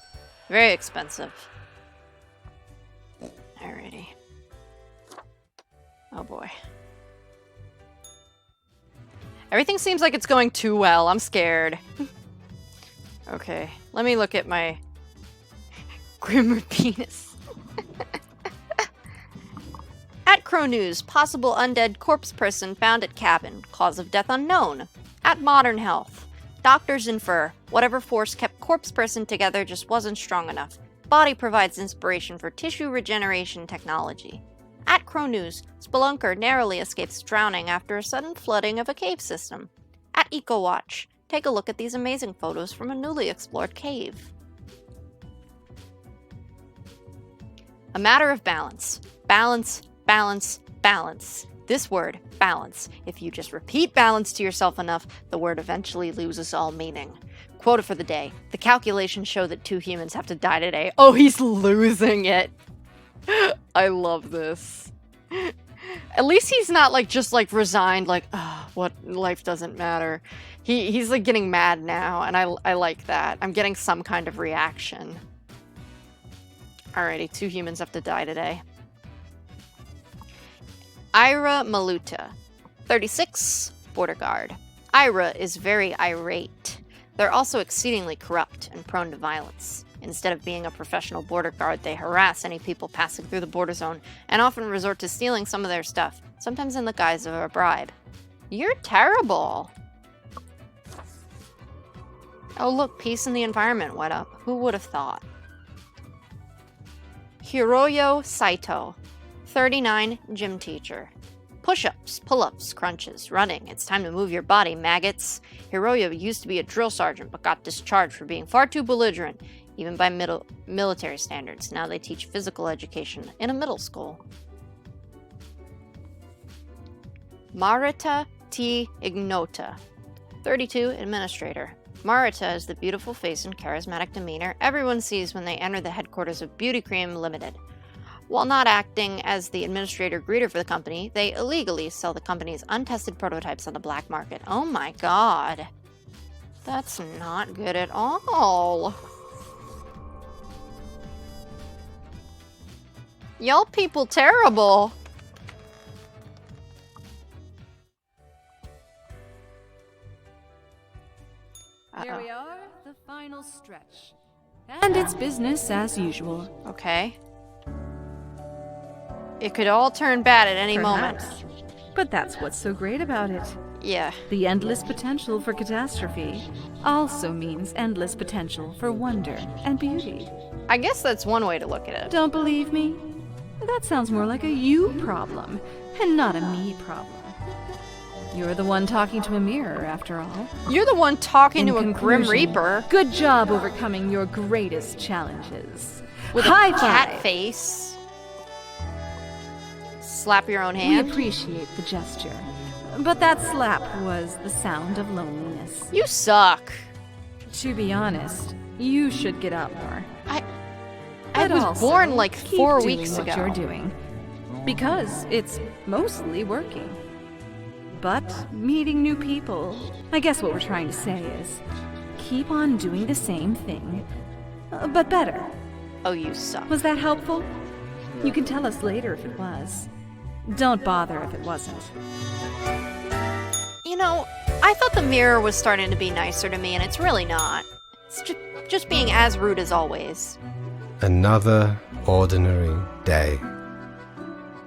Very expensive. Alrighty. Oh boy. Everything seems like it's going too well. I'm scared. Okay, let me look at my Grimmer penis. At Crow News, possible undead corpse person found at cabin. Cause of death unknown. At Modern Health, doctors infer whatever force kept corpse person together just wasn't strong enough. Body provides inspiration for tissue regeneration technology. At Crow News, spelunker narrowly escapes drowning after a sudden flooding of a cave system. At EcoWatch, take a look at these amazing photos from a newly explored cave. A matter of balance. Balance, balance, balance. This word, balance. If you just repeat balance to yourself enough, the word eventually loses all meaning. Quota for the day. The calculations show that 2 humans have to die today. Oh, he's losing it. I love this. At least he's not like just like resigned, like, oh, what, life doesn't matter. He's like getting mad now, and I like that. I'm getting some kind of reaction. Alrighty, 2 humans have to die today. Ira Maluta, 36, border guard. Ira is very irate. They're also exceedingly corrupt and prone to violence. Instead of being a professional border guard, they harass any people passing through the border zone and often resort to stealing some of their stuff, sometimes in the guise of a bribe. You're terrible! Oh look, peace in the environment went up. Who would have thought? Hiroyo Saito, 39, gym teacher. Push-ups, pull-ups, crunches, running. It's time to move your body, maggots. Hiroyo used to be a drill sergeant, but got discharged for being far too belligerent, even by military standards. Now they teach physical education in a middle school. Marita T. Ignota, 32, administrator. Marita is the beautiful face and charismatic demeanor everyone sees when they enter the headquarters of Beauty Cream Limited. While not acting as the administrator greeter for the company, they illegally sell the company's untested prototypes on the black market. Oh my god. That's not good at all. Y'all people terrible. Here we are, the final stretch. And it's business as usual. Okay. It could all turn bad at any moment. Perhaps. But that's what's so great about it. Yeah. The endless potential for catastrophe also means endless potential for wonder and beauty. I guess that's one way to look at it. Don't believe me? That sounds more like a you problem, and not a me problem. You're the one talking to a mirror, after all. You're the one talking In to a Grim conclusion, Reaper. Good job overcoming your greatest challenges. With High a cat five. face. Slap your own We hand. appreciate the gesture, but that slap was the sound of loneliness. You suck. To be honest, you should get out more. I But was also, born like keep 4 doing weeks what ago. you're doing, because it's mostly working. But meeting new people, I guess what we're trying to say is, keep on doing the same thing, but better. Oh, you suck. Was that helpful? You can tell us later if it was. Don't bother if it wasn't. You know, I thought the mirror was starting to be nicer to me, and it's really not. It's just being as rude as always. Another ordinary day.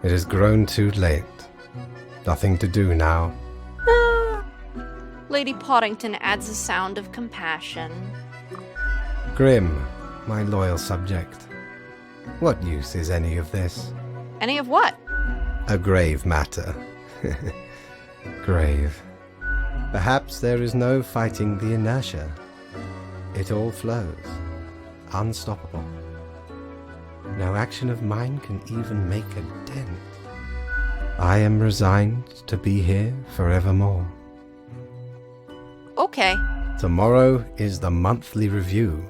It has grown too late. Nothing to do now. Lady Poddington adds a sound of compassion. Grim, my loyal subject. What use is any of this? Any of what? A grave matter. Grave. Perhaps there is no fighting the inertia. It all flows. Unstoppable. No action of mine can even make a dent. I am resigned to be here forevermore. Okay. Tomorrow is the monthly review,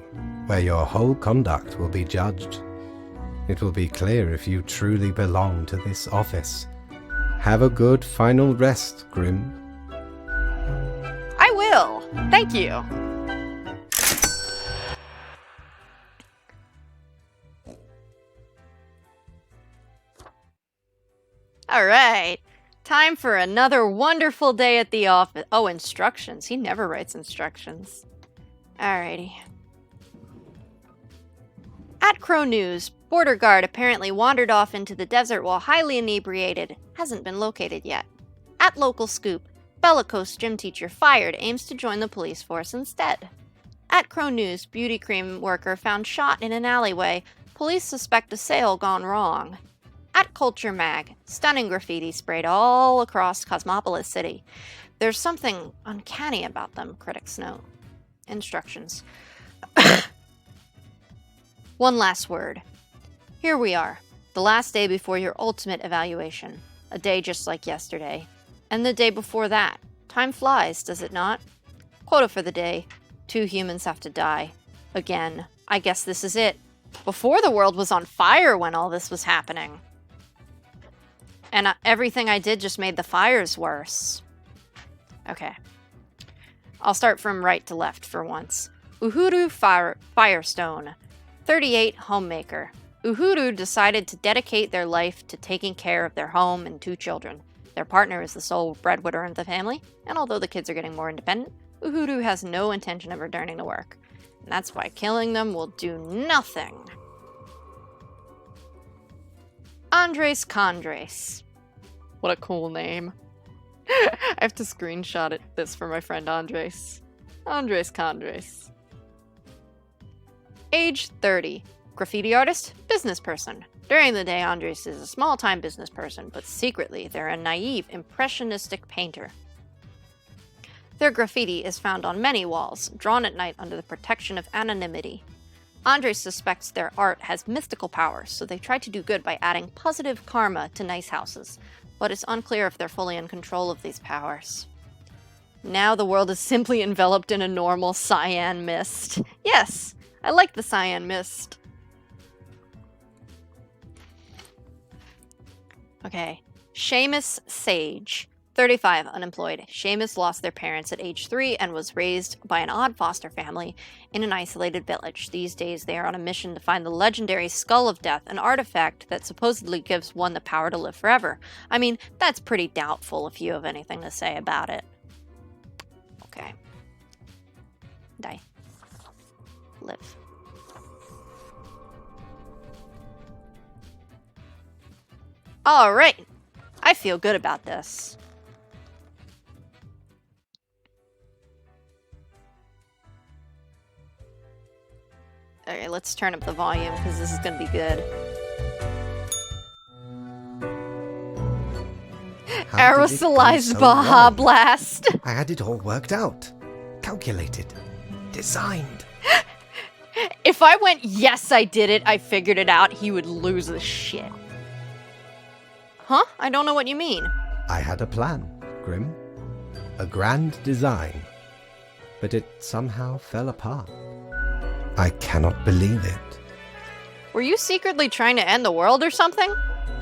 where your whole conduct will be judged. It will be clear if you truly belong to this office. Have a good final rest, Grim. I will. Thank you. All right. Time for another wonderful day at the office. Oh, instructions. He never writes instructions. Alrighty. At Crow News, border guard apparently wandered off into the desert while highly inebriated. Hasn't been located yet. At Local Scoop, bellicose gym teacher fired aims to join the police force instead. At Crow News, beauty cream worker found shot in an alleyway. Police suspect a sale gone wrong. At Culture Mag, stunning graffiti sprayed all across Cosmopolis City. There's something uncanny about them, critics note. Instructions. One last word. Here we are, the last day before your ultimate evaluation. A day just like yesterday. And the day before that. Time flies, does it not? Quota for the day. 2 humans have to die. Again. I guess this is it. Before the world was on fire when all this was happening. And everything I did just made the fires worse. Okay. I'll start from right to left for once. Uhuru Firestone, 38, homemaker. Uhuru decided to dedicate their life to taking care of their home and 2 children. Their partner is the sole breadwinner of the family, and although the kids are getting more independent, Uhuru has no intention of returning to work. And that's why killing them will do nothing. Andres Condres. What a cool name. I have to screenshot this for my friend Andres. Andres Condres. Age 30. Graffiti artist, business person. During the day, Andres is a small-time business person, but secretly they're a naive, impressionistic painter. Their graffiti is found on many walls, drawn at night under the protection of anonymity. Andres suspects their art has mystical powers, so they try to do good by adding positive karma to nice houses, but it's unclear if they're fully in control of these powers. Now the world is simply enveloped in a normal cyan mist. Yes, I like the cyan mist. Okay, Seamus Sage, 35, unemployed. Seamus lost their parents at age 3 and was raised by an odd foster family in an isolated village. These days they are on a mission to find the legendary Skull of Death, an artifact that supposedly gives one the power to live forever. I mean, that's pretty doubtful if you have anything to say about it. Okay. Die. Live. Alright, I feel good about this. Okay, let's turn up the volume because this is gonna be good. Aerosolized Baja Blast! I had it all worked out. Calculated. Designed. If I went, yes, I did it, I figured it out, he would lose the shit. Huh? I don't know what you mean. I had a plan, Grim. A grand design. But it somehow fell apart. I cannot believe it. Were you secretly trying to end the world or something?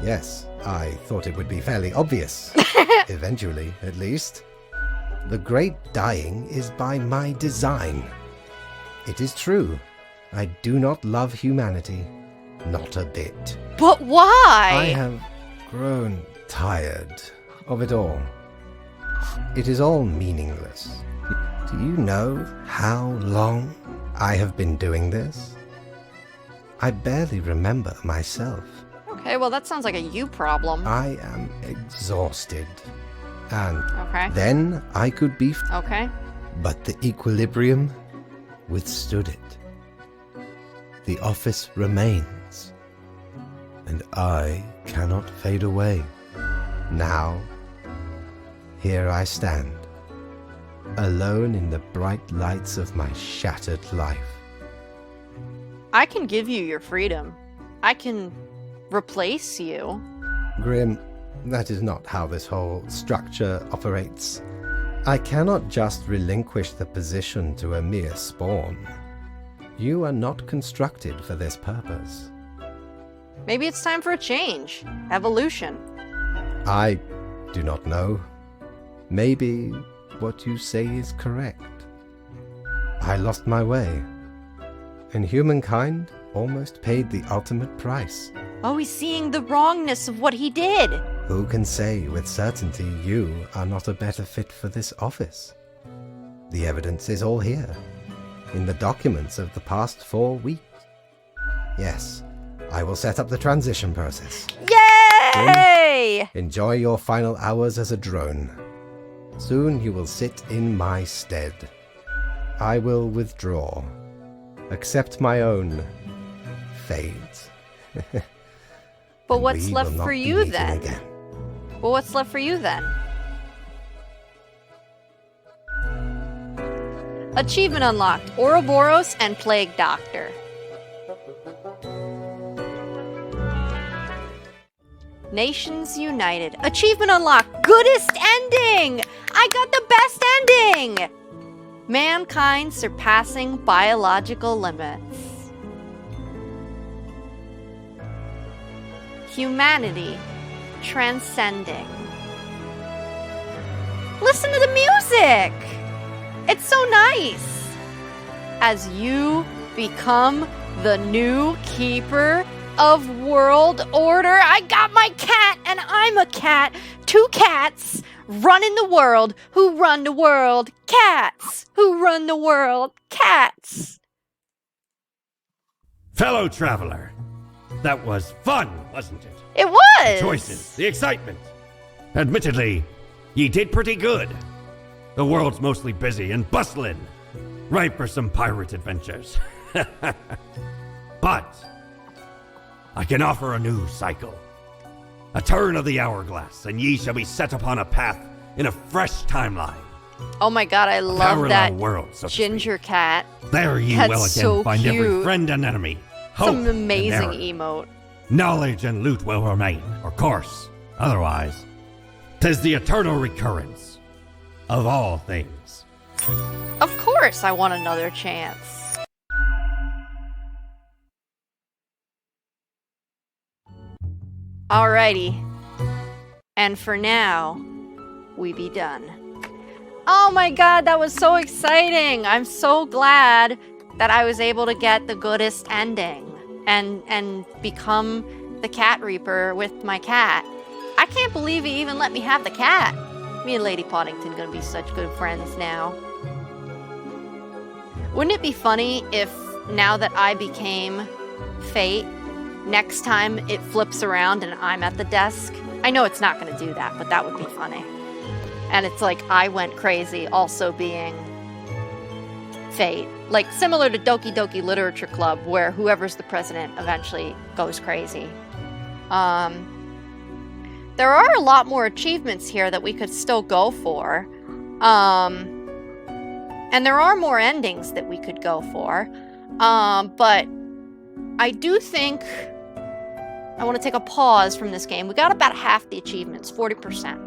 Yes, I thought it would be fairly obvious. Eventually, at least. The great dying is by my design. It is true. I do not love humanity. Not a bit. But why? I have grown tired of it all. It is all meaningless. Do you know how long I have been doing this? I barely remember myself. Okay, well that sounds like a you problem. I am exhausted. And Okay. then I could be... Okay. But the equilibrium withstood it. The office remains. And I cannot fade away. Now, here I stand, alone in the bright lights of my shattered life. I can give you your freedom. I can replace you. Grim, that is not how this whole structure operates. I cannot just relinquish the position to a mere spawn. You are not constructed for this purpose. Maybe it's time for a change. Evolution. I do not know. Maybe what you say is correct. I lost my way, and humankind almost paid the ultimate price. Oh, he's seeing the wrongness of what he did. Who can say with certainty you are not a better fit for this office? The evidence is all here, in the documents of the past 4 weeks. Yes, I will set up the transition process. Yay! Enjoy your final hours as a drone. Soon you will sit in my stead. I will withdraw. Accept my own fate. But And what's we left will not for be you meeting then? again. Well, what's left for you then? Achievement unlocked. Ouroboros and Plague Doctor. Nations United. Achievement unlocked. Goodest ending! I got the best ending! Mankind surpassing biological limits. Humanity transcending. Listen to the music! It's so nice! As you become the new keeper of world order, I got my cat and I'm a cat. 2 cats running the world who run the world. Cats who run the world. Cats. Fellow traveler, that was fun, wasn't it? It was! The choices, the excitement. Admittedly, ye did pretty good. The world's mostly busy and bustling, ripe for some pirate adventures. But I can offer a new cycle. A turn of the hourglass, and ye shall be set upon a path in a fresh timeline. Oh my god, I love Parallel that world, so to ginger speak. cat. There ye That's will again so find every cute. friend and enemy. Hope Some amazing and error. emote. Knowledge and loot will remain, of course. Otherwise, 'tis the eternal recurrence of all things. Of course I want another chance. Alrighty. And for now, we be done. Oh my god, that was so exciting! I'm so glad that I was able to get the goodest ending and become the cat reaper with my cat. I can't believe he even let me have the cat. Me and Lady Poddington gonna be such good friends now. Wouldn't it be funny if now that I became Fate, next time it flips around and I'm at the desk? I know it's not gonna do that, but that would be funny. And it's like I went crazy also being Fate. Like similar to Doki Doki Literature Club, where whoever's the president eventually goes crazy. There are a lot more achievements here that we could still go for. And there are more endings that we could go for. But I do think I want to take a pause from this game. We got about half the achievements, 40%.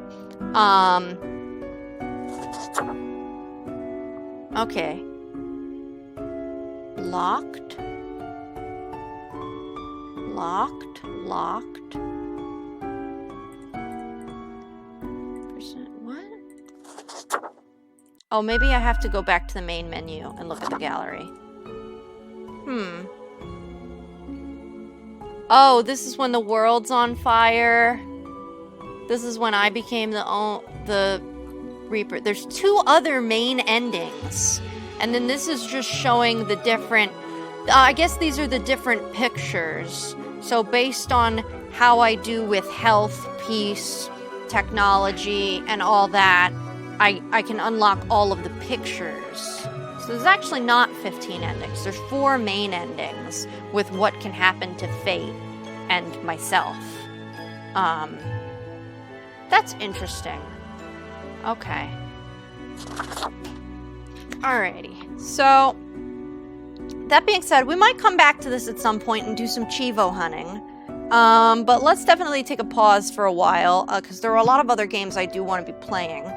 Okay. Locked. Locked. Locked. What? Oh, maybe I have to go back to the main menu and look at the gallery. Oh, this is when the world's on fire. This is when I became the Reaper. There's 2 other main endings. And then this is just showing the different... I guess these are the different pictures. So based on how I do with health, peace, technology, and all that, I can unlock all of the pictures. So there's actually not 15 endings. There's 4 main endings with what can happen to Fate and myself. That's interesting. Okay. Alrighty. So, that being said, we might come back to this at some point and do some Chivo hunting. But let's definitely take a pause for a while, because there are a lot of other games I do want to be playing.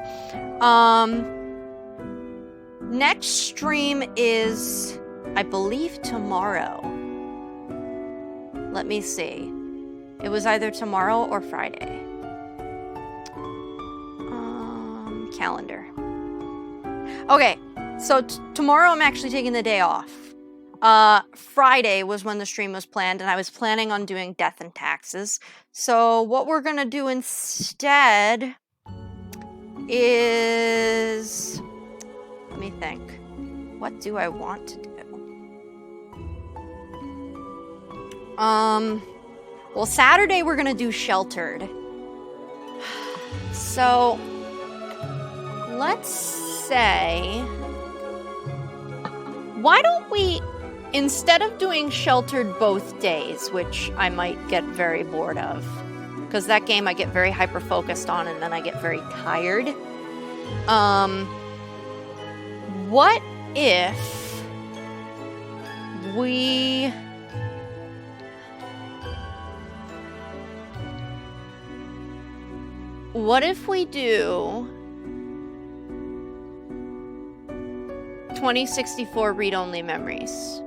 Next stream is, I believe, tomorrow. Let me see. It was either tomorrow or Friday. Calendar. Okay, so tomorrow I'm actually taking the day off. Friday was when the stream was planned, and I was planning on doing Death and Taxes. So what we're gonna do instead is... Let me think. What do I want to do? Well, Saturday we're gonna do Sheltered. So... let's say, why don't we, instead of doing Sheltered both days, which I might get very bored of, because that game I get very hyper-focused on and then I get very tired. What if we... What if we do 2064 read-only memories,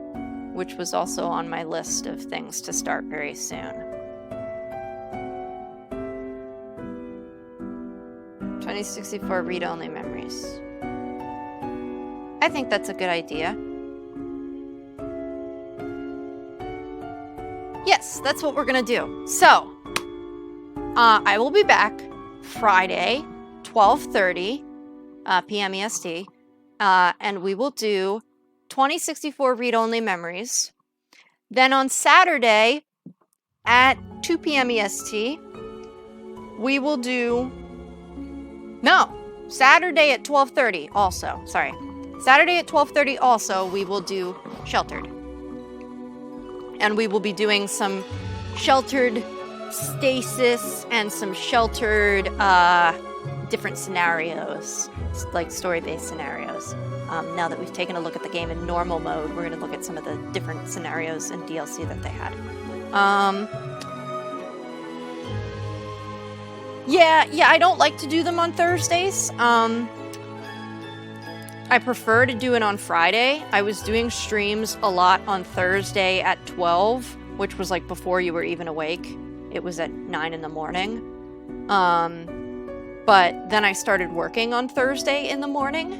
which was also on my list of things to start very soon. 2064 read-only memories. I think that's a good idea. Yes, that's what we're gonna do. So, I will be back Friday, 12:30 p.m. EST. And we will do 2064 read-only memories. Then on Saturday at 2 p.m. EST, we will do... No, Saturday at 12:30 also. Sorry. Saturday at 12:30 also, we will do Sheltered. And we will be doing some Sheltered Stasis and some Sheltered different scenarios, like story-based scenarios. Now that we've taken a look at the game in normal mode, we're going to look at some of the different scenarios and DLC that they had. Yeah, I don't like to do them on Thursdays. I prefer to do it on Friday. I was doing streams a lot on Thursday at 12, which was like before you were even awake. It was at 9 in the morning. But then I started working on Thursday in the morning,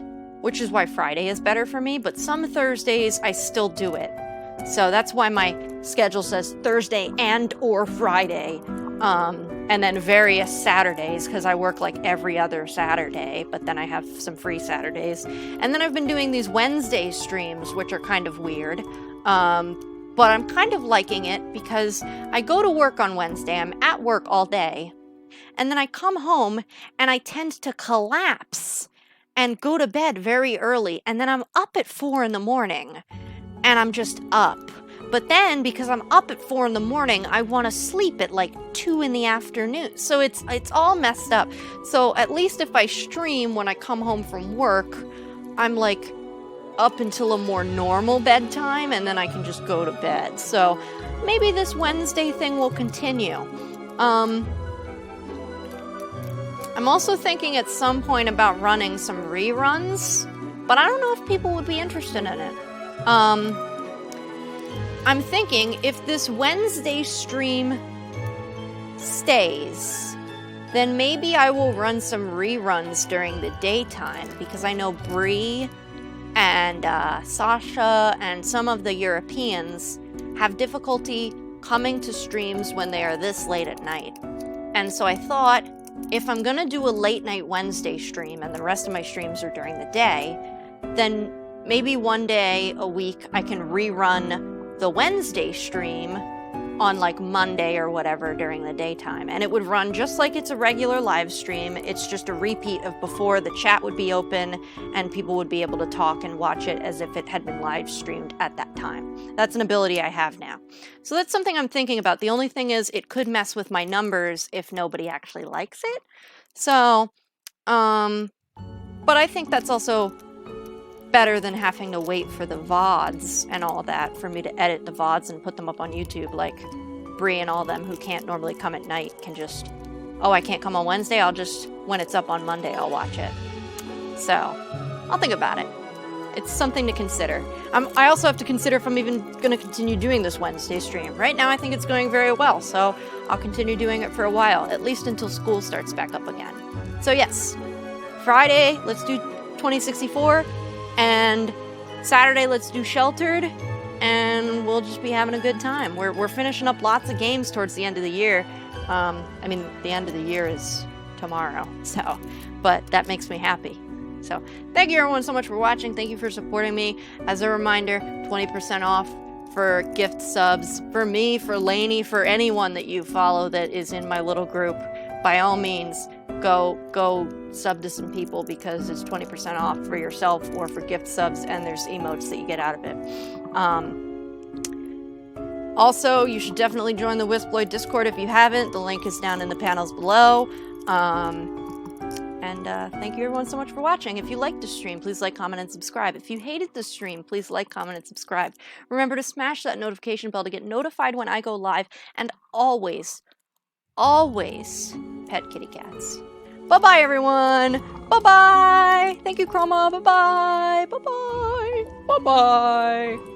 which is why Friday is better for me. But some Thursdays, I still do it. So that's why my schedule says Thursday and or Friday. And then various Saturdays, because I work like every other Saturday, but then I have some free Saturdays. And then I've been doing these Wednesday streams, which are kind of weird. But I'm kind of liking it because I go to work on Wednesday. I'm at work all day. And then I come home and I tend to collapse and go to bed very early. And then I'm up at 4 in the morning and I'm just up. But then because I'm up at 4 in the morning, I want to sleep at like 2 in the afternoon. So it's all messed up. So at least if I stream when I come home from work, I'm like up until a more normal bedtime and then I can just go to bed. So maybe this Wednesday thing will continue. I'm also thinking at some point about running some reruns, but I don't know if people would be interested in it. I'm thinking if this Wednesday stream stays, then maybe I will run some reruns during the daytime, because I know Bree and Sasha and some of the Europeans have difficulty coming to streams when they are this late at night. And so I thought if I'm gonna do a late night Wednesday stream and the rest of my streams are during the day, then maybe one day a week I can rerun the Wednesday stream on like Monday or whatever during the daytime. And it would run just like it's a regular live stream. It's just a repeat of before. The chat would be open and people would be able to talk and watch it as if it had been live streamed at that time. That's an ability I have now. So that's something I'm thinking about. The only thing is it could mess with my numbers if nobody actually likes it. So, but I think that's also better than having to wait for the VODs and all that for me to edit the VODs and put them up on YouTube. Like Bree and all them who can't normally come at night can just, oh, I can't come on Wednesday, I'll just, when it's up on Monday, I'll watch it. So I'll think about it. It's something to consider. I also have to consider if I'm even going to continue doing this Wednesday stream. Right now I think it's going very well, so I'll continue doing it for a while, at least until school starts back up again. So yes, Friday, let's do 2064. And Saturday, let's do Sheltered, and we'll just be having a good time. We're finishing up lots of games towards the end of the year. I mean, the end of the year is tomorrow, so, but that makes me happy. So, thank you everyone so much for watching. Thank you for supporting me. As a reminder, 20% off for gift subs, for me, for Lainey, for anyone that you follow that is in my little group. By all means, go sub to some people because it's 20% off for yourself or for gift subs, and there's emotes that you get out of it. Also, you should definitely join the wisploid Discord if you haven't. The link is down in the panels below. Thank you everyone so much for watching. If you liked the stream, please like, comment, and subscribe. If you hated the stream, please like, comment, and subscribe. Remember to smash that notification bell to get notified when I go live, and always pet kitty cats. Bye-bye, everyone. Bye-bye. Thank you, Chroma. Bye-bye. Bye-bye. Bye-bye.